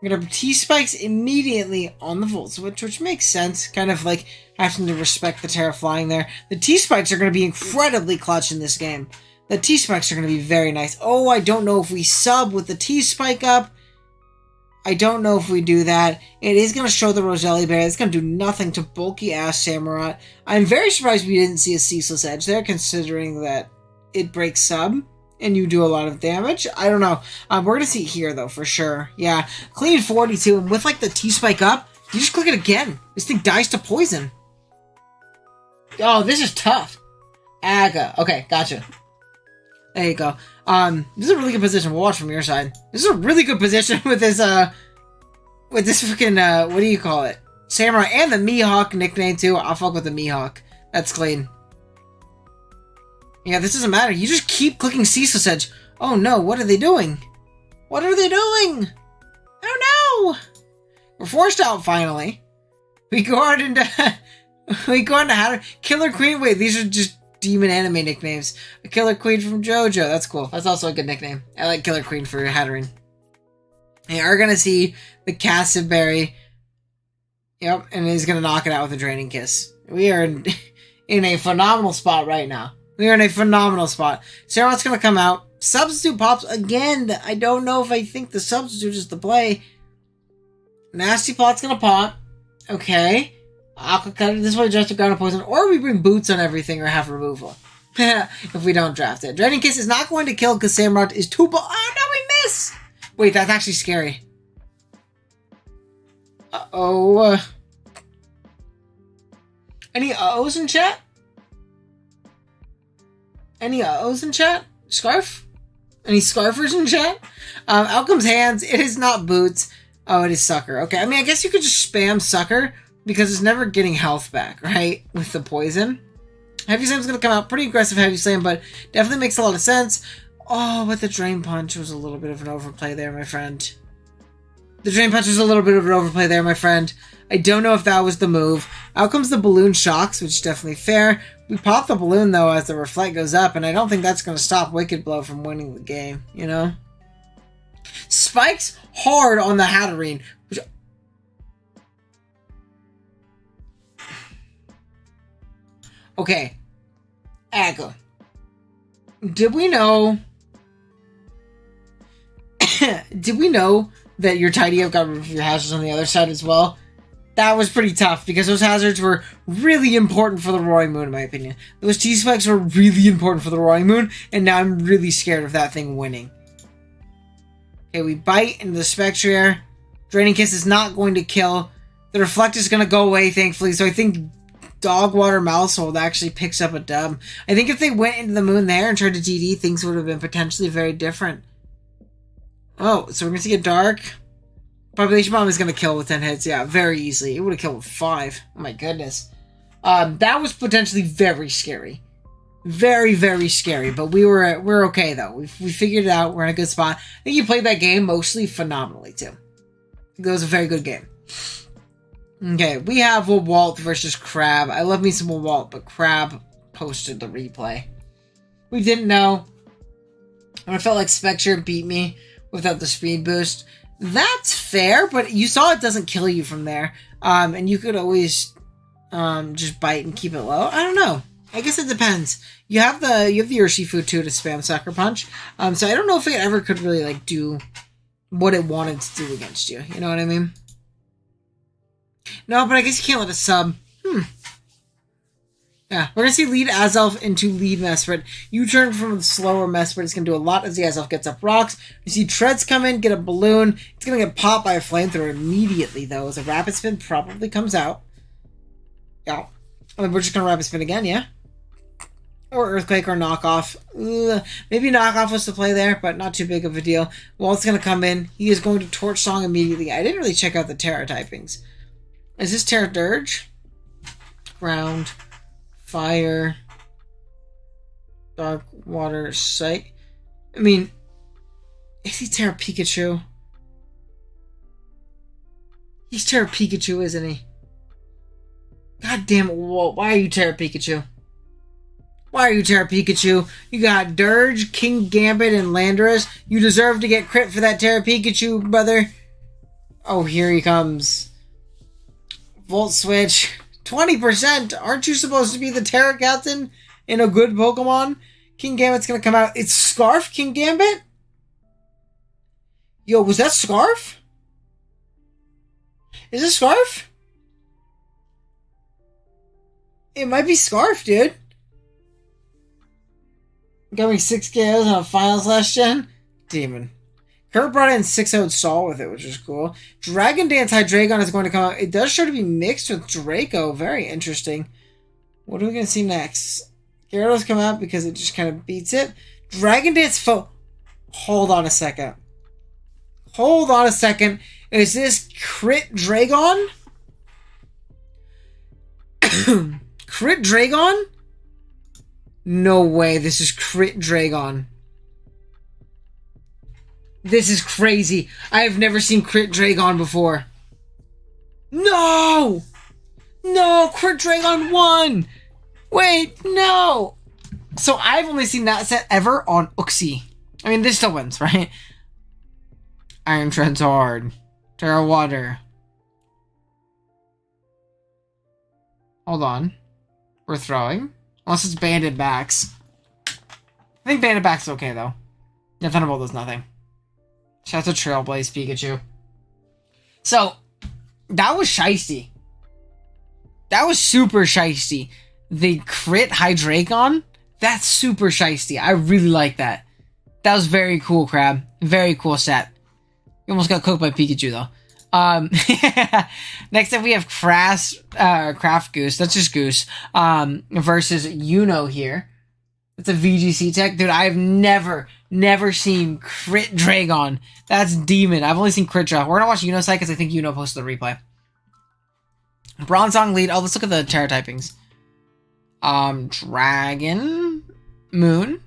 We're going to have T-Spikes immediately on the Volt Switch, which makes sense. Kind of like having to respect the Terra flying there. The T-Spikes are going to be incredibly clutch in this game. The T-Spikes are going to be very nice. Oh, I don't know if we sub with the T-Spike up. I don't know if we do that. It is going to show the Roselli Bear. It's going to do nothing to bulky-ass Samurott. I'm very surprised we didn't see a Ceaseless Edge there, considering that it breaks sub, and you do a lot of damage. I don't know. We're going to see it here, though, for sure. Yeah, clean 42, and with, like, the T-Spike up, you just click it again. This thing dies to poison. Oh, this is tough. Aga. Okay, gotcha. There you go. This is a really good position. We'll watch from your side. This is a really good position with this freaking, what do you call it? Samurai and the Mihawk nickname, too. I'll fuck with the Mihawk. That's clean. Yeah, this doesn't matter. You just keep clicking Ceaseless Edge. Oh no, what are they doing? What are they doing? Oh no! We're forced out finally. We go out into Hatter. Killer Queen. Wait, these are just demon anime nicknames. A Killer Queen from JoJo. That's cool. That's also a good nickname. I like Killer Queen for Hattering. They are going to see the Castleberry. Yep, and he's going to knock it out with a Draining Kiss. We are in a phenomenal spot right now. We are in a phenomenal spot. Sarah's going to come out. Substitute pops again. I don't know if I think the substitute is the play. Nasty Plot's going to pop. Okay. Aqua Cutter. This way, just a ground poison. Or we bring boots on everything or have removal. If we don't draft it. Draining Kiss is not going to kill because Samurott is too... Oh, no, we miss! Wait, that's actually scary. Uh-oh. Any uh-ohs in chat? Any uh-ohs in chat? Scarf? Any scarfers in chat? Out comes Hands. It is not Boots. Oh, it is Sucker. Okay, I mean, I guess you could just spam Sucker because it's never getting health back, right? With the poison. Heavy Slam's going to come out. Pretty aggressive Heavy Slam, but definitely makes a lot of sense. Oh, but the Drain Punch was a little bit of an overplay there, my friend. The Drain Punch was a little bit of an overplay there, my friend. I don't know if that was the move. Out comes the Balloon Shocks, which is definitely fair. We pop the balloon, though, as the Reflect goes up, and I don't think that's going to stop Wicked Blow from winning the game, you know? Spikes hard on the Hatterene. Which... Okay. Aga. Did we know... Did we know that your Tidy Up got rid of your hazards on the other side as well? That was pretty tough because those hazards were really important for the Roaring Moon, in my opinion. Those T-Spikes were really important for the Roaring Moon, and now I'm really scared of that thing winning. Okay, we bite into the Spectrier. Draining Kiss is not going to kill. The Reflect is going to go away, thankfully, so I think Dogwater Mousehold actually picks up a dub. I think if they went into the moon there and tried to DD, things would have been potentially very different. Oh, so we're going to see a Dark. Population Bomb is going to kill with 10 hits. Yeah, very easily. It would have killed with 5. Oh my goodness. That was potentially very scary. Very, very scary. But we're okay, though. We figured it out. We're in a good spot. I think you played that game mostly phenomenally, too. It was a very good game. Okay, we have Walt versus Crab. I love me some Walt, but Crab posted the replay. We didn't know. And I felt like Spectre beat me without the speed boost. That's fair, but you saw it doesn't kill you from there. And you could always just bite and keep it low. I don't know. I guess it depends. You have the Urshifu too to spam Sucker Punch. So I don't know if it ever could really like do what it wanted to do against you. You know what I mean? No, but I guess you can't let it sub. Yeah, we're going to see lead Azelf into lead Mesprit. U-turn from the slower Mesprit. It's going to do a lot as the Azelf gets up rocks. You see Treads come in, get a balloon. It's going to get popped by a flamethrower immediately, though, as a Rapid Spin probably comes out. Yeah. I mean, we're just going to Rapid Spin again, yeah? Or Earthquake or Knockoff. Maybe Knockoff was the play there, but not too big of a deal. Walt's going to come in. He is going to Torch Song immediately. I didn't really check out the Terra typings. Is this Terra Dirge? Ground... Fire, Dark Water, Sight. I mean, is he Terra Pikachu? He's Terra Pikachu, isn't he? God damn it, Walt. Why are you Terra Pikachu? Why are you Terra Pikachu? You got Dirge, King Gambit, and Landorus. You deserve to get crit for that Terra Pikachu, brother. Oh, here he comes. Volt Switch. 20%? Aren't you supposed to be the Terra Captain in a good Pokemon? King Gambit's gonna come out. It's Scarf, King Gambit? Yo, was that Scarf? Is it Scarf? It might be Scarf, dude. Got me 6 KOs on a finals last gen? Demon. Kurt brought in 6-0 Stall with it, which is cool. Dragon Dance Hydreigon is going to come out. It does show to be mixed with Draco. Very interesting. What are we going to see next? Gyarados come out because it just kind of beats it. Dragon Dance Hold on a second. Hold on a second. Is this Crit Dragon? Crit Dragon? No way. This is Crit Dragon. This is crazy. I have never seen Crit Dragon before. No! No! Crit Dragon won! Wait, no! So I've only seen that set ever on Uxie. I mean, this still wins, right? Iron Treads hard. Terra Water. Hold on. We're throwing. Unless it's Banded Backs. I think Banded Backs is okay, though. Yeah, Thunderbolt does nothing. Shout out to Trailblaze Pikachu. So, that was shiesty. That was super shiesty. The crit Hydreigon, that's super shiesty. I really like that. That was very cool, Crab. Very cool set. You almost got cooked by Pikachu, though. Next up, we have Craft Goose. That's just Goose. Versus Uno here. It's a VGC tech. Dude, I've never seen Crit Dragon. That's Demon. I've only seen Crit Dragon. We're gonna watch Uno's side because I think Uno posted the replay. Bronzong lead. Oh, let's look at the Terra typings. Dragon. Moon.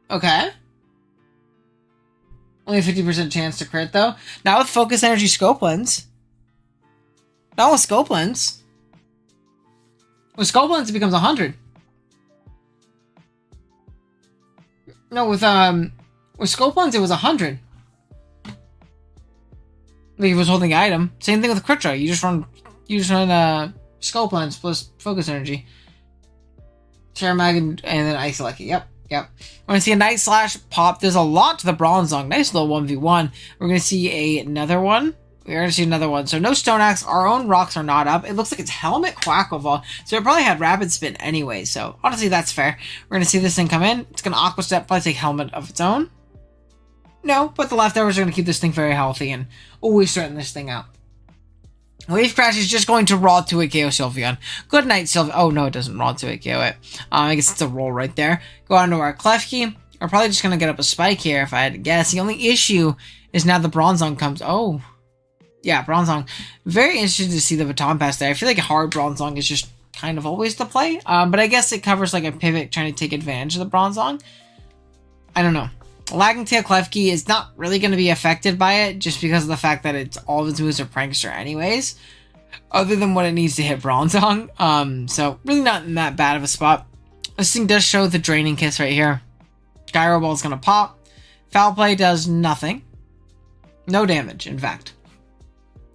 Okay. Only a 50% chance to crit, though. Not with Focus Energy Scope Lens. Not with Scope Lens. With Scope Lens, it becomes 100. No, with Scope Lens, it was 100. Like, if it was holding the item. Same thing with Critra. You just run Scope Lens plus Focus Energy. Terra Mag and then Ice Lucky. Yep. We're going to see a Night Slash pop. There's a lot to the Bronzong. Nice little 1v1. We're going to see another one. We're going to see another one. So no Stone Axe. Our own rocks are not up. It looks like it's Helmet Quackleval. So it probably had Rapid Spin anyway. So honestly, that's fair. We're going to see this thing come in. It's going to Aqua Step. Probably take Helmet of its own. No, but the leftovers are going to keep this thing very healthy and always straighten this thing out. Wave Crash is just going to Raw 2 KO Sylveon. Good night, Sylveon. Oh, no, it doesn't Raw 2 KO it. I guess it's a roll right there. Go on to our Klefki. We're probably just going to get up a Spike here if I had to guess. The only issue is now the Bronzong comes. Oh. Yeah, Bronzong. Very interested to see the Baton Pass there. I feel like hard Bronzong is just kind of always the play. But I guess it covers like a pivot trying to take advantage of the Bronzong. I don't know. Lagging Tail Klefki is not really going to be affected by it just because of the fact that all of its moves are Prankster anyways, other than when it needs to hit Bronzong. So really not in that bad of a spot. This thing does show the Draining Kiss right here. Gyro Ball is going to pop. Foul Play does nothing. No damage, in fact.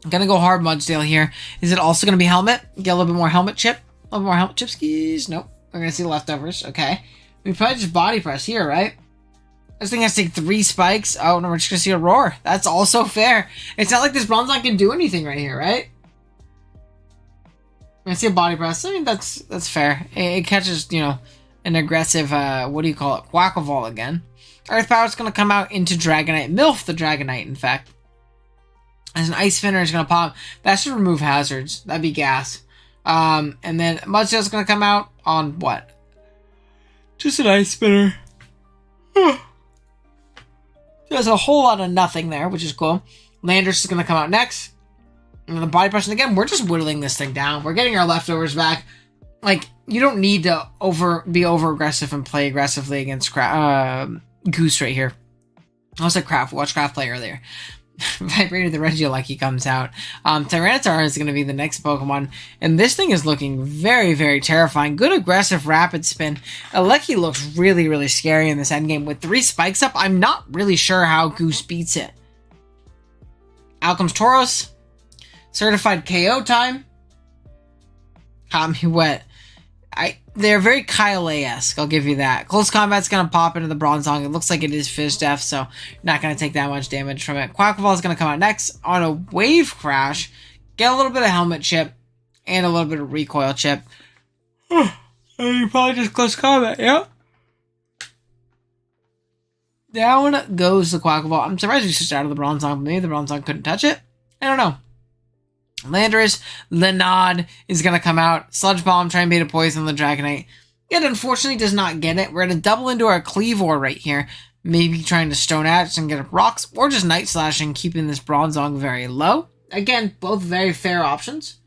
I'm going to go hard Mudsdale here. Is it also going to be Helmet? Get a little bit more Helmet Chip. A little more Helmet Chip skis. Nope. We're going to see the leftovers. Okay. We probably just Body Press here, right? This thing has to take 3 spikes. Oh, no, we're just going to see a Roar. That's also fair. It's not like this Bronzong can do anything right here, right? I see a Body Press. I mean, that's fair. It catches, an aggressive, Quackleval again. Earth Power is going to come out into Dragonite. MILF the Dragonite, in fact. As an Ice Spinner is going to pop. That should remove hazards. That'd be gas. And then Mudsdale is going to come out on what? Just an Ice Spinner. There's a whole lot of nothing there, which is cool. Landorus is going to come out next. And the Body Press, and again, we're just whittling this thing down. We're getting our leftovers back. Like, you don't need to be over-aggressive and play aggressively against Goose right here. I also said Craft. Watch Craft play earlier. Vibrator the Regieleki comes out. Tyranitar is going to be the next Pokemon. And this thing is looking very, very terrifying. Good aggressive Rapid Spin. Aleki looks really, really scary in this endgame. With 3 spikes up, I'm not really sure how Goose beats it. Out comes Tauros. Certified KO time. Caught me wet. They're very Kyle-esque, I'll give you that. Close Combat's going to pop into the Bronzong. It looks like it is Fizz Def, so you're not going to take that much damage from it. Quackleval is going to come out next on a Wave Crash. Get a little bit of Helmet Chip and a little bit of Recoil Chip. And you probably just Close Combat, yeah? Down goes the Quackleval. I'm surprised we switched out of the Bronzong, but maybe the Bronzong couldn't touch it. I don't know. Landorus, Lenod is going to come out. Sludge Bomb, try and bait a poison on the Dragonite. It unfortunately does not get it. We're going to double into our Cleavor right here. Maybe trying to Stone Edge and get rocks, or just Night Slashing, keeping this Bronzong very low. Again, both very fair options.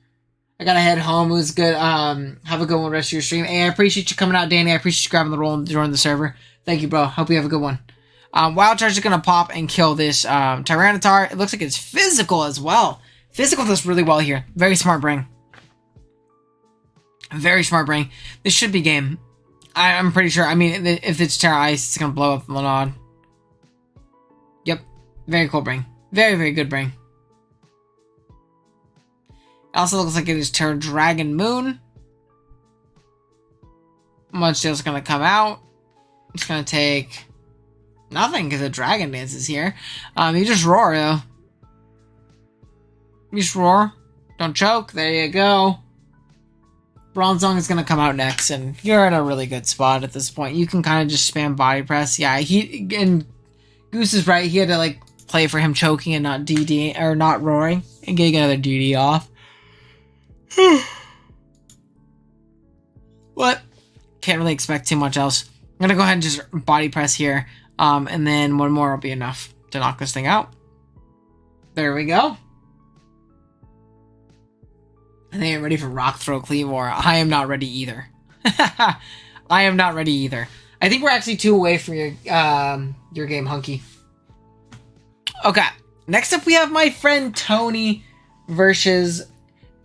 I got to head home. It was good. Have a good one rest of your stream. Hey, I appreciate you coming out, Danny. I appreciate you grabbing the roll and joining the server. Thank you, bro. Hope you have a good one. Wild Charge is going to pop and kill this Tyranitar. It looks like it's physical as well. Physical does really well here. Very smart brain. Very smart brain. This should be game. I'm pretty sure. I mean, if it's Terra Ice, it's going to blow up Lenod. Yep. Very cool brain. Very, very good brain. It also looks like it is Terra Dragon Moon. Mudsdale's gonna come out. It's gonna take nothing because the Dragon Dance is here. You just roar though. You just roar. Don't choke. There you go. Bronzong is gonna come out next, and you're in a really good spot at this point. You can kind of just spam body press. Yeah, and Goose is right. He had to like play for him choking and not DD or not roaring and getting another DD off. What? Can't really expect too much else. I'm gonna go ahead and just body press here, and then one more will be enough to knock this thing out. There we go. And they ain't ready for Rock Throw Cleavor. I am not ready either. I am not ready either. I think we're actually 2 away from your game, Hunky. Okay. Next up, we have my friend Tony versus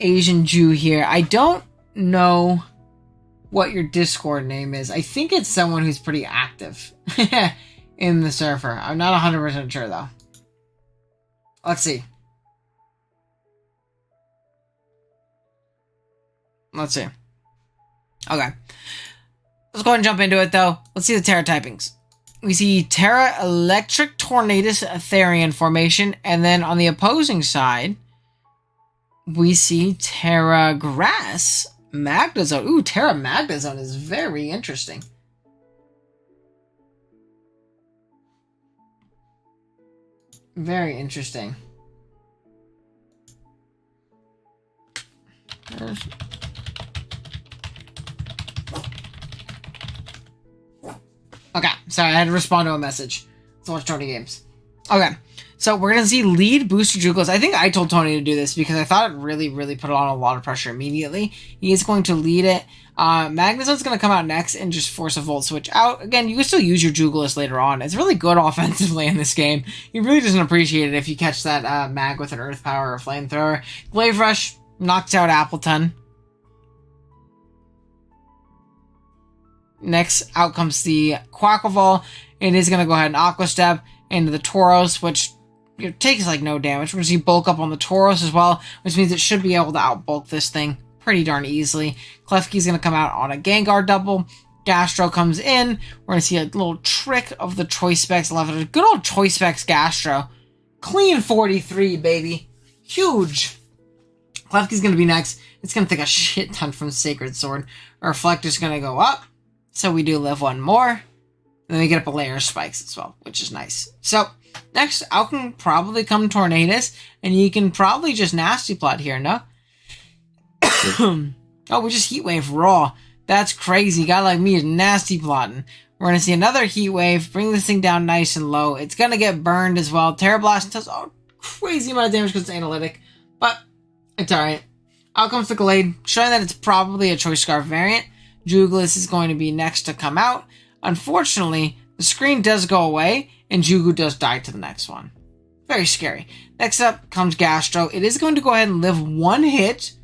Asian Jew here. I don't know what your Discord name is. I think it's someone who's pretty active in the server. I'm not 100% sure, though. Let's see. Let's see. Okay. Let's go ahead and jump into it, though. Let's see the Terra typings. We see Terra Electric Tornadus Therian formation, and then on the opposing side, we see Terra Grass Magnezone. Ooh, Terra Magnezone is very interesting. Very interesting. Okay, sorry, I had to respond to a message. Let's watch Tony games. Okay, so we're going to see lead booster Jugos. I think I told Tony to do this because I thought it really, really put on a lot of pressure immediately. He is going to lead it. Magnezone's going to come out next and just force a Volt Switch out. Again, you can still use your Jugelis later on. It's really good offensively in this game. He really doesn't appreciate it if you catch that Mag with an Earth Power or Flamethrower. Glaive Rush knocks out Appleton. Next, out comes the Quackleval. It is going to go ahead and Aqua Step into the Tauros, which takes like no damage. We're going to see Bulk Up on the Tauros as well, which means it should be able to outbulk this thing pretty darn easily. Klefki's going to come out on a Gengar double. Gastro comes in. We're going to see a little trick of the Choice Specs left. Good old Choice Specs Gastro. Clean 43, baby. Huge. Klefki's going to be next. It's going to take a shit ton from Sacred Sword. Our Reflector's going to go up. So we do live one more. Then we get up a layer of spikes as well, which is nice. So, next, out can probably come Tornadus, and you can probably just Nasty Plot here, no? Oh, we just Heat Wave Raw. That's crazy. Guy like me is Nasty Plotting. We're going to see another Heat Wave, bring this thing down nice and low. It's going to get burned as well. Terra Blast does a crazy amount of damage because it's analytic, but it's alright. Out comes the Glade, showing that it's probably a Choice Scarf variant. Jugelis is going to be next to come out. Unfortunately, the screen does go away, and Jugu does die to the next one. Very scary. Next up comes Gastro. It is going to go ahead and live one hit,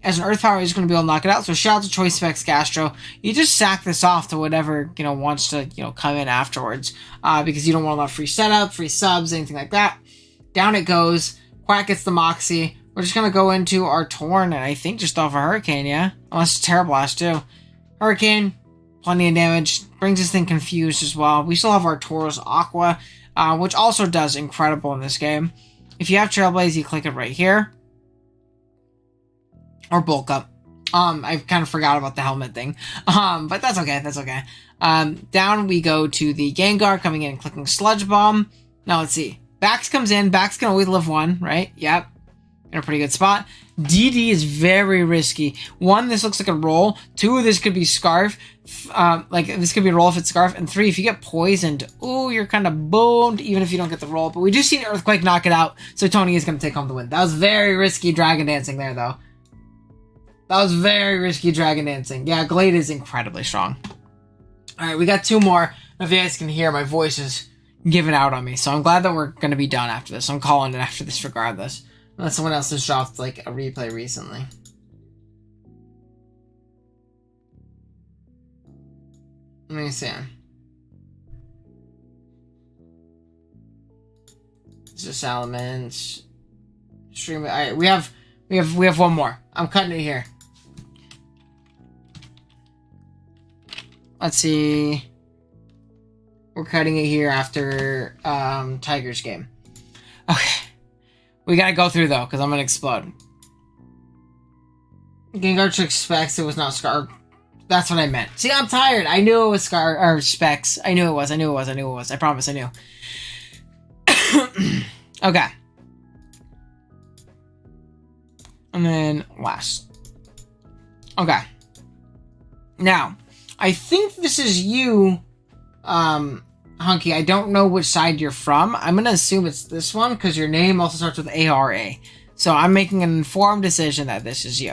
as an Earth Power is going to be able to knock it out. So shout out to Choice Specs Gastro. You just sack this off to whatever, wants to, come in afterwards. Because you don't want a lot of free setup, free subs, anything like that. Down it goes. Quack gets the Moxie. We're just going to go into our Torn, and I think just off a Hurricane, yeah? Unless it's Terra Blast, too. Hurricane, plenty of damage, brings this thing confused as well. We still have our Tauros Aqua, which also does incredible in this game. If you have Trailblaze, you click it right here. Or Bulk Up. I kind of forgot about the helmet thing. But that's okay, that's okay. Down we go to the Gengar coming in and clicking Sludge Bomb. Now let's see. Bax comes in, Bax can always live one, right? Yep. In a pretty good spot. DD is very risky. 1, this looks like a roll. 2, this could be Scarf. This could be a roll if it's Scarf. And 3, if you get poisoned, ooh, you're kind of boned, even if you don't get the roll. But we do see an Earthquake knock it out, so Tony is going to take home the win. That was very risky Dragon Dancing there, though. That was very risky Dragon Dancing. Yeah, Glade is incredibly strong. Alright, we got 2 more. If you guys can hear, my voice is giving out on me. So I'm glad that we're going to be done after this. I'm calling it after this regardless. Unless someone else has dropped, like, a replay recently. Let me see. Just elements. Stream. Alright, we have one more. I'm cutting it here. Let's see. We're cutting it here after Tiger's game. Okay. We gotta go through though, because I'm gonna explode. Gengar expects it was not Scar. That's what I meant. See, I'm tired. I knew it was Scar or Specs. I knew it was. I promise I knew. Okay. And then last. Okay. Now, I think this is you, Hunky. I don't know which side you're from. I'm going to assume it's this one because your name also starts with ARA. So I'm making an informed decision that this is you.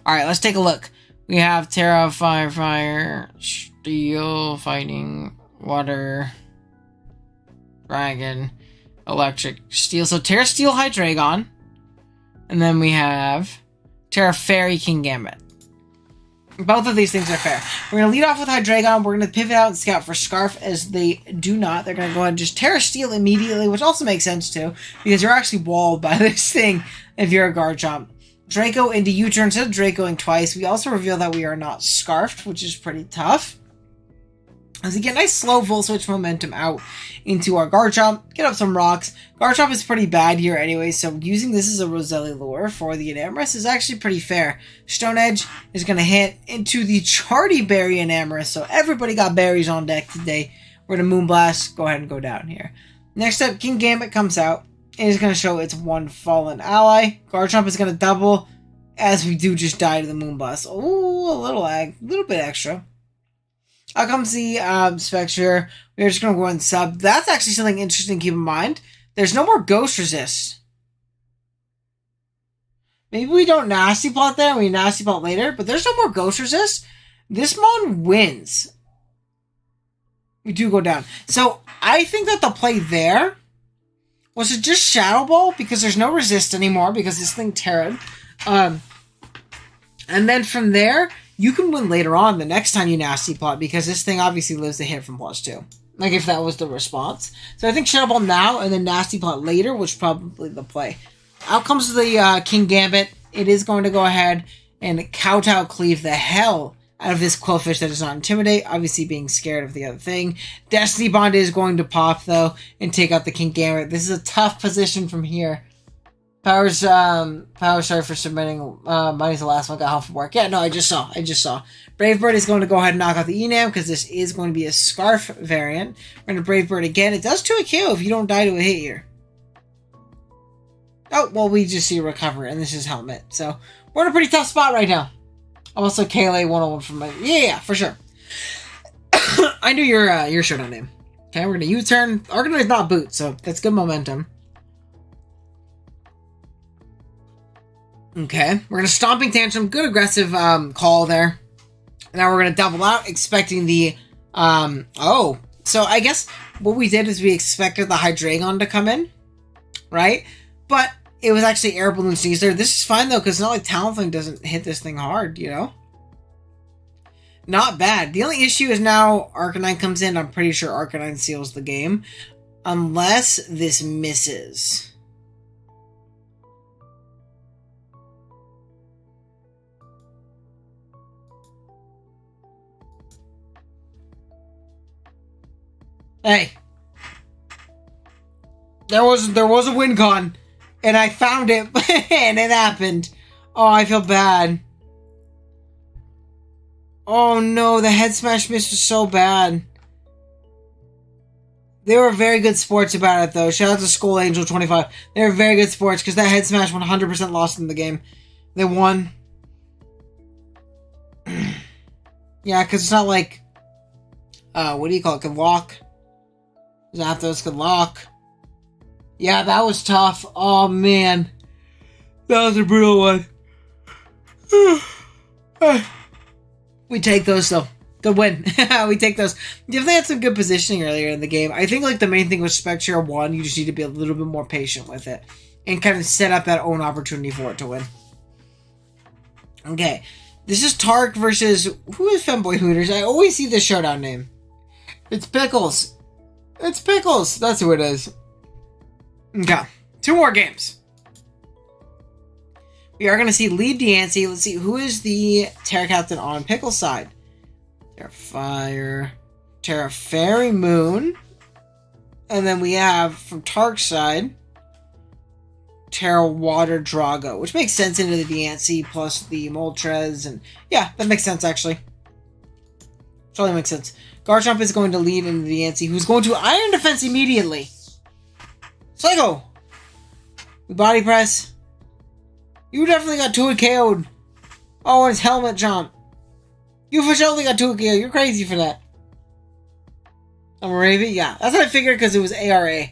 All right, let's take a look. We have Terra, Fire, Steel, Fighting, Water, Dragon, Electric, Steel. So Terra, Steel, Hydreigon. And then we have Terra, Fairy, Kingambit. Both of these things are fair. We're going to lead off with Hydreigon. We're going to pivot out and scout for Scarf as they do not. They're going to go ahead and just Terra Steel immediately, which also makes sense too, because you're actually walled by this thing if you're a Garchomp. Draco into U-turn instead of Dracoing twice. We also reveal that we are not Scarfed, which is pretty tough. As we get nice slow Volt Switch momentum out into our Garchomp, get up some rocks. Garchomp is pretty bad here anyway, so using this as a Roselli lure for the Enamorus is actually pretty fair. Stone Edge is going to hit into the Charty Berry Enamorus, so everybody got berries on deck today. We're going to Moonblast, go ahead and go down here. Next up, Kingambit comes out. It is going to show its one fallen ally. Garchomp is going to double as we do just die to the Moonblast. Oh, a little bit extra. Out comes the Spectre. We're just going to go and sub. That's actually something interesting to keep in mind. There's no more Ghost Resist. Maybe we don't Nasty Plot there and we Nasty Plot later, but there's no more Ghost Resist. This Mon wins. We do go down. So I think that the play there was to just Shadow Ball because there's no resist anymore because this thing Terran. And then from there, you can win later on the next time you Nasty Plot because this thing obviously lives the hit from +2. Like if that was the response. So I think Shadow Ball now and then Nasty Plot later was probably the play. Out comes the Kingambit. It is going to go ahead and kowtow cleave the hell out of this Quillfish that does not intimidate, obviously being scared of the other thing. Destiny Bond is going to pop, though, and take out the Kingambit. This is a tough position from here. Power, sorry for submitting. Money's the last one, got half of work. Yeah, no, I just saw. Brave Bird is going to go ahead and knock out the Enam, because this is going to be a Scarf variant. We're going to Brave Bird again. It does 2 a KO if you don't die to a hit here. Oh, well, we just see a recover, and this is Helmet. So, we're in a pretty tough spot right now. Also, KLA 101 from my... Yeah, for sure. I knew your showdown name. Okay, we're going to U-turn. Arcanine is not boot, so that's good momentum. Okay, we're going to Stomping Tantrum. Good aggressive call there. Now we're going to double out, expecting the... Oh, so I guess what we did is we expected the Hydreigon to come in, right? But it was actually Air Balloon Sneasler. This is fine, though, because it's not like Talonflame doesn't hit this thing hard, you know? Not bad. The only issue is now Arcanine comes in. I'm pretty sure Arcanine seals the game. Unless this misses. Hey. There was a win con. And I found it, and it happened. Oh, I feel bad. Oh no, the head smash miss was so bad. They were very good sports about it, though. Shout out to Skull Angel 25. They were very good sports, because that head smash 100% lost in the game. They won. Yeah, because it's not like... what do you call it? Good lock? Zapdos could lock. Yeah, that was tough. Oh, man. That was a brutal one. We take those, though. Good win. We take those. Definitely had some good positioning earlier in the game. I think, like, the main thing with Spectre 1, you just need to be a little bit more patient with it. And kind of set up that own opportunity for it to win. Okay. This is Tark versus... Who is Femboy Hooters? I always see this showdown name. It's Pickles. It's Pickles. That's who it is. Okay. 2 more games. We are going to see lead Deancey. Let's see, who is the Terra Captain on Pickle's side? Terra Fire, Terra Fairy Moon. And then we have, from Tark's side, Terra Water Drago, which makes sense into the Deancey plus the Moltres. And yeah, that makes sense, actually. Totally makes sense. Garchomp is going to lead into the Deancey, who's going to Iron Defense immediately. Psycho! Body Press. You definitely got 2 KO'd. Oh, and it's Helmet Jump. You for sure got 2 KO. You're crazy for that. I'm a Raven? Yeah, that's what I figured because it was ARA.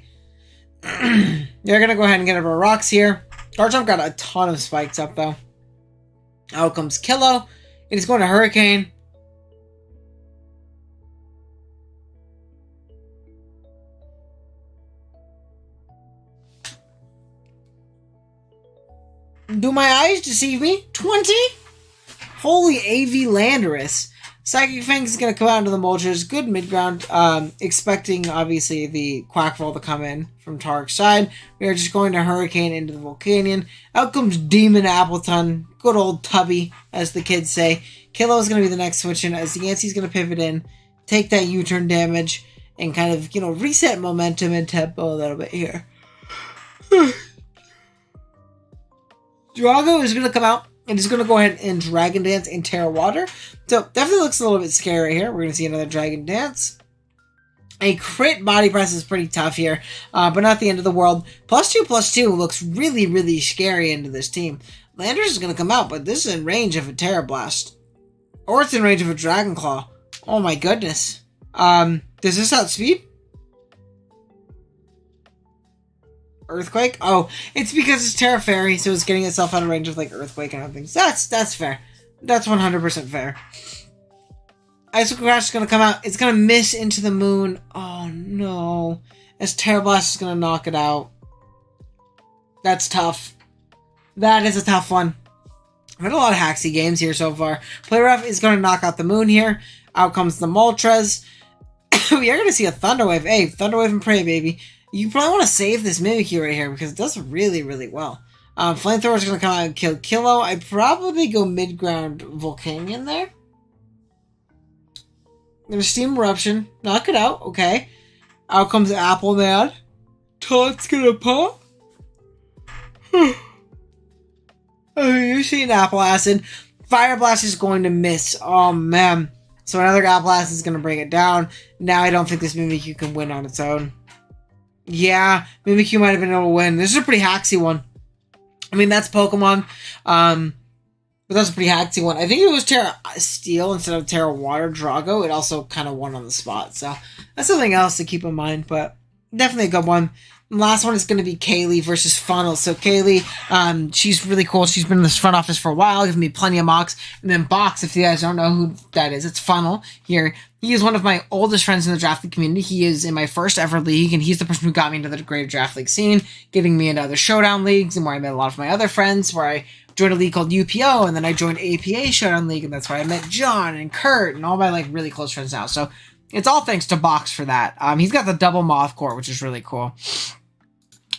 You're going to go ahead and get a rocks here. Garchomp got a ton of spikes up, though. Out comes Killo. It is going to Hurricane. Do my eyes deceive me? 20? Holy AV Landorus. Psychic Fangs is going to come out into the Moltres. Good mid-ground. Expecting, obviously, the Quackroll to come in from Tark's side. We are just going to Hurricane into the Volcanion. Out comes Demon Appleton. Good old Tubby, as the kids say. Killo is going to be the next switch in, as the Yancey's going to pivot in, take that U-turn damage, and kind of, reset momentum and tempo a little bit here. Drago is going to come out and is going to go ahead and Dragon Dance in Terra Water. So, definitely looks a little bit scary here. We're going to see another Dragon Dance. A crit body press is pretty tough here, but not the end of the world. +2/+2 looks really, really scary into this team. Landers is going to come out, but this is in range of a Terra Blast. Or it's in range of a Dragon Claw. Oh my goodness. Does this outspeed? Earthquake? Oh, it's because it's Terra Fairy, so it's getting itself out of range of Earthquake and other things. That's fair. That's 100% fair. Icicle Crash is going to come out. It's going to miss into the moon. Oh no. As Terra Blast is going to knock it out. That's tough. That is a tough one. I've had a lot of Haxie games here so far. Play Rough is going to knock out the moon here. Out comes the Moltres. We are going to see a Thunder Wave. Hey, Thunder Wave and Prey, baby. You probably want to save this Mimikyu right here because it does really, really well. Flamethrower is going to come out and kill Killo. I'd probably go mid-ground Volcanion there. I'm going to Steam Eruption. Knock it out. Okay. Out comes Apple Man. Taunt's going to pop. You see an Apple Acid. Fire Blast is going to miss. Oh, man. So another Apple Acid is going to bring it down. Now I don't think this Mimikyu can win on its own. Yeah, Mimikyu might have been able to win. This is a pretty hacksy one. I mean, that's Pokemon. But that's a pretty hacksy one. I think it was Terra Steel instead of Terra Water Drago. It also kind of won on the spot. So that's something else to keep in mind. But definitely a good one. And last one is going to be Kaylee versus Funnel. So Kaylee, she's really cool. She's been in this front office for a while, giving me plenty of mocks. And then Box, if you guys don't know who that is, it's Funnel here. He is one of my oldest friends in the Draft League community. He is in my first ever league, and he's the person who got me into the greater Draft League scene, getting me into other Showdown leagues, and where I met a lot of my other friends, where I joined a league called UPO, and then I joined APA Showdown League, and that's where I met John and Kurt, and all my really close friends now. So it's all thanks to Box for that. He's got the double Moth Core, which is really cool.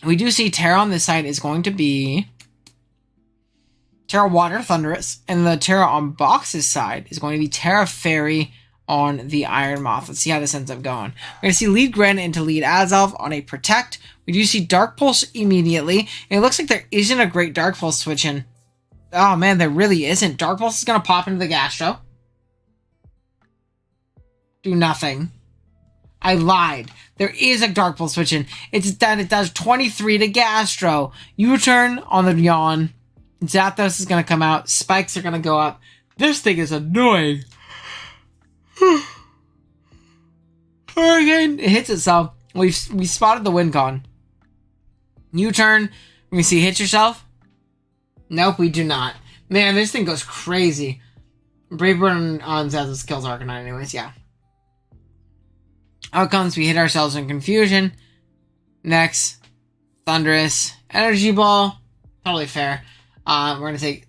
We do see Terra on this side is going to be Terra Water Thunderous, and the Terra on Box's side is going to be Terra Fairy on the Iron Moth. Let's see how this ends up going. We're going to see lead Gren into lead Azov on a Protect. We do see Dark Pulse immediately, and it looks like there isn't a great Dark Pulse switch in. Oh man, there really isn't. Dark Pulse is going to pop into the Gastro. Do nothing. I lied. There is a Dark Pulse switch in. It's done. It does 23 to Gastro. U-turn on the Yawn. Zapdos is going to come out. Spikes are going to go up. This thing is annoying. Hurricane, it hits itself. We spotted the win con. U-turn. Let me see. Hit yourself. Nope, we do not. Man, this thing goes crazy. Brave Bird on Zapdos kills Arcanine anyways. Yeah. Outcomes, we hit ourselves in confusion. Next, Thunderous. Energy Ball. Totally fair. We're going to take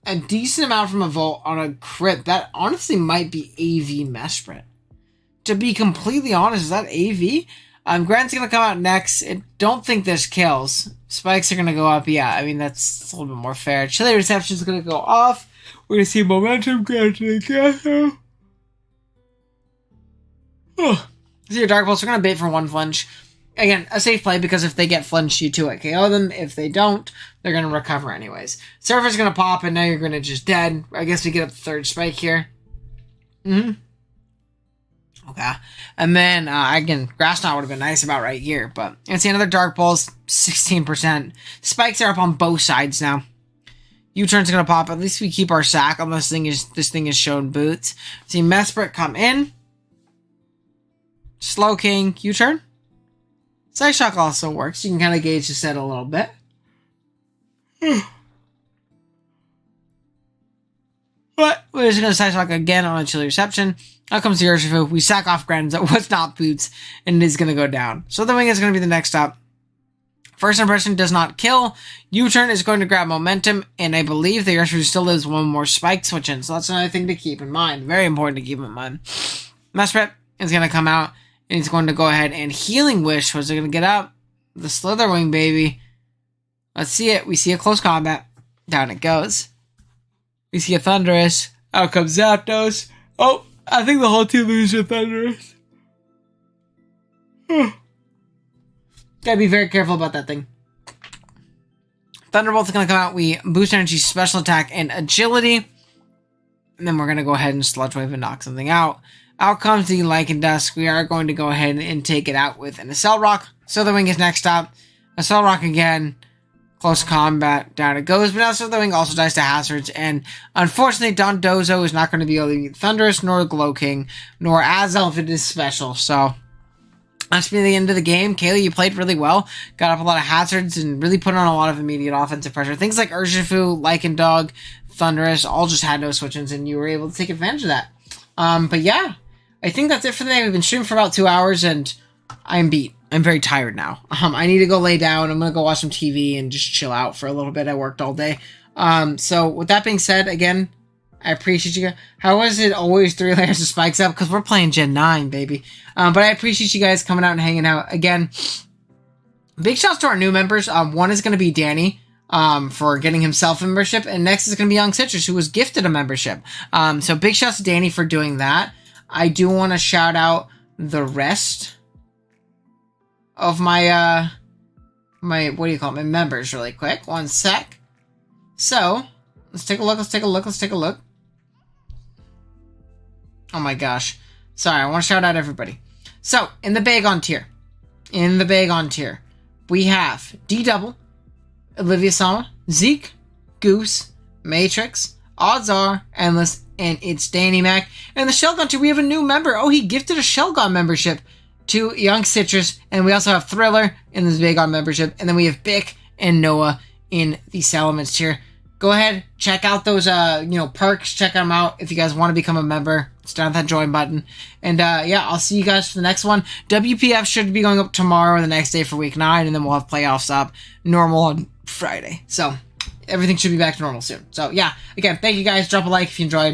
a decent amount from a Volt on a crit. That honestly might be AV Mesprit. To be completely honest, is that AV? Grant's gonna come out next. I don't think there's kills. Spikes are gonna go up. Yeah, I mean that's a little bit more fair. Chili Reception's gonna go off. We're gonna see momentum gradually get through. See your Dark Pulse. We're gonna bait for 1 flinch. Again, a safe play because if they get flinched, you 2-hit KO them. If they don't, they're gonna recover anyways. Surfer's gonna pop, and now you're gonna just dead. I guess we get up the 3rd spike here. Okay. And then, again, Grass Knot would have been nice about right here, but you can see another Dark Pulse, 16%. Spikes are up on both sides now. U-turn's gonna pop. At least we keep our sack unless this thing is shown boots. See Mesprit come in. Slow King, U-turn. Side Shock also works. You can kind of gauge the set a little bit. But we're just going to Side Shock again on a Chili Reception. Out comes the Urshifu. We sack off Grand that was not boots, and it is going to go down. So the Wing is going to be the next up. First impression does not kill. U-turn is going to grab momentum, and I believe the Urshifu still lives 1 more spike switch in. So that's another thing to keep in mind. Very important to keep in mind. Mesprit is going to come out. And he's going to go ahead and Healing Wish. Was it going to get up? The Slitherwing, baby. Let's see it. We see a close combat. Down it goes. We see a Thunderous. Out comes Zapdos. Oh, I think the whole team loses Thunderous. Gotta be very careful about that thing. Thunderbolt's going to come out. We boost energy, special attack, and agility. And then we're going to go ahead and Sludge Wave and knock something out. Out comes the Lycan Dusk. We are going to go ahead and take it out with an Accel Rock. Slitherwing is next up. Accel Rock again. Close combat. Down it goes. But now Slitherwing also dies to Hazards. And unfortunately, Dondozo is not going to be able to beat Thunderous, nor Glow King, nor Azel if it is special. So that's been the end of the game. Kaylee, you played really well. Got up a lot of Hazards and really put on a lot of immediate offensive pressure. Things like Urshifu, Lycan Dog, Thunderous all just had no switch-ins, and you were able to take advantage of that. But yeah. I think that's it for the day. We've been streaming for about 2 hours, and I'm beat. I'm very tired now. I need to go lay down. I'm going to go watch some TV and just chill out for a little bit. I worked all day. So with that being said, again, I appreciate you guys. How is it always 3 layers of spikes up? Because we're playing Gen 9, baby. But I appreciate you guys coming out and hanging out. Again, big shouts to our new members. One is going to be Danny. For getting himself a membership, and next is going to be Young Citrus, who was gifted a membership. So big shouts to Danny for doing that. I do want to shout out the rest of my, what do you call it? My members really quick. 1 sec. So, let's take a look. Oh my gosh. Sorry, I want to shout out everybody. So, in the Bagon tier, we have D-Double, Olivia Sama, Zeke, Goose, Matrix, Odds Are, Endless, and it's Danny Mac. And the Shelgon tier, we have a new member. Oh, he gifted a Shelgon membership to Young Citrus. And we also have Thriller in this Bagon membership. And then we have Bick and Noah in the Salamence tier. Go ahead, check out those, perks. Check them out if you guys want to become a member. It's down at that join button. And, yeah, I'll see you guys for the next one. WPF should be going up tomorrow or the next day for week 9. And then we'll have playoffs up normal on Friday. So everything should be back to normal soon. So, yeah, again, thank you guys. Drop a like if you enjoyed.